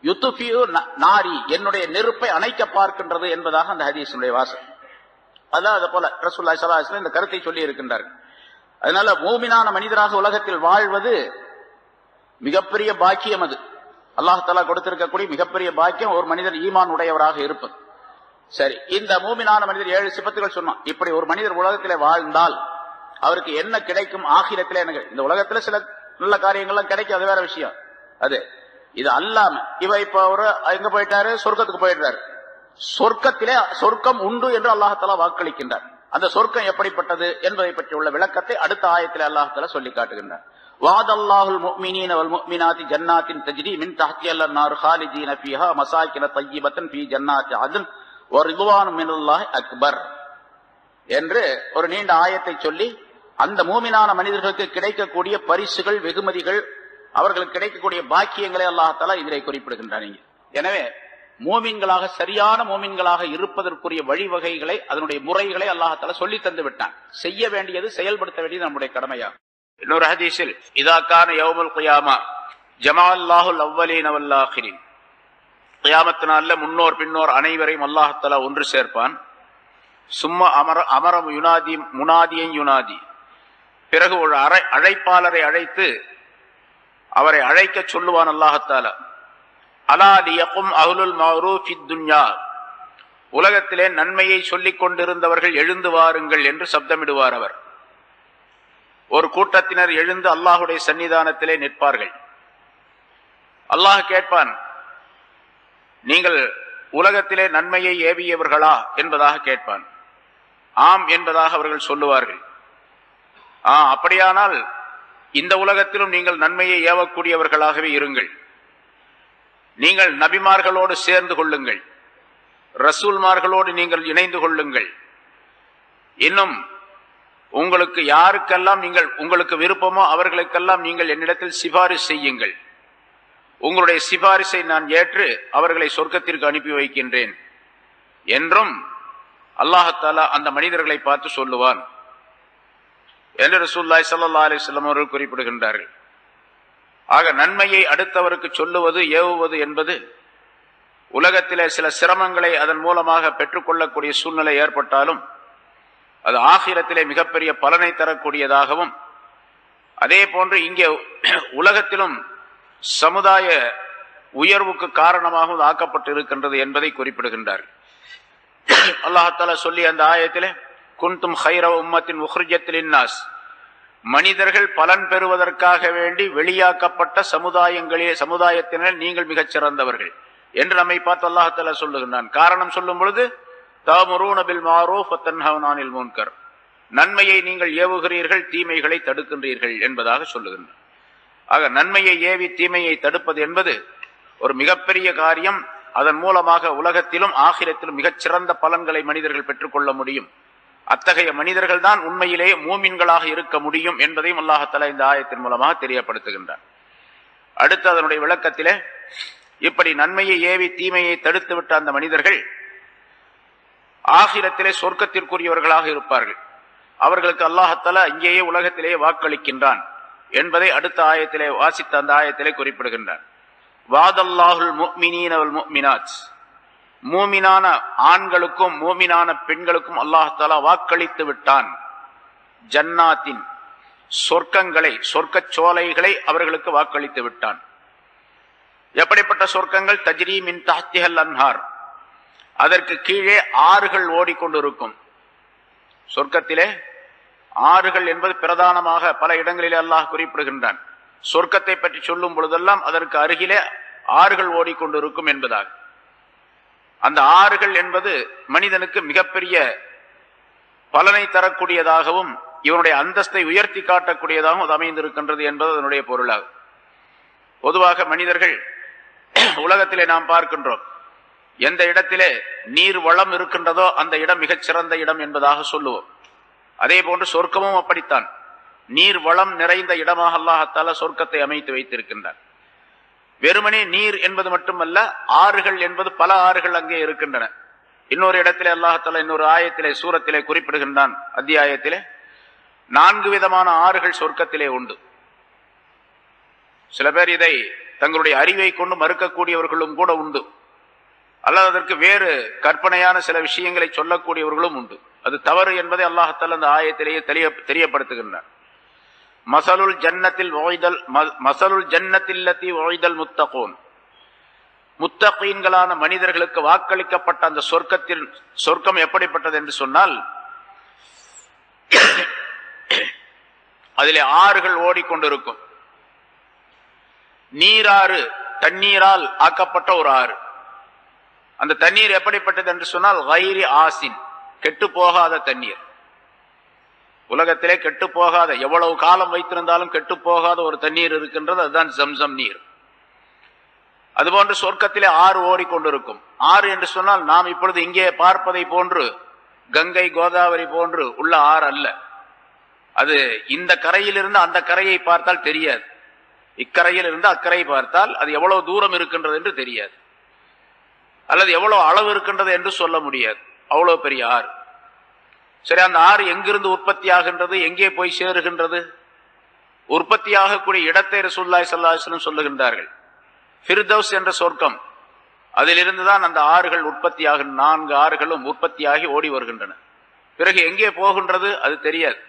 யுத்துஃபியு நாரி, என்னுடைய நெருப்பை அணைக்க பார்க்கின்றது என்பதாக அந்த ஹதீஸுடைய வாசகம். அதான் அது போல ரசூலுல்லாஹி ஸல்லல்லாஹு அலைஹி வஸல்லம் இந்த கருத்தை சொல்லி இருக்கின்றார்கள். அதனால மூமினான மனிதராக உலகத்தில் வாழ்வது மிகப்பெரிய பாக்கியம். அது அல்லாஹ் தஆலா கொடுத்திருக்கக்கூடிய மிகப்பெரிய பாக்கியம், ஒரு மனிதர் ஈமான் உடையவராக இருப்பது. சரி, இந்த மூமினான மனிதர் 7 சிபத்துகள் சொன்னோம். இப்படி ஒரு மனிதர் உலகத்திலே வாழ்ந்தால் அவருக்கு என்ன கிடைக்கும் ஆகிரத்திலே? இந்த உலகத்துல சில நல்ல காரியங்கள்லாம் கிடைக்கும், அது வேற விஷயம். அது இது அல்லாம இவ இப்ப அவரு எங்க போயிட்டாரு? சொர்க்கத்துக்கு போயிடுறாரு. சொர்க்கத்திலே சொர்க்கம் உண்டு என்று அல்லாஹ் தஆலா வாக்களிக்கின்றார். அந்த சொர்க்கம் எப்படிப்பட்டது என்பதை பற்றி உள்ள விளக்கத்தை அடுத்த ஆயத்திலே அல்லாஹ் தஆலா சொல்லி காட்டுகின்றார். வஅதல்லாஹுல் முஃமினீன வல் முஃமினாத்தி ஜன்னாத்தின் தஜ்ரி மின் தஹ்திஹல் அன்ஹார் ஹாலிதீன ஃபீஹா மசாகின தய்யிபத்தன் ஃபீ ஜன்னாத்தி அத்ன் வ ரிضوانும் மினல்லாஹி அக்பர் என்று ஒரு நீண்ட ஆயத்தை சொல்லி அந்த மூமினான மனிதர்களுக்கு கிடைக்கக்கூடிய பரிசுகள், வெகுமதிகள், அவர்களுக்கு கிடைக்கக்கூடிய பாக்கியங்களை அல்லாஹ் தஆலா இதிலே குறிப்பிடுகின்றார். எனவே மூமின்களாக, சரியான மூமின்களாக இருப்பதற்குரிய வழிவகைகளை, அதனுடைய முறைகளை அல்லாஹ் தஆலா சொல்லி தந்து விட்டான். செய்ய வேண்டியது, செயல்படுத்த வேண்டியது நம்முடைய கடமையாகும். இன்னொரு ஹதீஸில் இதா கான யௌமுல் கியாமா ஜமஅல்லாஹுல் அவ்வலீன வல் ஆகிரீன், கியாமத் நாள்ல முன்னோர் பின்னோர் அனைவரையும் அல்லாஹ் தஆலா ஒன்று சேர்ப்பான். சும்மா அமரம் யுனாதி முனாதியன் யுனாதி, பிறகு ஒரு அழைப்பாளரை அழைத்து அவரை அழைக்க சொல்லுவான் அல்லாஹ் தஆலா. அலா லியகும் அஹ்லுல் மஅரூஃப் ஃபித் துன்யா உலகத்திலே நன்மையை சொல்லிக் கொண்டிருந்தவர்கள் எழுந்து வாருங்கள் என்று சப்தமிடுவார். அவர் ஒரு கூட்டத்தினர் எழுந்து அல்லாஹுடைய சன்னிதானத்திலே நிற்பார்கள். அல்லாஹ் கேட்பான், நீங்கள் உலகத்திலே நன்மையை ஏவியவர்களா என்பதாக கேட்பான். ஆம் என்பதாக அவர்கள் சொல்லுவார்கள். அப்படியானால் இந்த உலகத்திலும் நீங்கள் நன்மையை ஏவக்கூடியவர்களாகவே இருங்கள். நீங்கள் நபிமார்களோடு சேர்ந்து கொள்ளுங்கள், ரசூல்மார்களோடு நீங்கள் இணைந்து கொள்ளுங்கள். இன்னும் உங்களுக்கு யாருக்கெல்லாம் உங்களுக்கு விருப்பமோ அவர்களுக்கெல்லாம் நீங்கள் என்னிடத்தில் சிபாரிசு செய்யுங்கள். உங்களுடைய சிபாரிசை நான் ஏற்று அவர்களை சொர்க்கத்திற்கு அனுப்பி வைக்கின்றேன் என்றும் அல்லாஹ் அந்த மனிதர்களை பார்த்து சொல்லுவான் என்று ரசூலுல்லாஹி ஸல்லல்லாஹு அலைஹி வஸல்லம் அவர்கள் குறிப்பிடுகின்றார்கள். ஆக நன்மையை அடுத்தவருக்கு சொல்லுவது, ஏவுவது என்பது உலகத்திலே சில சிரமங்களை அதன் மூலமாக பெற்றுக்கொள்ளக்கூடிய சூழ்நிலை ஏற்பட்டாலும் அது ஆகிரத்திலே மிகப்பெரிய பலனை தரக்கூடியதாகவும், அதே போன்று இங்கே உலகத்திலும் சமுதாய உயர்வுக்கு காரணமாகவும் ஆக்கப்பட்டு இருக்கின்றது என்பதை குறிப்பிடுகின்றார். அல்லாஹ் தஆலா சொல்லி அந்த ஆயத்திலே, குன்தும் ஹைர உம்மத்தின் உஹ்ரிஜத் லின்னாஸ், மனிதர்கள் பலன் பெறுவதற்காக வேண்டி வெளியாக்கப்பட்ட சமுதாயத்தினர் நீங்கள் மிகச் சிறந்தவர்கள் என்று நம்மை பார்த்து அல்லாஹ் தஆலா சொல்லுகின்றான். காரணம் சொல்லும் பொழுது, தஅமுரூன பில் மஅரூஃப் வ தன்ஹவுன அனில் முன்கர், நன்மையை நீங்கள் ஏவுகிறீர்கள், தீமைகளை தடுக்கின்றீர்கள் என்பதாக சொல்லுகின்றான். ஆக நன்மையை ஏவி தீமையை தடுப்பது என்பது ஒரு மிகப்பெரிய காரியம். அதன் மூலமாக உலகத்திலும் ஆகிரத்திலும் மிகச்சிறந்த பலன்களை மனிதர்கள் பெற்றுக்கொள்ள முடியும். அத்தகைய மனிதர்கள் தான் உண்மையிலேயே மூமின்களாக இருக்க முடியும் என்பதையும் அல்லாஹ் தஆலா இந்த ஆயத்தின் மூலமாக தெரியப்படுத்துகின்றார். அடுத்து அதனுடைய விளக்கத்திலே, இப்படி நன்மையை ஏவி தீமையை தடுத்து விட்ட அந்த மனிதர்கள் ஆகிரத்திலே சொர்க்கத்திற்குரியவர்களாக இருப்பார்கள். அவர்களுக்கு அல்லாஹ் தஆலா இங்கேயே உலகத்திலேயே வாக்களிக்கின்றான் என்பதை அடுத்த ஆயத்திலே வாசித்த அந்த ஆயத்திலே குறிப்பிடுகின்றார். வாதல்லாஹுல் முஃமினீன வல் முஃமினாத், மூமினான ஆண்களுக்கும் மூமினான பெண்களுக்கும் அல்லாஹ் தஆலா வாக்களித்து விட்டான். ஜன்னாத்தின், சொர்க்கங்களை, சொர்க்க சோலைகளை அவர்களுக்கு வாக்களித்து விட்டான். எப்படிப்பட்ட சொர்க்கங்கள்? தஜ்ரீ மின் தஹ்திஹல் அன்ஹார், அதற்கு கீழே ஆறுகள் ஓடிக்கொண்டிருக்கும். சொர்க்கத்திலே ஆறுகள் என்பது பிரதானமாக பல இடங்களிலே அல்லாஹ் குறிப்பிடுகின்றான். சொர்க்கத்தை பற்றி சொல்லும் பொழுதெல்லாம் அதற்கு அருகிலே ஆறுகள் ஓடிக்கொண்டிருக்கும் என்பதாக. அந்த ஆறுகள் என்பது மனிதனுக்கு மிகப்பெரிய பலனை தரக்கூடியதாகவும் இவனுடைய அந்தஸ்தை உயர்த்தி காட்டக்கூடியதாகவும் அது அமைந்திருக்கின்றது என்பது அதனுடைய பொருளாகும். பொதுவாக மனிதர்கள் உலகத்திலே நாம் பார்க்கின்றோம், எந்த இடத்திலே நீர் வளம் இருக்கின்றதோ அந்த இடம் மிகச்சிறந்த இடம் என்பதாக சொல்லுவோம். அதே போன்று சொர்க்கமும் அப்படித்தான், நீர் வளம் நிறைந்த இடமாக அல்லாஹ் தஆலா சொர்க்கத்தை அமைத்து வைத்திருக்கின்றார். வெறுமனே நீர் என்பது மட்டுமல்ல, ஆறுகள் என்பது பல ஆறுகள் அங்கே இருக்கின்றன. இன்னொரு இடத்திலே அல்லாஹ் தஆலா இன்னொரு ஆயத்திலே சூரத்திலே குறிப்பிடுகின்றான், அத்தியாயத்திலே 4 விதமான ஆறுகள் சொர்க்கத்திலே உண்டு. சில பேர் இதை தங்களுடைய அறிவை கொண்டு மறுக்கக்கூடியவர்களும் கூட உண்டு, அல்லது அதற்கு வேறு கற்பனையான சில விஷயங்களை சொல்லக்கூடியவர்களும் உண்டு. அது தவறு என்பதை அல்லாஹ் தஆலா அந்த ஆயத்திலேயே தெரியப்படுத்துகின்றார். மஸலுல் ஜன்னத்தில்லதி உஇதல் முத்தகூன், முத்தகீன்களான மனிதர்களுக்கு வாக்களிக்கப்பட்ட அந்த சொர்க்கம் எப்படிப்பட்டது என்று சொன்னால், அதிலே ஆறுகள் ஓடிக்கொண்டிருக்கும். நீராறு, தண்ணீரால் ஆக்கப்பட்ட ஒரு ஆறு. அந்த தண்ணீர் எப்படிப்பட்டது என்று சொன்னால், கைரி ஆசின், கெட்டு போகாத தண்ணீர். உலகத்திலே கெட்டு போகாத, எவ்வளவு காலம் வைத்திருந்தாலும் கெட்டு போகாத ஒரு தண்ணீர் இருக்கின்றது, அதுதான் ஜம்சம் நீர். அதுபோன்று சொர்க்கத்திலே ஆறு ஓடிக்கொண்டிருக்கும். ஆறு என்று சொன்னால் நாம் இப்பொழுது இங்கே பார்ப்பதை போன்று கங்கை கோதாவரி போன்று உள்ள ஆறு அல்ல. அது இந்த கரையிலிருந்து அந்த கரையை பார்த்தால் தெரியாது, இக்கரையில் இருந்து அக்கரை பார்த்தால் அது எவ்வளவு தூரம் இருக்கின்றது என்று தெரியாது, அல்லது எவ்வளவு அளவு இருக்கின்றது என்று சொல்ல முடியாது. அவ்வளவு பெரிய ஆறு. சரி, அந்த ஆறு எங்கிருந்து உற்பத்தி ஆகின்றது, எங்கே போய் சேருகின்றது? உற்பத்தியாகக்கூடிய இடத்தை ரசூலுல்லாஹி ஸல்லல்லாஹு அலைஹி வஸல்லம் சொல்லுகின்றார்கள். ஃபிர்தௌஸ் என்ற சொர்க்கம், அதிலிருந்துதான் அந்த ஆறுகள் உற்பத்தியாக, 4 ஆறுகளும் உற்பத்தியாகி ஓடி வருகின்றன. பிறகு எங்கே போகின்றது அது தெரியாது.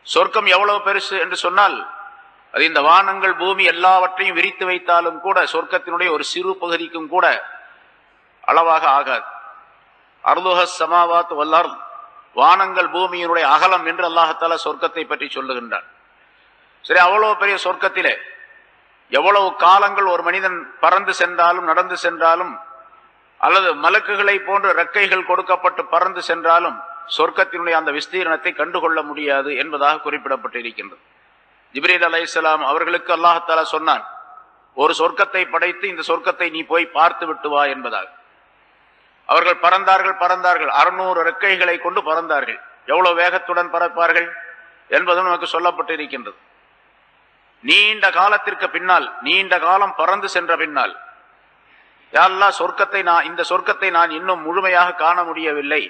சொர்க்கம் எவ்வளவு பெருசு என்று சொன்னால், அது இந்த வானங்கள் பூமி எல்லாவற்றையும் விரித்து வைத்தாலும் கூட சொர்க்கத்தினுடைய ஒரு சிறு பகுதிக்கும் கூட அளவாக ஆகாது. அர்துஹஸ் ஸமாவாத் வல் அர்த், வானங்கள் பூமியினுடைய அகலம் என்று அல்லாஹ்தாலா சொர்க்கத்தை பற்றி சொல்லுகின்றான். சரி, அவ்வளவு பெரிய சொர்க்கத்திலே எவ்வளவு காலங்கள் ஒரு மனிதன் பறந்து சென்றாலும் நடந்து சென்றாலும் அல்லது மலக்குகளை போன்ற ரெக்கைகள் கொடுக்கப்பட்டு பறந்து சென்றாலும் சொர்க்கத்தினுடைய அந்த விஸ்தீரணத்தை கண்டுகொள்ள முடியாது என்பதாக குறிப்பிடப்பட்டிருக்கின்றது. ஜிப்ரீல் அலைஹிஸ்ஸலாம் அவர்களுக்கு அல்லாஹ்தாலா சொன்னான், ஒரு சொர்க்கத்தை படைத்து இந்த சொர்க்கத்தை நீ போய் பார்த்து விட்டு வா என்பதாக. அவர்கள் பறந்தார்கள் 600 ரெக்கைகளை கொண்டு பறந்தார்கள். எவ்வளவு வேகத்துடன் பறப்பார்கள் என்பதும் நமக்கு சொல்லப்பட்டிருக்கின்றது. நீண்ட காலத்திற்கு பின்னால், நீண்ட காலம் பறந்து சென்ற பின்னால், யா அல்லாஹ், இந்த சொர்க்கத்தை நான் இன்னும் முழுமையாக காண முடியவில்லை,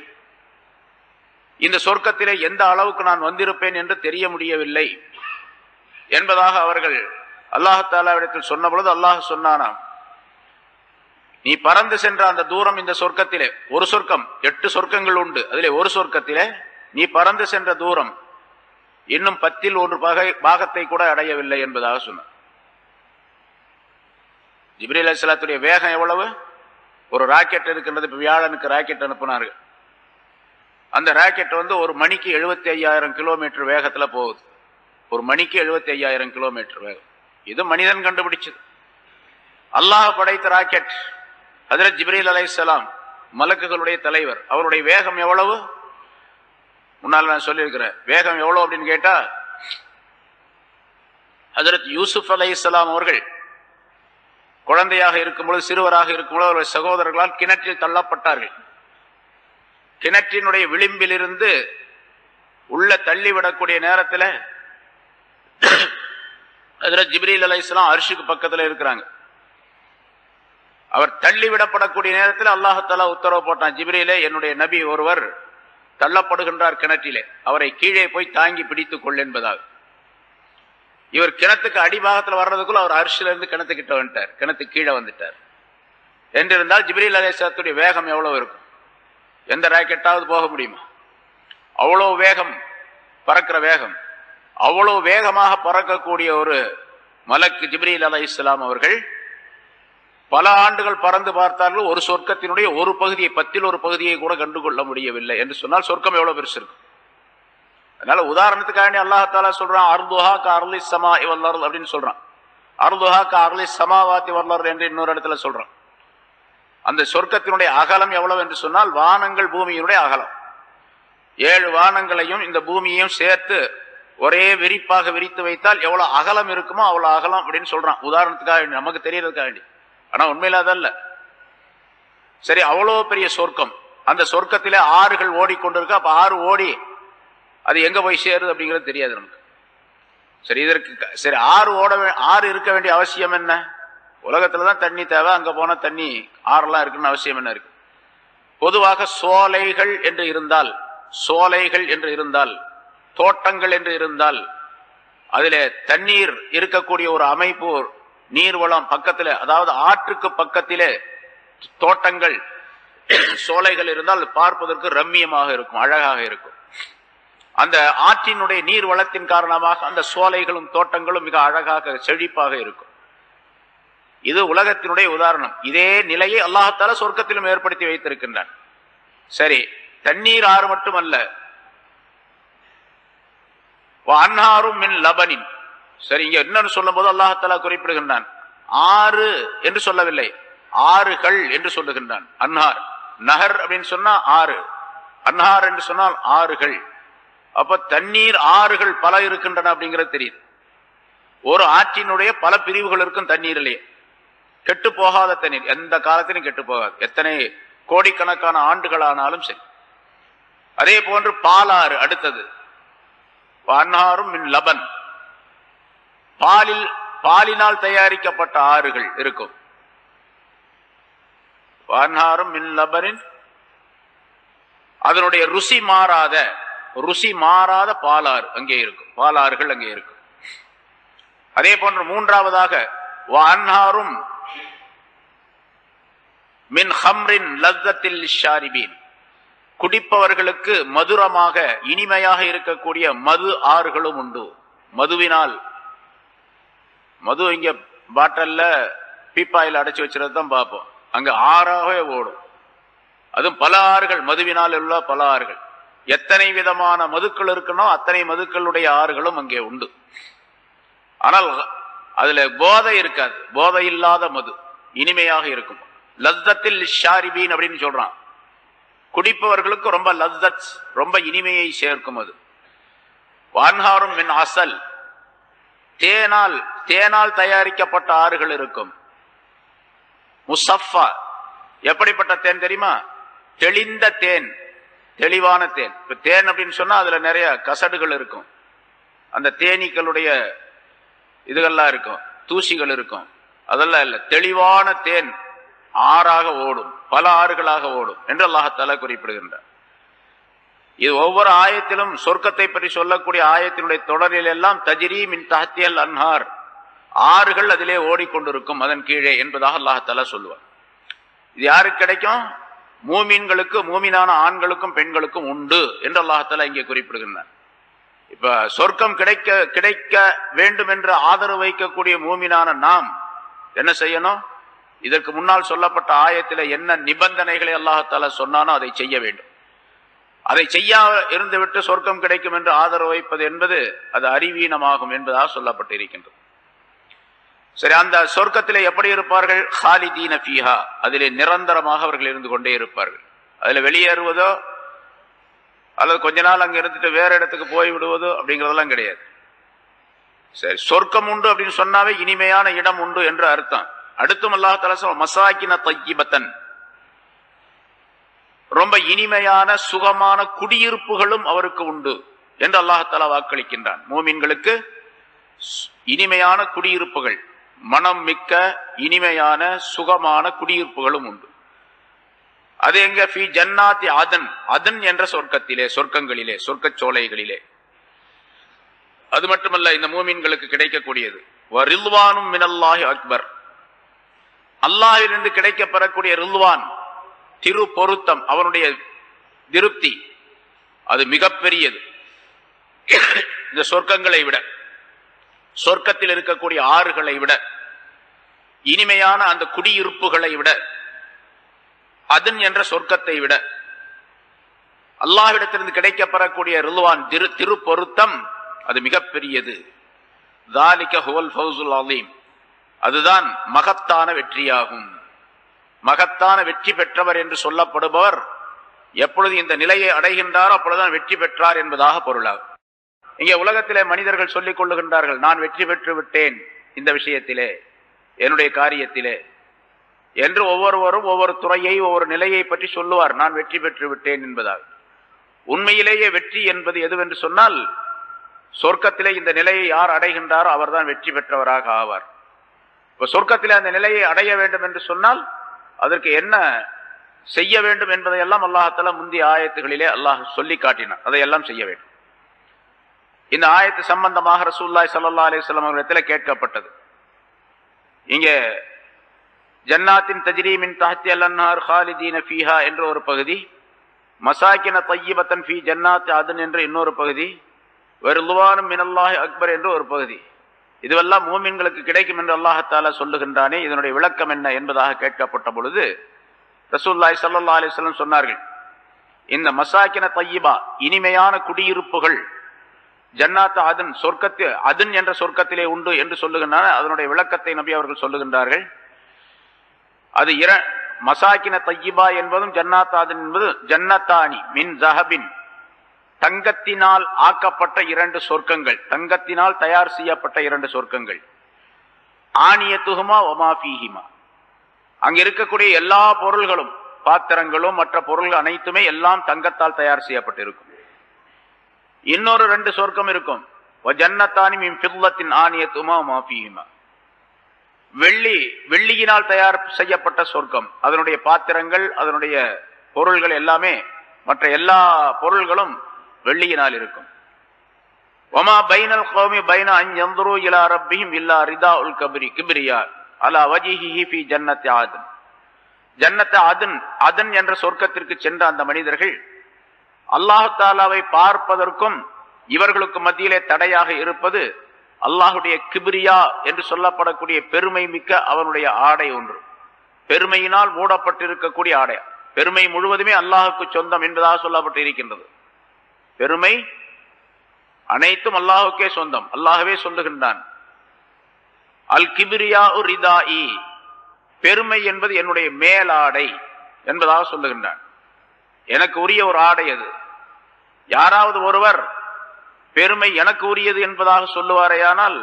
இந்த சொர்க்கத்திலே எந்த அளவுக்கு நான் வந்திருப்பேன் என்று தெரிய முடியவில்லை என்பதாக அவர்கள் அல்லாஹ் தஆலாவிடத்தில் சொன்ன பொழுது அல்லாஹ் சொன்னானாம், நீ பறந்து சென்ற அந்த தூரம் இந்த சொர்க்கத்திலே, ஒரு சொர்க்கம், 8 சொர்க்கங்கள் உண்டு, அதிலே ஒரு சொர்க்கத்திலே நீ பறந்து சென்ற தூரம் இன்னும் 10ல் 1 பாகத்தை கூட அடையவில்லை என்பதாக சொன்னார். ஜிப்ரீல் அலைஹிஸ்ஸலாத்துடைய வேகம் எவ்வளவு? ஒரு ராக்கெட் இருக்கின்றது. இப்ப வியாழனுக்கு ராக்கெட் அனுப்பினார்கள். அந்த ராக்கெட் ஒரு மணிக்கு 75,000 கிலோமீட்டர் வேகத்துல போகுது. ஒரு மணிக்கு 75,000 கிலோமீட்டர் வேகம். இது மனிதன் கண்டுபிடிச்சது. அல்லாஹ் படைத்த ராக்கெட். ஹஜ்ரத் ஜிப்ரீல் அலைஹிஸ்ஸலாம் மலக்குகளுடைய தலைவர். அவருடைய வேகம் எவ்வளவு? முன்னால் நான் சொல்லியிருக்கிறேன். வேகம் எவ்வளவு அப்படின்னு கேட்டா, ஹஜ்ரத் யூசுப் அலைஹிஸ்ஸலாம் அவர்கள் குழந்தையாக இருக்கும்பொழுது, சிறுவராக இருக்கும்பொழுது அவருடைய சகோதரர்களால் கிணற்றில் தள்ளப்பட்டார்கள். கிணற்றினுடைய விளிம்பில் இருந்து உள்ள தள்ளிவிடக்கூடிய நேரத்தில் ஹஜ்ரத் ஜிப்ரீல் அலைஹிஸ்ஸலாம் அர்ஷுக்கு பக்கத்தில் இருக்கிறாங்க. அவர் தள்ளிவிடப்படக்கூடிய நேரத்தில் அல்லாஹ் தஆலா உத்தரவு போட்டான், ஜிப்ரீலே, என்னுடைய நபி ஒருவர் தள்ளப்படுகின்றார் கிணற்றிலே, அவரை கீழே போய் தாங்கி பிடித்துக் கொள் என்பதாக. இவர் கிணத்துக்கு அடிபாகத்தில் வர்றதுக்குள்ள அவர் அர்ஷிலிருந்து கிணத்துக்கிட்ட வந்துட்டார், கிணத்துக்கு கீழே வந்துட்டார் என்றிருந்தால் ஜிப்ரீல் அலைஹிஸ்ஸலாத்துடைய வேகம் எவ்வளவு இருக்கும்? எந்த ராக்கெட்டாவது போக முடியுமா? அவ்வளவு வேகம், பறக்கிற வேகம். அவ்வளவு வேகமாக பறக்கக்கூடிய ஒரு மலக்கு ஜிப்ரீல் அலைஹிஸ்ஸலாம் அவர்கள் பல ஆண்டுகள் பறந்து பார்த்தார்கள். ஒரு சொர்க்கத்தினுடைய ஒரு பகுதியை, 10ல் 1 பகுதியை கூட கண்டுகொள்ள முடியவில்லை என்று சொன்னால் சொர்க்கம் எவ்வளவு பெருசு இருக்கும். அதனால உதாரணத்துக்காக அல்லாஹ் தஆலா சொல்றான், அர்துஹா கஅர்லிஸ் ஸமாஇ வல் அர்த் அப்படின்னு சொல்றான். அர்துஹா கஅர்லிஸ் ஸமாவாத்தி வல் அர்த் என்று இன்னொரு இடத்துல சொல்றான். அந்த சொர்க்கத்தினுடைய அகலம் எவ்வளவு என்று சொன்னால், வானங்கள் பூமியினுடைய அகலம். 7 வானங்களையும் இந்த பூமியையும் சேர்த்து ஒரே விரிப்பாக விரித்து வைத்தால் எவ்வளவு அகலம் இருக்குமோ அவ்வளவு அகலம் அப்படின்னு சொல்றான். உதாரணத்துக்காக, நமக்கு தெரியறதுக்காக வேண்டி. ஆனா உண்மையில அதல்ல. சரி, அவ்வளவு பெரிய சொர்க்கம். அந்த சொர்க்கத்திலே ஆறுகள் ஓடிக்கொண்டிருக்கு. அப்ப ஆறு ஓடி அது எங்க போய் சேருது அப்படிங்கிறது தெரியாது நமக்கு. சரி, இதற்கு சரி ஆறு இருக்க வேண்டிய அவசியம் என்ன? உலகத்துலதான் தண்ணி தேவை, அங்க போன தண்ணி ஆறெல்லாம் இருக்குன்னு அவசியம் என்ன இருக்கு? பொதுவாக சோலைகள் என்று இருந்தால், தோட்டங்கள் என்று இருந்தால், அதிலே தண்ணீர் இருக்கக்கூடிய ஒரு அமைப்பு, நீர்வளம் பக்கத்திலே, அதாவது ஆற்றுக்கு பக்கத்திலே தோட்டங்கள், சோலைகள் இருந்தால் பார்ப்பதற்கு ரம்மியமாக இருக்கும், அழகாக இருக்கும். அந்த ஆற்றினுடைய நீர் வளத்தின் காரணமாக அந்த சோலைகளும் தோட்டங்களும் மிக அழகாக செழிப்பாக இருக்கும். இது உலகத்தினுடைய உதாரணம். இதே நிலையை அல்லாஹ் தஆலா சொர்க்கத்திலும் ஏற்படுத்தி வைத்திருக்கின்றான். சரி, தண்ணீர் ஆறு மட்டுமல்ல, அன்ஹாரும் மின் லபனின். சரி, இங்க என்னன்னு சொல்லும் போது அல்லாஹ் தஆலா குறிப்பிடுகின்றான், ஆறு என்று சொல்லவில்லை, ஆறுகள் என்று சொல்லுகின்றான். அன்ஹார், நஹர் அப்படின்னு சொன்னா ஆறு, அன்ஹார் என்று சொன்னால் ஆறுகள். அப்ப தண்ணீர் ஆறுகள் பல இருக்கின்றன அப்படிங்கிறது தெரியுது. ஒரு ஆற்றினுடைய பல பிரிவுகள் இருக்கும் தண்ணீரிலே. கெட்டு போகாத தண்ணீர், எந்த காலத்திலும் கெட்டு போகாது, எத்தனை கோடிக்கணக்கான ஆண்டுகள் ஆனாலும் சரி. அதே போன்று பாலாறு அடுத்தது, அன்ஹாரும் மின் லபன், பாலினால் தயாரிக்கப்பட்ட ஆறுகள் இருக்கும். அன்ஹாரும் மின் லபனின், அதனுடைய ருசி மாறாத பாலாறு அங்கே இருக்கும், பாலாறுகள் அங்கே இருக்கும். அதே போன்று மூன்றாவதாக அன்ஹாரும் மின் ஹம்ரின் லஸ்ஸத்தில் லிஷாரிபீன், குடிப்பவர்களுக்கு மதுரமாக இனிமையாக இருக்கக்கூடிய மது ஆறுகளும் உண்டு. மதுவினால், மது இங்க பாட்டல்ல பீப்பாயில் அடைச்சு வச்சுறது தான் பார்ப்போம், அங்க ஆறாகவே ஓடும். அதுவும் பல ஆறுகள், மதுவினால் உள்ள பல ஆறுகள். எத்தனை விதமான மதுக்கள் இருக்கனோ அத்தனை மதுக்களுடைய ஆறுகளும் அங்கே உண்டு. ஆனால் அதுல போதை இருக்காது. போதை இல்லாத மது இனிமையாக இருக்கும். லஸ்ஸத்தில் ஷாரிபீன் அப்படின்னு சொல்றான். குடிப்பவர்களுக்கு ரொம்ப லஸ்ஸத், ரொம்ப இனிமையை சேர்க்கும். அது வான்ஹாரும் மின் அசல், தேனால் தயாரிக்கப்பட்ட ஆறுகள் இருக்கும். முசஃபா, எப்படிப்பட்ட தேன் தெரியுமா? தெளிந்த தேன், தெளிவான தேன். இப்ப தேன் அப்படின்னு சொன்னா அதுல நிறைய கசடுகள் இருக்கும், அந்த தேனீக்களுடைய இதுகள்லாம் இருக்கும், தூசிகள் இருக்கும். அதெல்லாம் இல்லை, தெளிவான தேன் ஆறாக ஓடும், பல ஆறுகளாக ஓடும் என்று அல்லாஹ் தஆலா குறிப்பிடுகின்றார். இது ஒவ்வொரு ஆயத்திலும் சொர்க்கத்தை பற்றி சொல்லக்கூடிய ஆயத்தினுடைய தொடரில் எல்லாம் தஜ்ரீ மின் தஹ்திஹல் அன்ஹார், ஆறுகள் அதிலே ஓடிக்கொண்டிருக்கும் அதன் கீழே என்பதாக அல்லாஹ் தஆலா சொல்லுவார். இது யாருக்கு கிடைக்கும்? மூமின்களுக்கு, மூமினான ஆண்களுக்கும் பெண்களுக்கும் உண்டு என்று அல்லாஹ் தஆலா இங்கே குறிப்பிடுகின்றார். இப்ப சொர்க்கம் கிடைக்க வேண்டும் என்று ஆதரவு வைக்கக்கூடிய மூமினான நாம் என்ன செய்யணும்? இதற்கு முன்னால் சொல்லப்பட்ட ஆயத்தில் என்ன நிபந்தனைகளை அல்லாஹ் தஆலா சொன்னானோ அதை செய்ய வேண்டும். அதை செய்ய இருந்துவிட்டு சொர்க்கம் கிடைக்கும் என்று ஆதரவு வைப்பது என்பது அது அறிவீனமாகும் என்பதாக சொல்லப்பட்டிருக்கின்றது. சரி, அந்த சொர்க்கத்திலே எப்படி இருப்பார்கள்? ஹாலிதீன ஃபீஹா, அதிலே நிரந்தரமாக அவர்கள் இருந்து கொண்டே இருப்பார்கள். அதுல வெளியேறுவதோ அல்லது கொஞ்ச நாள் அங்க இருந்துட்டு வேற இடத்துக்கு போய் விடுவதோ அப்படிங்கிறதெல்லாம் கிடையாது. சரி, சொர்க்கம் உண்டு அப்படின்னு சொன்னாவே இனிமையான இடம் உண்டு என்று அர்த்தம். அடுத்தும் அல்லாஹ் தஆலா சொல்றான், மசாகின தய்யிபத்தன், ரொம்ப இனிமையான சுகமான குடியிருப்புகளும் அவருக்கு உண்டு என்று அல்லாஹ் தஆலா வாக்களிக்கின்றான். மூமின்களுக்கு இனிமையான குடியிருப்புகள், மனம் மிக்க இனிமையான சுகமான குடியிருப்புகளும் உண்டு. அது எங்க? ஃபீ ஜன்னாத்தி அதன், அதன் என்ற சொர்க்கத்திலே, சொர்க்கங்களிலே, சொர்க்க சோலைகளிலே. அது மட்டுமல்ல, இந்த மூமின்களுக்கு கிடைக்கக்கூடியது வரில்வானும் மினல்லாஹி அக்பர், அல்லாஹ்விலிருந்து கிடைக்கப்பெறக்கூடிய ரில்வான், திரு பொருத்தம், அவனுடைய திருப்தி, அது மிகப்பெரியது. இந்த சொர்க்கங்களை விட, சொர்க்கத்தில் இருக்கக்கூடிய ஆறுகளை விட, இனிமையான அந்த குடியிருப்புகளை விட, அதன் என்ற சொர்க்கத்தை விட, அல்லாஹ்விடத்திலிருந்து கிடைக்கப்பெறக்கூடிய ரில்வான், திரு பொருத்தம், அது மிகப்பெரியது. ذَلِكَ هُوَ الْفَوْزُ الْعَظِيمُ, அதுதான் மகத்தான வெற்றியாகும். மகத்தான வெற்றி பெற்றவர் என்று சொல்லப்படுபவர் எப்பொழுது இந்த நிலையை அடைகின்றாரோ அப்பொழுதுதான் வெற்றி பெற்றார் என்பதாக பொருளாகும். இங்கே உலகத்திலே மனிதர்கள் சொல்லிக் கொள்ளுகின்றார்கள், நான் வெற்றி பெற்று விட்டேன் இந்த விஷயத்திலே, என்னுடைய காரியத்திலே என்று. ஒவ்வொருவரும் ஒவ்வொரு துறையை, ஒவ்வொரு நிலையை பற்றி சொல்லுவார், நான் வெற்றி பெற்று விட்டேன் என்பதாக. உண்மையிலேயே வெற்றி என்பது எதுவென்று சொன்னால், சொர்க்கத்திலே இந்த நிலையை யார் அடைகின்றாரோ அவர்தான் வெற்றி பெற்றவராக ஆவார். இப்ப சொர்க்கத்திலே அந்த நிலையை அடைய வேண்டும் என்று சொன்னால் அதற்கு என்ன செய்ய வேண்டும் என்பதையெல்லாம் அல்லாஹ் தஆலா முந்தைய ஆயத்துகளிலே அல்லாஹ் சொல்லி காட்டினார். அதையெல்லாம் செய்ய வேண்டும். இந்த ஆயத்து சம்பந்தமாக ரசூலுல்லாஹி ஸல்லல்லாஹு அலைஹி வஸல்லம் அவர்களிடத்தில் கேட்கப்பட்டது. இங்கே ஜன்னாத்தின் தஜ்ரீ மின் தஹ்திஹல் அன்ஹார் ஹாலிதீன ஃபீஹா என்ற ஒரு பகுதி, மசாகின தய்யிபத்தன் ஃபீ ஜன்னாத்தி அதன் என்ற இன்னொரு பகுதி, வரில்வானும் மினல்லாஹி அக்பர் என்ற ஒரு பகுதி. இதுவெல்லாம் மூமின்களுக்கு கிடைக்கும் என்று அல்லாஹ் தஆலா சொல்லுகின்றானே, இதனுடைய விளக்கம் என்ன என்பதாக கேட்கப்பட்ட பொழுது ரசூலுல்லாஹி ஸல்லல்லாஹு அலைஹி வஸல்லம் சொன்னார்கள், இந்த மசாகின தய்யிபா, இனிமையான குடியிருப்புகள், ஜன்னாத் அதன், சொர்க்கத்து அதன் என்ற சொர்க்கத்திலே உண்டு என்று சொல்லுகின்றன. அதனுடைய விளக்கத்தை நபி அவர்கள் சொல்லுகின்றார்கள். அது மசாகின தய்யிபா என்பதும் ஜன்னாத் அதன் என்பது ஜன்னத்தானி மின் ஸஹபின், தங்கத்தினால் ஆக்கப்பட்ட இரண்டு சொர்க்கங்கள், தங்கத்தினால் தயார் செய்யப்பட்ட இரண்டு சொர்க்கங்கள். ஆனியத்துஹுமா வமா ஃபீஹிமா, அங்க இருக்கக்கூடிய எல்லா பொருள்களும், பாத்திரங்களும் மற்ற பொருள்கள் அனைத்துமே எல்லாம் தங்கத்தால் தயார் செய்யப்பட்டிருக்கும். இன்னொரு ரெண்டு சொர்க்கம் இருக்கும், வஜன்னத்தானி மின் ஃபில்லத்தின் ஆனியத்துஹுமா வமா ஃபீஹிமா, வெள்ளியினால் தயார் செய்யப்பட்ட சொர்க்கம். அதனுடைய பாத்திரங்கள், அதனுடைய பொருள்கள் எல்லாமே, மற்ற எல்லா பொருள்களும் வெள்ளியினால் இருக்கும். வமா பைனல் கௌமி பைன அன் யன்துரு இலா ரப்பிஹிம் இல்லா ரிதாஉல் கிப்ரியா அலா வஜிஹிஹி ஃபீ ஜன்னத்தி ஆதன். ஜன்னத் அதன், அதன் என்ற சொர்க்கத்திற்கு சென்ற அந்த மனிதர்கள் அல்லாஹ் தஆலாவை பார்ப்பதற்கும் இவர்களுக்கு மத்தியிலே தடையாக இருப்பது அல்லாஹுடைய கிப்ரியா என்று சொல்லப்படக்கூடிய பெருமை மிக்க அவனுடைய ஆடை ஒன்று, பெருமையினால் மூடப்பட்டிருக்கக்கூடிய ஆடை. பெருமை முழுவதுமே அல்லாஹுக்கு சொந்தம் என்பதாக சொல்லப்பட்டு இருக்கின்றது. பெருமை அனைத்தும் அல்லாஹுக்கே சொந்தம். அல்லாஹ்வே சொல்லுகின்றான், அல் கிபிரியா ரிதாஇ, பெருமை என்பது என்னுடைய மேலாடை என்பதாக சொல்லுகின்றான். எனக்கு உரிய ஒரு ஆடை அது. யாராவது ஒருவர் பெருமை எனக்கு உரியது என்பதாக சொல்லுவாரேயானால்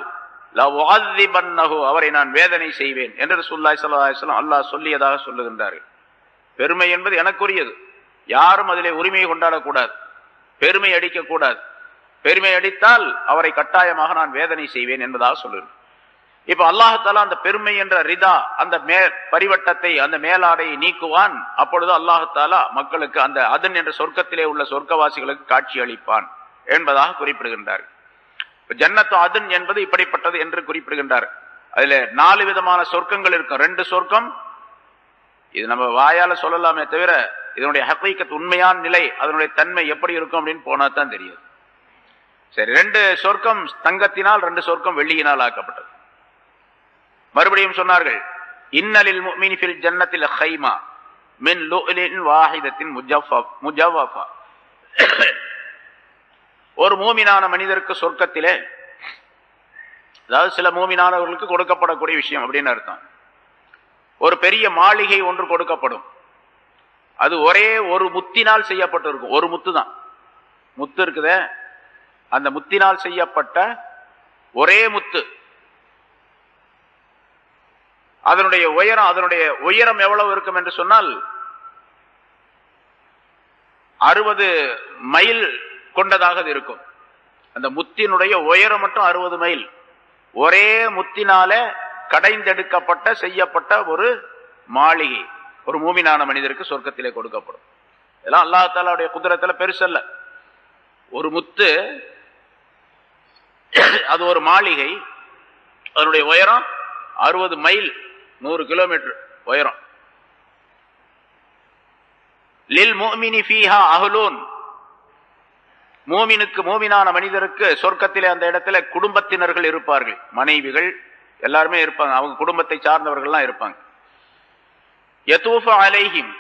அவரை நான் வேதனை செய்வேன் என்று ரசூலுல்லாஹி ஸல்லல்லாஹு அலைஹி வஸல்லம் அல்லாஹ் சொல்லியதாக சொல்லுகின்றார்கள். பெருமை என்பது எனக்குரியது, யாரும் அதிலே உரிமையை கொண்டாடக்கூடாது, பெருமை அடிக்கக்கூடாது. பெருமை அடித்தால் அவரை கட்டாயமாக நான் வேதனை செய்வேன் என்பதாக சொல்லுகிறேன். இப்ப அல்லாஹ் தஆலா அந்த பெருமை என்ற ரிதா, அந்த பரிவட்டத்தை, அந்த மேலாடையை நீக்குவான். அப்பொழுது அல்லாஹ் தஆலா மக்களுக்கு அந்த அதன் என்ற சொர்க்கத்திலே உள்ள சொர்க்கவாசிகளுக்கு காட்சி அளிப்பான் என்பதாக குறிப்பிடுகின்றார். ஜன்னத்து அதன் என்பது இப்படிப்பட்டது என்று குறிப்பிடுகின்றார். அதுல 4 விதமான சொர்க்கங்கள் இருக்கும். 2 சொர்க்கம், இது நம்ம வாயால சொல்லலாமே தவிர இதனுடைய ஹகீகத், உண்மையான நிலை, அதனுடைய தன்மை எப்படி இருக்கும் அப்படின்னு போனா தான் தெரியும். சரி, 2 சொர்க்கம் தங்கத்தினால், 2 சொர்க்கம் வெள்ளியினால் ஆக்கப்பட்டது. மறுபடியும் சொன்னார்கள், இன்னலில் முஃமினி ஃபில் ஜன்னத்தில் ஹைமா மின் லுஅலின் வாஹிதத்தின் முஜவ்வஃபா. ஒரு மூமினான மனிதருக்கு சொர்க்கத்திலே, அதாவது சில மூமினானவர்களுக்கு கொடுக்கப்படக்கூடிய விஷயம் அப்படின்னு அர்த்தம், ஒரு பெரிய மாளிகை ஒன்று கொடுக்கப்படும். அது ஒரே ஒரு முத்தினால் செய்யப்பட்டிருக்கும். ஒரு முத்து தான், முத்து இருக்குதே, அந்த முத்தினால் செய்யப்பட்ட ஒரே முத்து. அதனுடைய உயரம் எவ்வளவு இருக்கும் என்று சொன்னால் 60 மைல் கொண்டதாக இருக்கும். அந்த முத்தினுடைய உயரம் மட்டும் 60 மைல். ஒரே முத்தினால கடைந்தெடுக்கப்பட்ட செய்யப்பட்ட ஒரு மாளிகை ஒரு மூமினான மனிதருக்கு சொர்க்கத்திலே கொடுக்கப்படும். இதெல்லாம் அல்லாஹ் தஆலாவுடைய குதிரத்துல பெருசல்ல. ஒரு முத்து, அது ஒரு மாளிகை, அதனுடைய உயரம் 60 மைல், 100 கிலோமீட்டர் உயரம். லில் முஃமினி ஃபீஹா அஹ்லூன், மூமினுக்கு, மூமினான மனிதருக்கு சொர்க்கத்திலே அந்த இடத்துல குடும்பத்தினர்கள் இருப்பார்கள், மனைவிகள் எல்லாருமே இருப்பாங்க, அவங்க குடும்பத்தை சார்ந்தவர்கள்லாம் இருப்பாங்க. யதூஃபு அலைஹிம்,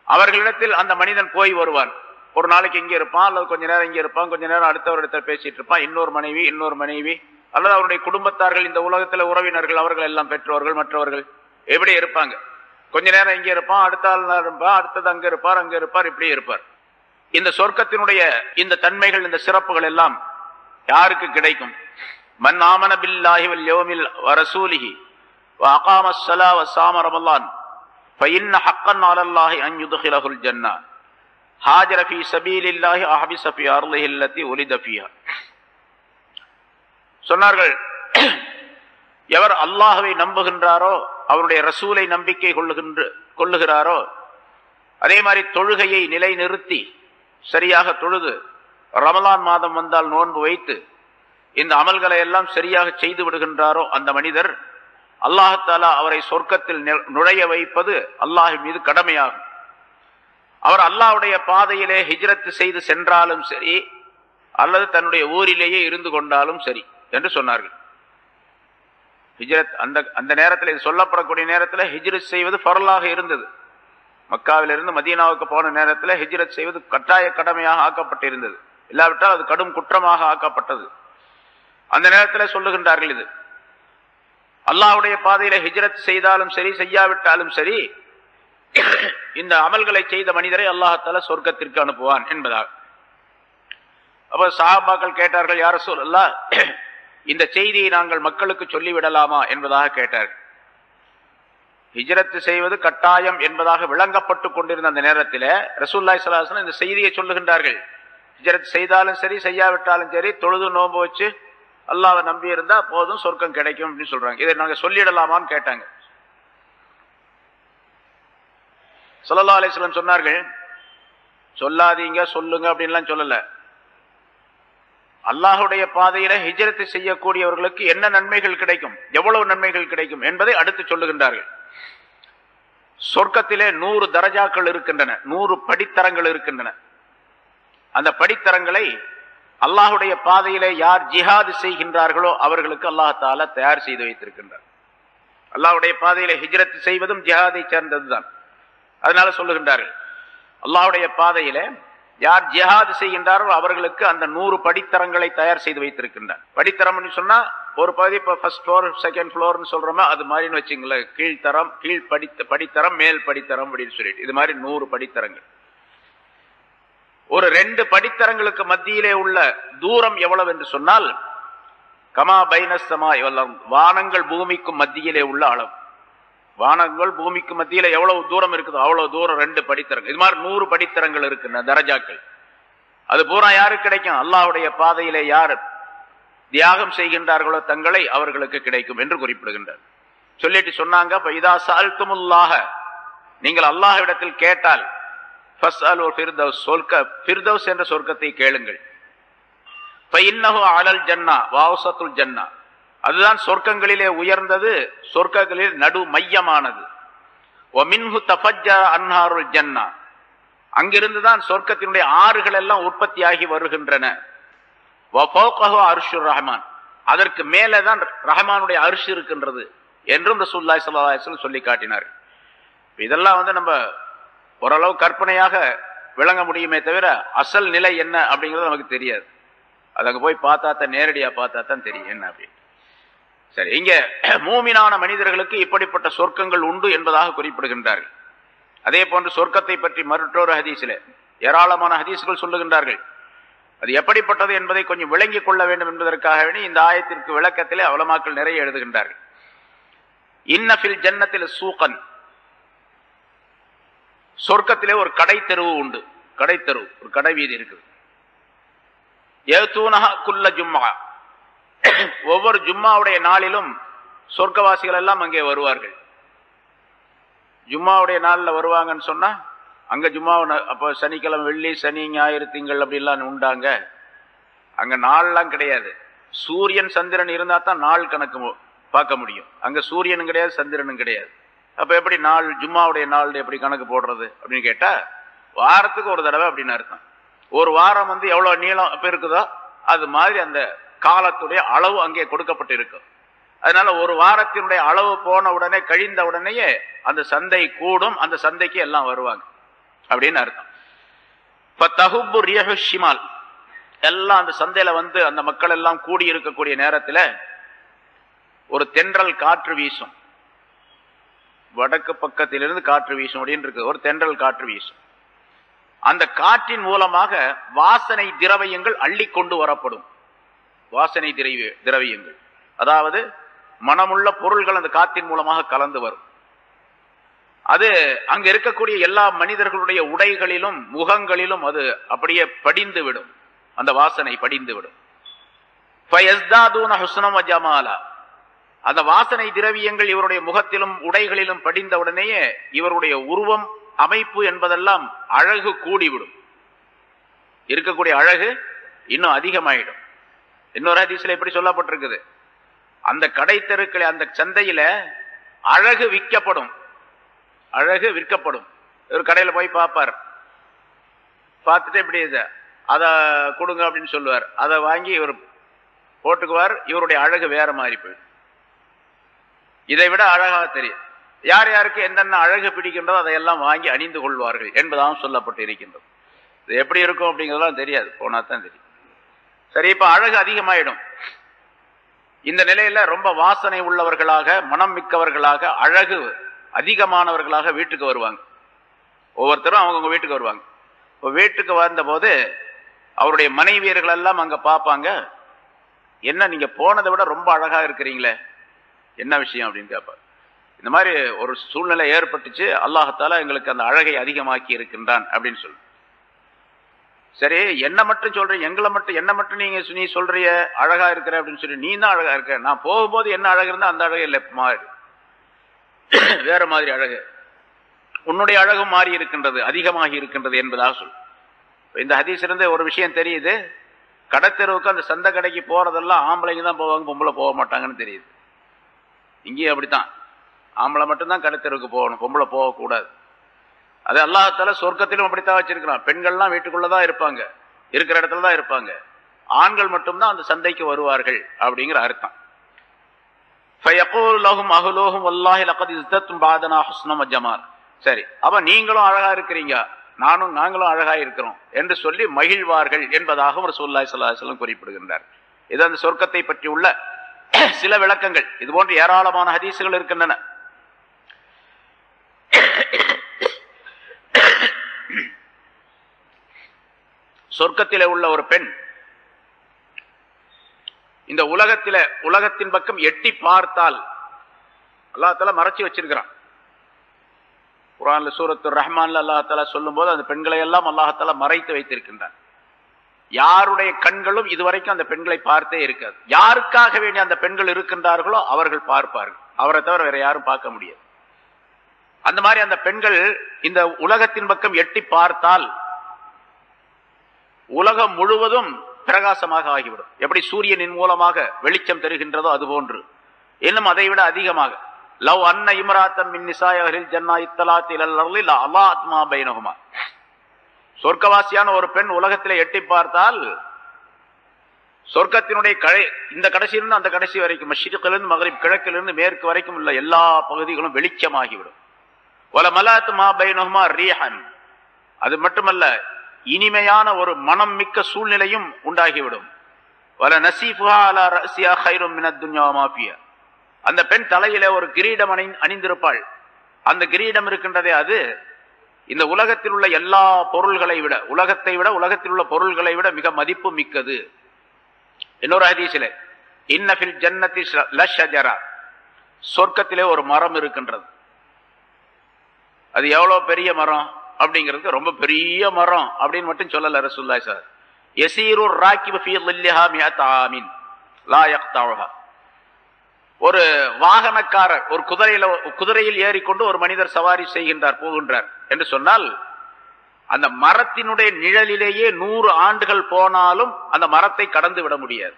அவர்களிடத்தில் அந்த மனிதன் போய் வருவான். ஒரு நாளைக்கு இங்கே இருப்பான், அல்லது கொஞ்ச நேரம் இங்கே இருப்பான், கொஞ்ச நேரம் அடுத்தவரிடத்தில் பேசிட்டு இருப்பான். இன்னொரு மனைவி அல்லது அவருடைய குடும்பத்தார்கள், இந்த உலகத்தில் உறவினர்கள், அவர்கள் எல்லாம் பெற்றோர்கள், மற்றவர்கள் எப்படி இருப்பாங்க. கொஞ்ச நேரம் இங்கே இருப்பான், அடுத்த ஆள் இருப்பான், அடுத்தது அங்க இருப்பார், இப்படி இருப்பார். இந்த சொர்க்கத்தினுடைய இந்த தன்மைகள், இந்த சிறப்புகள் எல்லாம் யாருக்கு கிடைக்கும்? மன் ஆமன பில்லாஹி வல் யௌமில் வ ரசூலிஹி வ அகாமஸ் ஸலா வ ஸாம ரமலான் ஃபஇன்ன ஹக்கன் அலல்லாஹி அன் யுத்கிலஹுல் ஜன்னah ஹாஜர ஃபீ ஸபீலில்லாஹி அஹபிஸ ஃபீ அர்லிஹி அல்லதி உலித ஃபீஹா. சொன்னார்கள், எவர் அல்லாஹ்வை நம்புகின்றாரோ, அவருடைய ரசூலை நம்பிக்கை கொள்ளுகிறாரோ, அதே மாதிரி தொழுகையை நிலைநிறுத்தி சரியாக தொழுது, ரமலான் மாதம் வந்தால் நோன்பு வைத்து இந்த அமல்களை எல்லாம் சரியாக செய்து விடுகின்றாரோ, அந்த மனிதர் அல்லாஹ் தஆலா அவரை சொர்க்கத்தில் நுழைய வைப்பது அல்லாஹ் மீது கடமையாகும். அவர் அல்லாஹ்வுடைய பாதையிலே ஹிஜ்ரத் செய்து சென்றாலும் சரி, அல்லது தன்னுடைய ஊரிலேயே இருந்து கொண்டாலும் சரி என்று சொன்னார்கள். ஹிஜ்ரத் அந்த நேரத்தில், இது சொல்லப்படக்கூடிய நேரத்தில் ஹிஜ்ரத் செய்வது ஃபர்லாக இருந்தது. மக்காவிலிருந்து மதீனாவுக்கு போன நேரத்தில் ஹிஜ்ரத் செய்வது கட்டாய கடமையாக ஆக்கப்பட்டிருந்தது. இல்லாவிட்டால் அது கடும் குற்றமாக ஆக்கப்பட்டது. அந்த நேரத்தில் சொல்லுகின்றார்கள், இது அல்லாஹ்வுடைய பாதையில ஹிஜ்ரத் செய்தாலும் சரி, செய்யாவிட்டாலும் சரி, இந்த அமல்களை செய்த மனிதரை அல்லாஹ் தஆலா சொர்க்கத்திற்கு அனுப்புவான் என்பதாக. அப்ப சஹாபாக்கள் கேட்டார்கள், யா ரசூலல்லாஹ், இந்த செய்தியை நாங்கள் மக்களுக்கு சொல்லிவிடலாமா என்பதாக கேட்டார்கள். ஹிஜ்ரத் செய்வது கட்டாயம் என்பதாக விளங்கப்பட்டு கொண்டிருந்த அந்த நேரத்தில் ரசூலுல்லாஹி ஸல்லல்லாஹு அலைஹி வஸல்லம் இந்த செய்தியை சொல்லுகின்றார்கள். ஹிஜ்ரத் செய்தாலும் சரி, செய்யாவிட்டாலும் சரி, தொழுது நோன்பு வச்சு அல்லாஹ்வை நம்பி இருந்தா போதும், சொர்க்கம் கிடைக்கும் அப்படின்னு சொல்றாங்க. இதை நாங்க சொல்லிடலாமான்னு கேட்டாங்க. ஸல்லல்லாஹு அலைஹி வஸல்லம் சொன்னார்கள், சொல்லாதீங்க, சொல்லுங்க அப்படின்லாம் சொல்லல. அல்லாஹ்வுடைய பாதையில ஹிஜ்ரத் செய்யக்கூடியவர்களுக்கு என்ன நன்மைகள் கிடைக்கும், எவ்வளவு நன்மைகள் கிடைக்கும் என்பதை அடுத்து சொல்லுகின்றார்கள். சொர்க்கத்திலே 100 தரஜாக்கள் இருக்கின்றன, 100 படித்தரங்கள் இருக்கின்றன. அந்த படித்தரங்களை அல்லாஹ்வுடைய பாதையிலே யார் ஜிஹாது செய்கின்றார்களோ அவர்களுக்கு அல்லாஹ் தஆலா தயார் செய்து வைத்திருக்கின்றார். அல்லாஹ்வுடைய பாதையிலே ஹிஜ்ரத் செய்வதும் ஜிஹாதை சேர்ந்ததுதான். அதனால சொல்லுகின்றார்கள், அல்லாஹ்வுடைய பாதையிலே யார் ஜிஹாத் செய்கின்றாரோ அவர்களுக்கு அந்த 100 படித்தரங்களை தயார் செய்து வைத்திருக்கின்றார். படித்தரம் சொன்னா ஒரு பகுதி இப்ப ஃபர்ஸ்ட் ஃப்ளோர் செகண்ட் ஃப்ளோர்னு சொல்றோமா, அது மாதிரின்னு வச்சுங்களேன். கீழ்த்தரம், படித்தரம், மேல் படித்தரம் அப்படின்னு சொல்லிட்டு இது மாதிரி 100 படித்தரங்கள். ஒரு 2 படித்தரங்களுக்கு மத்தியிலே உள்ள தூரம் எவ்வளவு என்று சொன்னால், கமா பைனஸ்ஸமா, வானங்கள் பூமிக்கும் மத்தியிலே உள்ள அளவு. வானங்கள் பூமிக்கு மத்தியில எவ்வளவு தூரம் இருக்குதோ அவ்வளவு தூரம் 2 படித்தரங்கள். இது மாதிரி 100 படித்தரங்கள் இருக்கு தரஜாக்கள். அது பூரா யாருக்கு கிடைக்கும்? அல்லாஹ்வுடைய பாதையிலே யார் தியாகம் செய்கின்றார்களோ தங்களை அவர்களுக்கு கிடைக்கும் என்று குறிப்பிடுகின்றார். சொல்லிட்டு சொன்னாங்க, இதா சஅல்துமுல்லாஹ, நீங்கள் அல்லாஹ்விடத்தில் கேட்டால், ஃபஸ்அலு ஃபிர்தௌஸ், ஃபிர்தௌஸ் என்ற சொர்க்கத்தை கேளுங்கள். ஃபஇன்னஹு அலல் ஜன்னா வஅவ்ஸத்துல் ஜன்னா, அதுதான் சொர்க்கங்களிலே உயர்ந்தது, சொர்க்கங்களில் நடு மையமானது. வமின்ஹு தஃபஜ்ஜர அன்ஹாருல் ஜன்னா, அங்கிருந்துதான் சொர்க்கத்தினுடைய ஆறுகள் எல்லாம் உற்பத்தியாகி வருகின்றன. வஃபௌகஹு அர்ஷுர் ரஹ்மான், அதற்கு மேலேதான் ரஹ்மானுடைய அர்ஷ் இருக்கின்றது என்றும் ரசூலுல்லாஹி ஸல்லல்லாஹு அலைஹி வஸல்லம் சொல்லி காட்டினார். இதெல்லாம் நம்ம ஓரளவு கற்பனையாக விளங்க முடியுமே தவிர அசல் நிலை என்ன அப்படிங்கிறது நமக்கு தெரியாது. அது அங்க போய் பார்த்தா தான், நேரடியா பார்த்தா தான் தெரியும் என்ன அப்படின்னு. சரி, இங்க மூமினான மனிதர்களுக்கு இப்படிப்பட்ட சொர்க்கங்கள் உண்டு என்பதாக குறிப்பிடுகின்றார்கள். அதே போன்று சொர்க்கத்தை பற்றி மற்றொரு ஹதீஸில் ஏராளமான ஹதீஸ்கள் சொல்லுகின்றார்கள். அது எப்படிப்பட்டது என்பதை கொஞ்சம் விளங்கிக் கொள்ள வேண்டும் என்பதற்காக இந்த ஆயத்திற்கு விளக்கத்திலே உலமாக்கள் நிறைய எழுதுகின்றார்கள். இன்னஃபில் ஜன்னத்தில் சூகன், சொர்க்கத்திலே ஒரு கடை தெருவு உண்டு. கடை தெருவு, ஒரு கடை வீதி இருக்குது. யதூனஹா குல்ல ஜும்ஆ, ஒவ்வொரு ஜும்மாவுடைய நாளிலும் சொர்க்கவாசிகள் எல்லாம் அங்கே வருவார்கள். ஜும்மாவுடைய நாளில் வருவாங்கன்னு சொன்னா, அங்க ஜும்மா அப்போ சனிக்கிழமை, வெள்ளி, சனி, ஞாயிறு, திங்கள் அப்படிலாம் உண்டாங்க. அங்க நாள்லாம் கிடையாது. சூரியன் சந்திரன் இருந்தா தான் நாள் கணக்கு பார்க்க முடியும். அங்க சூரியனும் கிடையாது, சந்திரனும் கிடையாது. அப்ப எப்படி நாள், ஜும்மாவுடைய நாள் எப்படி கணக்கு போடுறது அப்படின்னு கேட்டா, வாரத்துக்கு ஒரு தடவை அப்படின்னு அர்த்தம். ஒரு வாரம் எவ்வளவு நீளம் அப்ப இருக்குதோ அது மாதிரி அந்த காலத்துடைய அளவு அங்கே கொடுக்கப்பட்டு இருக்கும். அதனால ஒரு வாரத்தினுடைய அளவு போன உடனே, கழிந்த உடனேயே அந்த சந்தை கூடும், அந்த சந்தைக்கு எல்லாம் வருவாங்க அப்படின்னு அர்த்தம். எல்லாம் அந்த சந்தையில அந்த மக்கள் எல்லாம் கூடி இருக்கக்கூடிய நேரத்தில் ஒரு தென்றல் காற்று வீசும். வடக்கு பக்கத்திலிருந்து காற்று வீசும் அப்படின்னு இருக்கு. ஒரு தென்றல் காற்று வீசும். அந்த காற்றின் மூலமாக வாசனை திரவியங்கள் அள்ளி கொண்டு வரப்படும். வாசனை திரவியங்கள், அதாவது மனமுள்ள பொருள்கள் அந்த காற்றின் மூலமாக கலந்து வரும். அது அங்க இருக்கக்கூடிய எல்லா மனிதர்களுடைய உடைகளிலும் முகங்களிலும் அது அப்படியே படிந்து விடும். அந்த வாசனை படிந்து விடும். அந்த வாசனை திரவியங்கள் இவருடைய முகத்திலும் உடைகளிலும் படிந்த உடனேயே இவருடைய உருவம், அமைப்பு என்பதெல்லாம் அழகு கூடிவிடும். இருக்கக்கூடிய அழகு இன்னும் அதிகமாயிடும். இன்னொரு ஹதீஸ்ல எப்படி சொல்லப்பட்டிருக்குது, அந்த கடை தெருக்களை, அந்த சந்தையில அழகு விற்கப்படும். அழகு விற்கப்படும். ஒரு கடையில போய் பார்ப்பார். பார்த்துட்டு எப்படி அதை கொடுங்க அப்படின்னு சொல்லுவார். அதை வாங்கி இவர் போட்டுக்குவார். இவருடைய அழகு வேற மாதிரி போயிடும். இதை விட அழகாக தெரியும். யார் யாருக்கு என்னென்ன அழகு பிடிக்கின்றதோ அதையெல்லாம் வாங்கி அணிந்து கொள்வார்கள் என்பதாகவும் சொல்லப்பட்டு இருக்கின்றது. இது எப்படி இருக்கும் அப்படிங்கிறதெல்லாம் தெரியாது, போனா தான் தெரியும். சரி, இப்ப அழகு அதிகமாயிடும். இந்த நிலையில ரொம்ப வாசனை உள்ளவர்களாக, மனம் மிக்கவர்களாக, அழகு அதிகமானவர்களாக வீட்டுக்கு வருவாங்க. ஒவ்வொருத்தரும் அவங்கவுங்க வீட்டுக்கு வருவாங்க. இப்போ வீட்டுக்கு வந்த போது அவருடைய மனைவியர்கள் எல்லாம் அங்க பார்ப்பாங்க. என்ன நீங்க போனதை விட ரொம்ப அழகா இருக்கிறீங்களே, என்ன விஷயம் அப்படின்னு கேட்பார். இந்த மாதிரி ஒரு சூழ்நிலை ஏற்பட்டுச்சு, அல்லாஹால எங்களுக்கு அந்த அழகை அதிகமாக்கி இருக்கின்றான் அப்படின்னு சொல்லு. சரி, என்ன மட்டும் சொல்றீங்க, எங்களை மட்டும், என்ன மட்டும் நீ சொல்றிய அழகா இருக்கிற அப்படின்னு சொல்லி, நீ தான் அழகா இருக்க. நான் போகும்போது என்ன அழகு இருந்தா அந்த அழகு இல்லை, மாறி வேற மாதிரி அழகு, உன்னுடைய அழகும் மாறி இருக்கின்றது, அதிகமாகி இருக்கின்றது என்பதாக சொல். இந்த ஹதீஸ் இருந்து ஒரு விஷயம் தெரியுது. கடத்தெருவுக்கு அந்த சந்தை கடைக்கு போறதெல்லாம் ஆம்பளைங்க தான் போவாங்க, பொம்பளை போக மாட்டாங்கன்னு தெரியுது. இங்கேயும் அப்படித்தான், ஆம்பளை மட்டும்தான் கடத்தெருவுக்கு போகணும், பொம்பளை போகக்கூடாது. அது அல்லாஹ்தால சொர்க்கத்திலும் அப்படித்தான் வச்சிருக்கிறான். பெண்கள்லாம் வீட்டுக்குள்ளதான் இருப்பாங்க, இருக்கிற இடத்துல தான் இருப்பாங்க. ஆண்கள் மட்டும்தான் அந்த சந்தைக்கு வருவார்கள் அப்படிங்கிற அர்த்தம். சரி, அப்ப நீங்களும் அழகா இருக்கிறீங்க, நாங்களும் அழகா இருக்கிறோம் என்று சொல்லி மகிழ்வார்கள் என்பதாக ரசூலுல்லாஹி ஸல்லல்லாஹு அலைஹி வஸல்லம் குறிப்பிடுகின்றார். இது அந்த சொர்க்கத்தை பற்றி உள்ள சில விளக்கங்கள். இது போன்ற ஏராளமான ஹதீசுகள் இருக்கின்றன. சொர்க்கத்திலே உள்ள ஒரு பெண் இந்த உலகத்தின் பக்கம் எட்டி பார்த்தால் அல்லாஹ் தஆலா மறைச்சு வச்சிருக்கிறான். குர்ஆன்ல சூரத்துர் ரஹ்மான்ல அல்லாஹ் தஆலா சொல்லும்போது அந்த பெண்களை எல்லாம் அல்லாஹ் தஆலா மறைத்து வைத்திருக்கின்றான். யாருடைய கண்களும் இதுவரைக்கும் அந்த பெண்களை பார்த்தே இருக்காது. யாருக்காக வேண்டிய அந்த பெண்கள் இருக்கின்றார்களோ அவர்கள் பார்ப்பார்கள், அவரை தவிர வேற யாரும் பார்க்க முடியாது. அந்த மாதிரி அந்த பெண்கள் இந்த உலகத்தின் பக்கம் எட்டி பார்த்தால் உலகம் முழுவதும் பிரகாசமாக ஆகிவிடும். எப்படி சூரியனின் மூலமாக வெளிச்சம் தருகின்றதோ அதுபோன்று, இன்னும் அதை விட அதிகமாக. லவ் அன்ன இம்ராத்தம் மின் நிசாயஹில் ஜன்னா இத்தலாத் இலல் அர்லி லஅலாத் மா பைனஹுமா. சொர்க்கவாசியான ஒரு பெண் உலகத்திலே எட்டி பார்த்தால் சொர்க்கத்தினுடைய இந்த கடைசியிலிருந்து அந்த கடைசி வரைக்கும், மஷ்ரிக்கிலிருந்து மக்ரிப், கிழக்கிலிருந்து மேற்கு வரைக்கும் உள்ள எல்லா பகுதிகளும் வெளிச்சமாகிவிடும். வல மலாத் மா பைனஹுமா ரீஹன். அது மட்டுமல்ல, இனிமையான ஒரு மனம் மிக்க சூழ்நிலையும் உண்டாகிவிடும். வல நசீஃபுஹா அலா ரஸியா கைரும் மினத் துன்யா வமா ஃபியா. அந்த பெண் தலையிலே ஒரு கிரீடம் அணிந்திருப்பாள். அந்த கிரீடம் இருக்கின்றதே, அது இந்த உலகத்தில் உள்ள எல்லா பொருள்களை விட, உலகத்தில் உள்ள பொருள்களை விட மிக மதிப்பு மிக்கது. இன்னொரு ஹதீஸிலே இன்ன ஃபில் ஜன்னதி லஷஜரா, சொர்க்கத்திலே ஒரு மரம் இருக்கின்றது. அது எவ்வளவு பெரிய மரம் அப்படிங்கிறது, ரொம்ப பெரிய மரம் அப்படின்னு மட்டும் சொல்லல ரசூலுல்லாஹி ஸல்லல்லாஹு அலைஹி வஸல்லம். யஸீரு ராகிபு ஃபீ ظில்லிஹா மிஅத் ஆமின் லா யக்தஉஹா. ஒரு வாகனக்காரர் ஒரு குதிரையில் ஏறிக்கொண்டு ஒரு மனிதர் சவாரி போகின்றார் என்று சொன்னால், அந்த மரத்தினுடைய நிழலிலேயே 100 ஆண்டுகள் போனாலும் அந்த மரத்தை கடந்து விட முடியாது.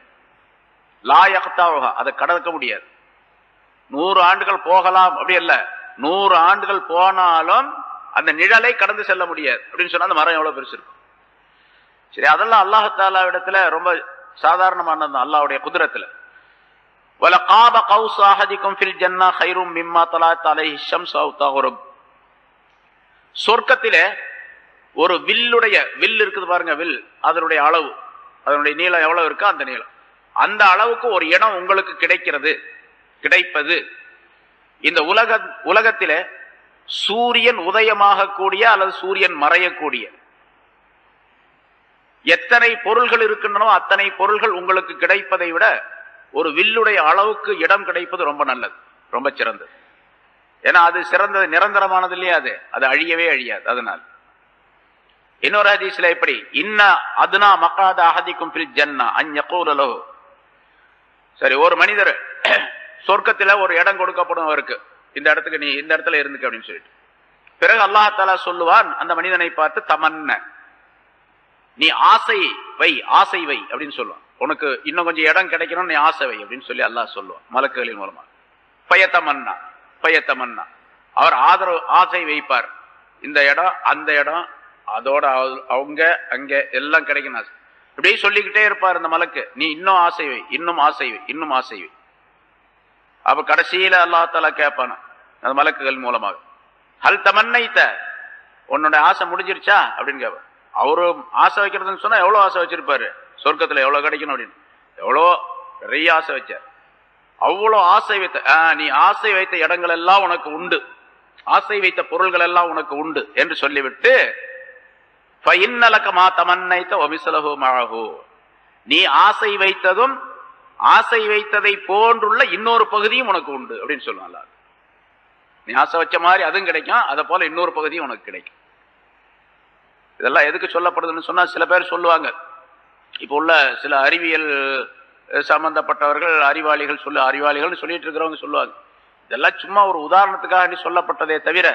லா யக்தஉஹா, அதை கடக்க முடியாது. 100 ஆண்டுகள் போகலாம் அப்படி அல்ல, 100 ஆண்டுகள் போனாலும் அந்த நிழலை கடந்து செல்ல முடியாது அப்படின்னு சொன்னா அந்த மரம் எவ்வளவு பெருசு இருக்கும். சரி, அதெல்லாம் அல்லாஹ் தஆலா இடத்துல ரொம்ப சாதாரணமானது. அல்லாஹ்வுடைய குதிரத்துல வல காப கௌஸ் அஹதிக்கும் ஃபில் ஜன்னா கைரும் மிம்மா தலாத் அலைஹி ஷம்ஸ் அவ் தகுருப். சொர்க்கத்திலே ஒரு வில் இருக்குது பாருங்க, வில், அதனுடைய அளவு, அதனுடைய நீளம் எவ்வளவு இருக்கோ அந்த நீளம், அந்த அளவுக்கு ஒரு இடம் உங்களுக்கு கிடைப்பது இந்த உலகத்திலே சூரியன் உதயமாக கூடிய அல்லது சூரியன் மறையக்கூடிய எத்தனை பொருள்கள் இருக்கின்றனோ அத்தனை பொருள்கள் உங்களுக்கு கிடைப்பதை விட ஒரு வில்லுடைய அளவுக்கு இடம் கிடைப்பது ரொம்ப நல்லது, ரொம்ப சிறந்தது. ஏன்னா அது சிறந்தது, நிரந்தரமானது இல்லையா, அது அழியவே அழியாது. அதனால் இன்னொரு ஹதீஸ்ல எப்படி, இன்ன அதுனா மகாத அஹதிக்கும் ஃபில் ஜன்னா அன் யகூல லஹு. சரி, ஒரு மனிதர் சொர்க்கத்துல ஒரு இடம் கொடுக்கப்படும் அவருக்கு, இந்த இடத்துக்கு நீ இந்த இடத்துல இருந்துக்க அப்படின்னு சொல்லிட்டு, பிறகு அல்லாஹ் தஆலா சொல்லுவான் அந்த மனிதனை பார்த்து, தமன்ன, நீ ஆசை வை அப்படின்னு சொல்லுவான். உனக்கு இன்னும் கொஞ்சம் இடம் கிடைக்கணும், நீ ஆசை வை அப்படின்னு சொல்லி அல்லாஹ் சொல்லுவான் மலக்குகளின் மூலமா. பயத்தமன்னா, அவர் ஆசை வைப்பார். இந்த இடம் அந்த இடம் அதோட அவங்க அங்க எல்லாம் கிடைக்கணும் இப்படியே சொல்லிக்கிட்டே இருப்பார் இந்த மலக்கு. நீ இன்னும் ஆசை வை, இன்னும் ஆசை வை, இன்னும் ஆசை வை. அப்ப கடைசியில அல்லாஹ் தஆலா கேட்பான அந்த மலக்குகள் மூலமாக, ஹல் தமன்னைத, உன்னோட ஆசை முடிஞ்சிருச்சா அப்படின்னு கேட்பார். அவரு ஆசை வைக்கிறதுன்னு சொன்னா எவ்வளவு ஆசை வச்சிருப்பாரு, சொர்க்கத்துல எவ்வளவு கிடைக்கணும் அப்படின்னு எவ்வளோ நிறைய ஆசை வச்சார். அவ்வளோ ஆசை வைத்த, நீ ஆசை வைத்த இடங்கள் எல்லாம் உனக்கு உண்டு, ஆசை வைத்த பொருள்கள் எல்லாம் உனக்கு உண்டு என்று சொல்லிவிட்டு, நீ ஆசை வைத்ததும் ஆசை வைத்ததை போன்றுள்ள இன்னொரு பகுதியும் உனக்கு உண்டு அப்படின்னு சொல்லுவாங்க. நீ ஆசை வச்ச மாதிரி அதுவும் கிடைக்கும், அதை போல இன்னொரு பகுதியும் உனக்கு கிடைக்கும். இதெல்லாம் எதுக்கு சொல்லப்படுதுன்னு சொன்னா, சில பேர் சொல்லுவாங்க, இப்ப உள்ள சில அறிவியல் சம்பந்தப்பட்டவர்கள், அறிவாளிகள் சொல்லிட்டு இருக்கிறவங்க சொல்லுவாங்க, இதெல்லாம் சும்மா ஒரு உதாரணத்துக்காக சொல்லப்பட்டதே தவிர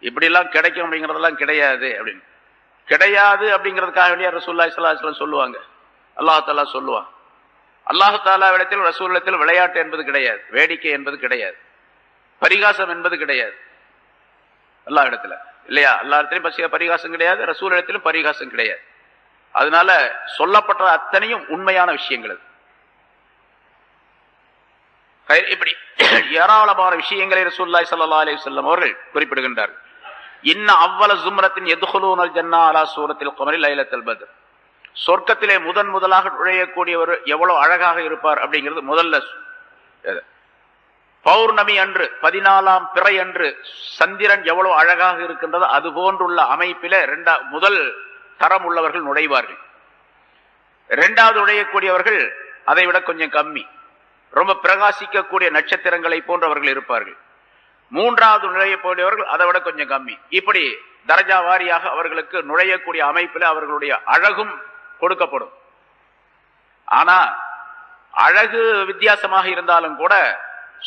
இப்படி எல்லாம் கிடைக்கும் அப்படிங்கறதெல்லாம் கிடையாது அப்படின்னு. கிடையாது அப்படிங்கிறதுக்காக வேண்டிய ரசூலுல்லாஹி ஸல்லல்லாஹு அலைஹி வஸல்லம் சொல்லுவாங்க, அல்லாஹ் தஆலா சொல்லுவான். அல்லாஹ் தஆலாவிடத்தில் ரசூலிடத்தில் விளையாட்டு என்பது கிடையாது, வேடிக்கை என்பது கிடையாது, பரிகாசம் என்பது கிடையாது அல்லாஹ் இடத்துல, இல்லையா? அல்லாஹ் இடத்திலும் பரிகாசம் கிடையாது, ரசூல் இடத்திலும் பரிகாசம் கிடையாது. அதனால சொல்லப்பட்ட அத்தனையும் உண்மையான விஷயங்கள். இப்படி ஏராளமான விஷயங்களை ரசூலுல்லாஹி ஸல்லல்லாஹு அலைஹி வஸல்லம் அவர்கள் குறிப்பிடுகின்றார். இன்ன அவ்வல ஜும்ரத்தின் யதுகுலூனல் ஜன்னா அலா சூரத்தில் கமரி லைலத்துல் பத்ர். சொர்க்கத்திலே முதலாக நுழையக்கூடியவர் எவ்வளவு அழகாக இருப்பார் அப்படிங்கிறது முதல்ல. பௌர்ணமி அன்று 14ஆம் பிறை அன்று சந்திரன் எவ்வளவு அழகாக இருக்கின்றது அது போன்றுள்ள அமைப்பில முதல் தரம் உள்ளவர்கள் நுழைவார்கள். இரண்டாவது நுழையக்கூடியவர்கள் அதை விட கொஞ்சம் கம்மி, ரொம்ப பிரகாசிக்கக்கூடிய நட்சத்திரங்களை போன்றவர்கள் இருப்பார்கள். மூன்றாவது நுழையக்கூடியவர்கள் அதை விட கொஞ்சம் கம்மி. இப்படி தரஜா வாரியாக அவர்களுக்கு நுழையக்கூடிய அமைப்பில் அவர்களுடைய அழகும் கொடுக்கப்படும். ஆனா அழகு வித்தியாசமாக இருந்தாலும் கூட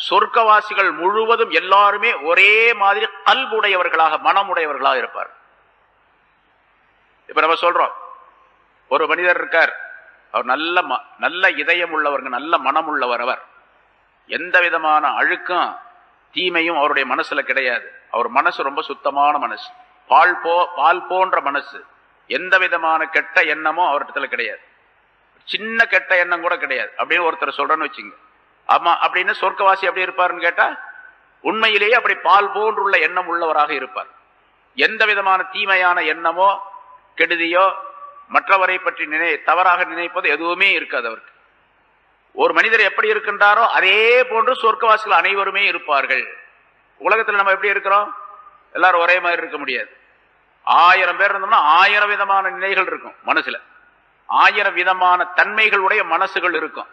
சொர்க்கவாசிகள் முழுவதும் எல்லாருமே ஒரே மாதிரி கல்புடையவர்களாக மனமுடையவர்களாக இருப்பார். இப்ப நம்ம சொல்றோம், ஒரு மனிதர் இருக்கார், அவர் நல்ல இதயம் உள்ளவங்க, நல்ல மனம் உள்ளவர். அவர் எந்த விதமான அழுக்கும் தீமையும் அவருடைய மனசுல கிடையாது. அவர் மனசு ரொம்ப சுத்தமான மனசு, பால் போன்ற மனசு. எந்த விதமான கெட்ட எண்ணமும் அவர்கிட்ட கிடையாது, சின்ன கெட்ட எண்ணம் கூட கிடையாது அப்படின்னு ஒருத்தர் சொல்றேன்னு வச்சுங்க. ஆமா, அப்படின்னு சொர்க்கவாசி எப்படி இருப்பாருன்னு கேட்டா உண்மையிலேயே அப்படி பால் போன்றுள்ள எண்ணம் உள்ளவராக இருப்பார். எந்த விதமான தீமையான எண்ணமோ கெடுதியோ மற்றவரை பற்றி தவறாக நினைப்பது எதுவுமே இருக்காது அவருக்கு. ஒரு மனிதர் எப்படி இருக்கின்றாரோ அதே போன்று சொர்க்கவாசிகள் அனைவருமே இருப்பார்கள். உலகத்தில் நம்ம எப்படி இருக்கிறோம், எல்லாரும் ஒரே மாதிரி இருக்க முடியாது. 1000 பேர் இருந்தோம்னா 1000 விதமான நிலைகள் இருக்கும் மனசுல, 1000 விதமான தன்மைகளுடைய மனசுகள் இருக்கும்.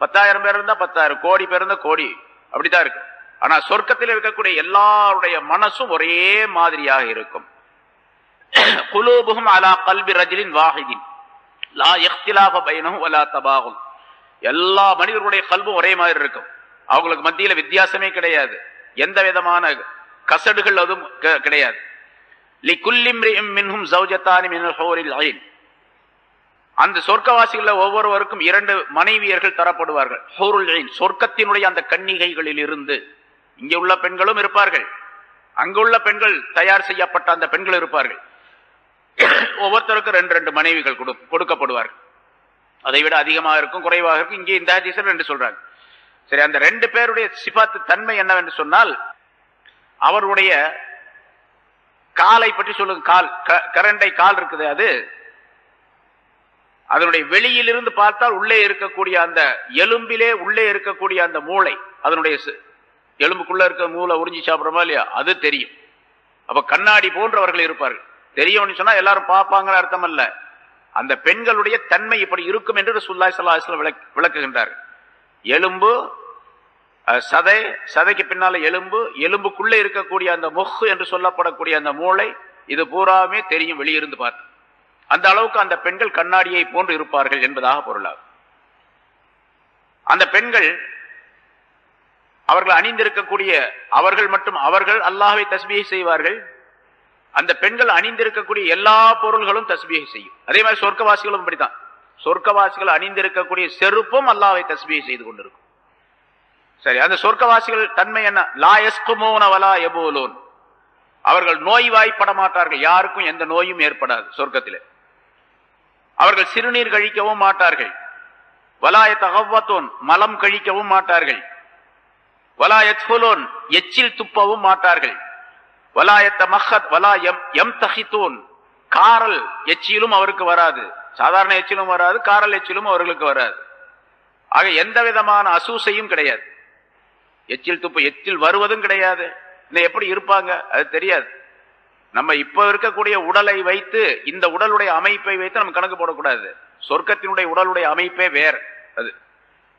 10,000 பேர் இருந்தா 10,000, கோடி பேர் இருந்தா கோடி, அப்படித்தான் இருக்கு. ஆனா சொர்க்கத்தில் இருக்கக்கூடிய எல்லாருடைய மனசும் ஒரே மாதிரியாக இருக்கும். குலூபுஹும் அலா கல்பி ரஜுலின் வாஹிதின் லா இக்திலாஃப பைனஹு வலா தபாகுல். எல்லா மனிதர்களுடைய கல்பும் ஒரே மாதிரி இருக்கும், அவங்களுக்கு மத்தியில வித்தியாசமே கிடையாது, எந்த விதமான கசடுகள் அதுவும் கிடையாது. லிகுல்லி இம்ரிஇம் மின்ஹும் ஸௌஜதானி மினல் ஹூரில் ஐன். அந்த சொர்க்கவாசிகள ஒவ்வொருவருக்கும் 2 மனைவியர்கள் தரப்படுவார்கள். ஹூருல் ஐன், சொர்க்கத்தினுடைய அந்த கன்னிகைகளில் இருந்து. இங்கே உள்ள பெண்களும் இருப்பார்கள், அங்குள்ள பெண்கள் தயார் செய்யப்பட்ட அந்த பெண்கள் இருப்பார்கள். ஒவ்வொருத்தருக்கும் 2 மனைவிகள் கொடுக்கப்படுவார்கள். அதை விட அதிகமாக இருக்கும், குறைவாக இருக்கும். இங்கே இந்த ஹதீஸ்ல 2 சொல்றாங்க. சரி, அந்த 2 பேருடைய சிபாத்து தன்மை என்னவென்று சொன்னால், அவருடைய காலை பற்றி சொல்லுங்க. கால், கரண்டை கால் இருக்குது, அது அதனுடைய வெளியிலிருந்து பார்த்தால் உள்ளே இருக்கக்கூடிய அந்த எலும்பிலே உள்ளே இருக்கக்கூடிய அந்த மூளை, அதனுடைய எலும்புக்குள்ள இருக்க மூளை உறிஞ்சி சாப்பிடுறோமா இல்லையா, அது தெரியும். அப்ப கண்ணாடி போன்றவர்கள் இருப்பார்கள். தெரியும்னு சொன்னா எல்லாரும் பார்ப்பாங்க அர்த்தம் அல்ல. அந்த பெண்களுடைய தன்மை இப்படி இருக்கும் என்று ரசூலுல்லாஹி ஸல்லல்லாஹு அலைஹி வஸல்லம் விளக்குகின்றார். எலும்பு, சதைக்கு பின்னால எலும்பு, எலும்புக்குள்ளே இருக்கக்கூடிய அந்த முஹ் என்று சொல்லப்படக்கூடிய அந்த மூளை, இது பூராமே தெரியும் வெளியிருந்து பார்த்து. அந்த அளவுக்கு அந்த பெண்கள் கண்ணாடியை போன்று இருப்பார்கள் என்பதாக பொருளாகும். அந்த பெண்கள் அவர்கள் அணிந்திருக்கக்கூடிய, அவர்கள் மட்டும் அவர்கள் அல்லாஹ்வை தஸ்பீஹ் செய்வார்கள். அந்த பெண்கள் அணிந்திருக்கக்கூடிய எல்லா பொருள்களும் தஸ்பீஹ் செய்யும். அதே மாதிரி சொர்க்கவாசிகளும் அப்படித்தான். சொர்க்கவாசிகள் அணிந்திருக்கக்கூடிய செருப்பும் அல்லாஹ்வை தஸ்பீஹ் செய்து கொண்டிருக்கும். சரி, அந்த சொர்க்கவாசிகள் தன்மை என்ன? லா யஸ்குமூன வலா யபூலூன். அவர்கள் நோய்வாய்ப்பட மாட்டார்கள், யாருக்கும் எந்த நோயும் ஏற்படாது சொர்க்கத்திலே. அவர்கள் சிறுநீர் கழிக்கவும் மாட்டார்கள். வலா யதகவ்வதுன், மலம் கழிக்கவும் மாட்டார்கள். வலா யத்ஃபுலூன், எச்சில் துப்பவும் மாட்டார்கள். வலா யத்தமஹத் வலா யம்தஹிதூன், காரல் எச்சிலும் அவருக்கு வராது. சாதாரண எச்சிலும் வராது, காரல் எச்சிலும் அவர்களுக்கு வராது. ஆக எந்த விதமான அசூசையும் கிடையாது. எச்சில் துப்பு, எச்சில் வருவதும் கிடையாது. இன்னும் எப்படி இருப்பாங்க அது தெரியாது. நம்ம இப்ப இருக்கக்கூடிய உடலை வைத்து, இந்த உடலுடைய அமைப்பை வைத்து நம்ம கணக்கு போடக்கூடாது. சொர்க்கத்தினுடைய உடலுடைய அமைப்பே வேற. அது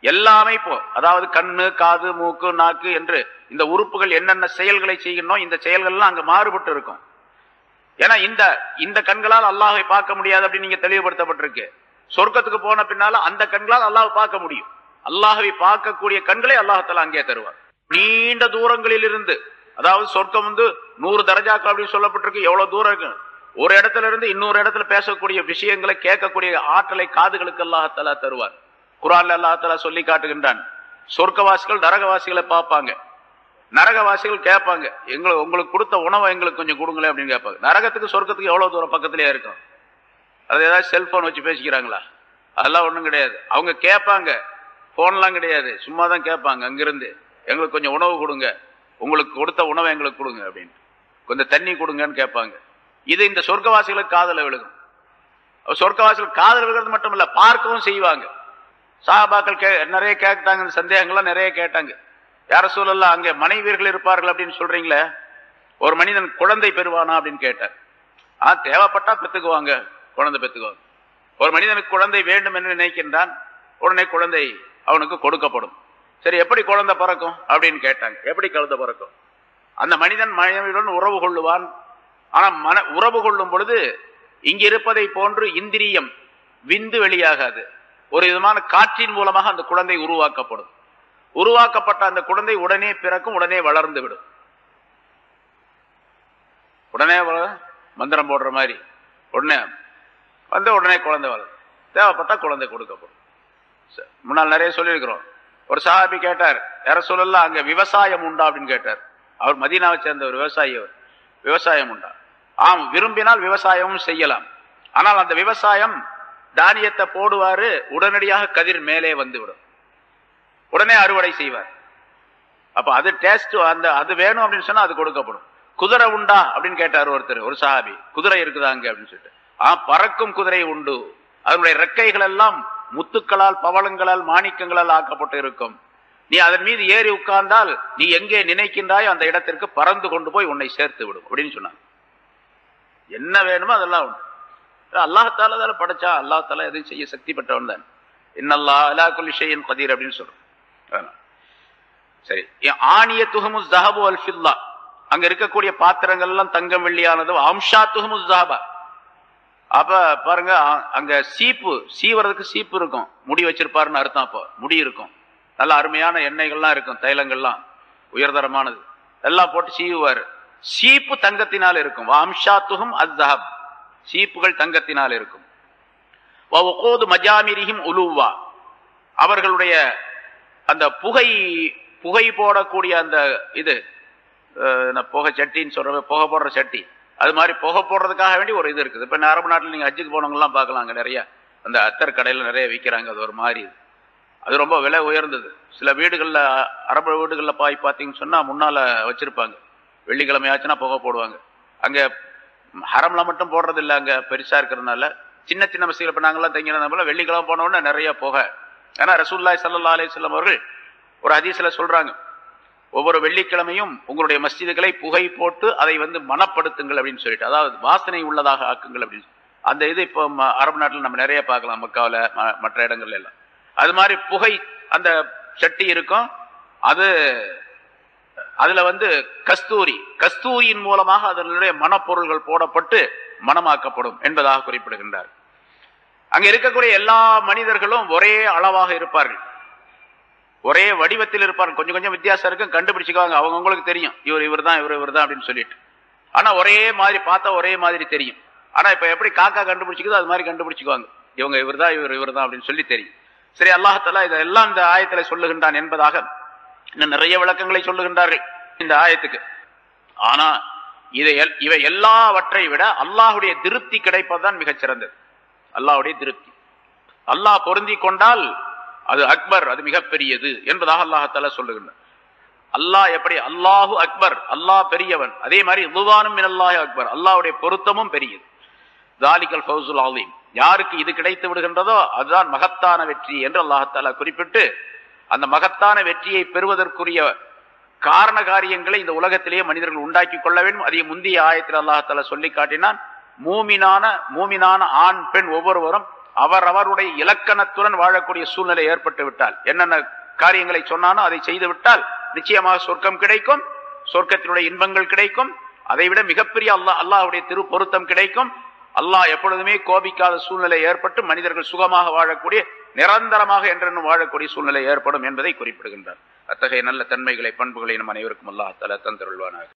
எல்லா அமைப்பும், அதாவது கண்ணு, காது, மூக்கு, நாக்கு என்று இந்த உறுப்புகள் என்னென்ன செயல்களை செய்யணும், இந்த செயல்கள்லாம் அங்க மாறுபட்டு இருக்கும். ஏன்னா இந்த கண்களால் அல்லாஹை பார்க்க முடியாது அப்படின்னு நீங்க தெளிவுபடுத்தப்பட்டிருக்கு. சொர்க்கத்துக்கு போன பின்னால அந்த கண்களால் அல்லாஹ் பார்க்க முடியும். அல்லாஹவை பார்க்கக்கூடிய கண்களை அல்லாஹால அங்கே தருவார். நீண்ட தூரங்களில் இருந்து, அதாவது சொர்க்கம் 100 தரஜாக்கள் அப்படின்னு சொல்லப்பட்டிருக்கு. எவ்வளவு தூரம் இருக்கு, ஒரு இடத்துல இருந்து இன்னொரு இடத்துல பேசக்கூடிய விஷயங்களை கேட்கக்கூடிய ஆற்றலை காதுகளுக்கு அல்லாஹால தருவார். குர்ஆன்ல அல்லாஹால சொல்லி காட்டுகின்றான். சொர்க்கவாசிகள் நரகவாசிகளை பார்ப்பாங்க, நரகவாசிகள் கேட்பாங்க, உங்களுக்கு கொடுத்த உணவை எங்களுக்கு கொஞ்சம் கொடுங்களேன் அப்படின்னு கேட்பாங்க. நரகத்துக்கு சொர்க்கத்துக்கு எவ்வளவு தூரம் பக்கத்திலேயே இருக்கும். அது ஏதாவது செல்போன் வச்சு பேசிக்கிறாங்களா? அதெல்லாம் ஒண்ணும் கிடையாது. அவங்க கேட்பாங்க, போன்லாம் கிடையாது, சும்மா தான் கேட்பாங்க அங்கிருந்து, எங்களுக்கு கொஞ்சம் உணவு கொடுங்க, உங்களுக்கு கொடுத்த உணவை எங்களுக்கு கொடுங்க அப்படின்னு, கொஞ்சம் தண்ணி கொடுங்கன்னு கேட்பாங்க. இது இந்த சொர்க்கவாசிகளுக்கு காதல விழுகும். சொர்க்கவாசிகள் காதல் விழுகிறது மட்டும் இல்ல, பார்க்கவும் செய்வாங்க. சஹாபாக்கள் நிறைய கேட்டாங்க, சந்தேகங்கள்லாம் நிறைய கேட்டாங்க. யார சூழல்லாம் அங்கே மனைவியர்கள் இருப்பார்கள் அப்படின்னு சொல்றீங்களே, ஒரு மனிதன் குழந்தை பெறுவானா அப்படின்னு கேட்டார். தேவைப்பட்டா பெத்துக்குவாங்க, குழந்தை பெத்துக்குவாங்க. ஒரு மனிதனுக்கு குழந்தை வேண்டும் என்று நினைக்கின்றான், உடனே குழந்தை அவனுக்கு கொடுக்கப்படும். சரி, எப்படி குழந்தை பிறக்கும் அப்படின்னு கேட்டாங்க. எப்படி குழந்தை பிறக்கும்? அந்த மனிதன் மனைவியுடன் உறவு கொள்ளுவான். ஆனா உறவு கொள்ளும் பொழுது இங்க இருப்பதை போன்று இந்திரியம் விந்து வெளியாகாது. ஒரு விதமான காற்றின் மூலமாக அந்த குழந்தை உருவாக்கப்படும். உருவாக்கப்பட்ட அந்த குழந்தை உடனே பிறக்கும், உடனே வளர்ந்து விடும். உடனே மந்திரம் போடுற மாதிரி உடனே வந்து உடனே குழந்தை வளரும். தேவைப்பட்டா குழந்தை கொடுக்கப்படும். முன்னால் நிறைய சொல்லியிருக்கிறோம். ஒரு சஹாபி கேட்டார், யார சொல்லலாம் அங்க விவசாயம் உண்டா அப்படின்னு கேட்டார். அவர் மதீனாவை சேர்ந்த ஒரு விவசாயி. அவர் விவசாயம் உண்டா? ஆம், விரும்பினால் விவசாயமும் செய்யலாம். ஆனால் அந்த விவசாயம் தானியத்தை போடுவாரு, உடனடியாக கதிர் மேலே வந்துவிடும், உடனே அறுவடை செய்வார். அப்ப அது டேஸ்ட், அந்த அது வேணும் அப்படின்னு சொன்னா அது கொடுக்கப்படும். குதிரை உண்டா அப்படின்னு கேட்டார் ஒருத்தர், ஒரு சஹாபி. குதிரை இருக்குதாங்க அப்படின்னு சொல்லிட்டு. பறக்கும் குதிரை உண்டு, அதனுடைய ரெக்கைகள் எல்லாம் முத்துக்களால் பவளங்களால் மாணிக்கங்களால் ஆக்கப்பட்டு இருக்கும். நீ அதன் மீது ஏறி உட்கார்ந்தால் நீ எங்கே நினைக்கின்றாயோ அந்த இடத்திற்கு பறந்து கொண்டு போய் உன்னை சேர்த்து விடும் அப்படின்னு சொன்னாங்க. என்ன வேணுமோ அதெல்லாம் உண்டு. அல்லாஹால படைச்சா, அல்லாஹால எதையும் செய்ய சக்தி பெற்றவன் தான். இன்னல்லாஹ் அலா குல்லி ஷைஇன் கதீர் அப்படின்னு சொல்றோம். சரி, ஆனியத்துஹுமு ஸஹபு வல் ஃபில்லா, அங்க இருக்கக்கூடிய பாத்திரங்கள் எல்லாம் தங்கம் வெள்ளியானது. அம்ஷாத்துஹுமு ஸஹபா, அப்ப பாருங்க, அங்க சீப்பு சீவறதுக்கு சீப்பு இருக்கும், முடி வச்சிருப்பாருன்னு அர்த்தம். அப்போ முடி இருக்கும், நல்ல அருமையான எண்ணெய்கள்லாம் இருக்கும், தைலங்கள்லாம் உயர்தரமானது எல்லாம் போட்டு சீவுவாரு. சீப்பு தங்கத்தினால் இருக்கும். அம்ஷாத்துஹும் அஸ்ஸஹப், சீப்புகள் தங்கத்தினால் இருக்கும். வஉகூது மஜாமிரிஹிம் உலுவா, அவர்களுடைய அந்த புகை போடக்கூடிய அந்த இது புகை சட்டின்னு சொல்ற, புகை போடுற சட்டி, அது மாதிரி புகை போடுறதுக்காக வேண்டி ஒரு இது இருக்குது. இப்ப அரபு நாட்டில் நீங்க ஹஜ்ஜுக்கு போனவங்கலாம் பார்க்கலாங்க, நிறைய அந்த அத்தர் கடையில நிறைய விற்கிறாங்க. அது ஒரு மாதிரி, அது ரொம்ப விலை உயர்ந்தது. சில வீடுகள்ல, அரபு வீடுகள்ல பார்த்தீங்கன்னு சொன்னா முன்னால வச்சிருப்பாங்க, வெள்ளிக்கிழமை ஆச்சுன்னா புகை போடுவாங்க. அங்க ஹரம்ல மட்டும் போடுறது இல்லை, அங்க பெருசா இருக்கிறதுனால சின்ன சின்ன மசீதிகள். இப்ப நாங்கெல்லாம் தங்கினது போல வெள்ளிக்கிழமை போன உடனே நிறைய புகை. ஏன்னா ரசூலுல்லாஹி ஸல்லல்லாஹு அலைஹி வஸல்லம் அவர்கள் ஒரு ஹதீஸ்ல சொல்றாங்க, ஒவ்வொரு வெள்ளிக்கிழமையும் உங்களுடைய மஸ்ஜிதுகளை புகை போட்டு அதை மனப்படுத்துங்கள் அப்படின்னு சொல்லிட்டு, அதாவது வாசனை உள்ளதாக ஆக்குங்கள் அப்படின்னு. அந்த இது இப்போ அரபு நாட்டில் நம்ம நிறைய பார்க்கலாம், மக்காவில் மற்ற இடங்கள்ல எல்லாம். அது மாதிரி புகை அந்த சட்டி இருக்கும், அதுல கஸ்தூரியின் மூலமாக அதனுடைய மனப்பொருள்கள் போடப்பட்டு மனமாக்கப்படும் என்பதாக குறிப்பிடுகின்றார். அங்க இருக்கக்கூடிய எல்லா மனிதர்களும் ஒரே அளவாக இருப்பார்கள், ஒரே வடிவத்தில் இருப்பார்கள். கொஞ்சம் கொஞ்சம் வித்தியாசம் இருக்கும், கண்டுபிடிச்சுக்குவாங்க. அவங்களுக்கு தெரியும் இவர் தான் அப்படின்னு சொல்லிட்டு. ஆனா ஒரே மாதிரி பார்த்தா ஒரே மாதிரி தெரியும். ஆனா இப்ப எப்படி காக்கா கண்டுபிடிச்சிக்குதோ அது மாதிரி கண்டுபிடிச்சுக்குவாங்க, இவர் தான் அப்படின்னு சொல்லி தெரியும். சரி, அல்லாஹ் தஆலா இதெல்லாம் இந்த ஆயத்துல சொல்லுகின்றான் என்பதாக இன்னும் நிறைய விளக்கங்களை சொல்லுகின்றார்கள் இந்த ஆயத்துக்கு. ஆனா இவை எல்லாவற்றை விட அல்லாஹுடைய திருப்தி கிடைப்பதுதான் மிகச் சிறந்தது. அல்லாஹுடைய திருப்தி, அல்லாஹ் பொருந்தி கொண்டால் அது அக்பர், அது மிகப்பெரியது என்பதாக அல்லாஹ் தஆலா சொல்லுகின்றார். அல்லாஹ் எப்படி அல்லாஹு அக்பர், அல்லாஹ் பெரியவன், அதே மாதிரி ரிதுவானும் மினல்லாஹி அக்பர், அல்லாஹ்வுடைய பொருத்தமும் பெரியது. தாலிகல் ஃபௌசுல் அஸீம், யாருக்கு இது கிடைத்து விடுகின்றதோ அதுதான் மகத்தான வெற்றி என்று அல்லாஹ் தஆலா குறிப்பிட்டு, அந்த மகத்தான வெற்றியை பெறுவதற்குரிய காரண காரியங்களை இந்த உலகத்திலேயே மனிதர்கள் உண்டாக்கி கொள்ள வேண்டும். அதை முந்தைய ஆயத்தில் அல்லாஹ் தஆலா சொல்லி காட்டினான். மூமினான ஆண் பெண் ஒவ்வொருவரும் அவரவருடைய இலக்கணத்துடன் வாழக்கூடிய சூழ்நிலை ஏற்பட்டு விட்டால், என்னென்ன காரியங்களை சொன்னானோ அதை செய்து விட்டால் நிச்சயமாக சொர்க்கம் கிடைக்கும், சொர்க்கத்தினுடைய இன்பங்கள் கிடைக்கும். அதை விட மிகப்பெரிய அல்லாஹ்வுடைய திரு பொருத்தம் கிடைக்கும். அல்லாஹ் எப்பொழுதுமே கோபிக்காத சூழ்நிலை ஏற்பட்டு மனிதர்கள் சுகமாக வாழக்கூடிய, நிரந்தரமாக என்றென்னும் வாழக்கூடிய சூழ்நிலை ஏற்படும் என்பதை குறிப்பிடுகின்றார். அத்தகைய நல்ல தன்மைகளை, பண்புகளை நம் அனைவருக்கும் அல்லாஹ் தஆலா தந்தருள்வானாக.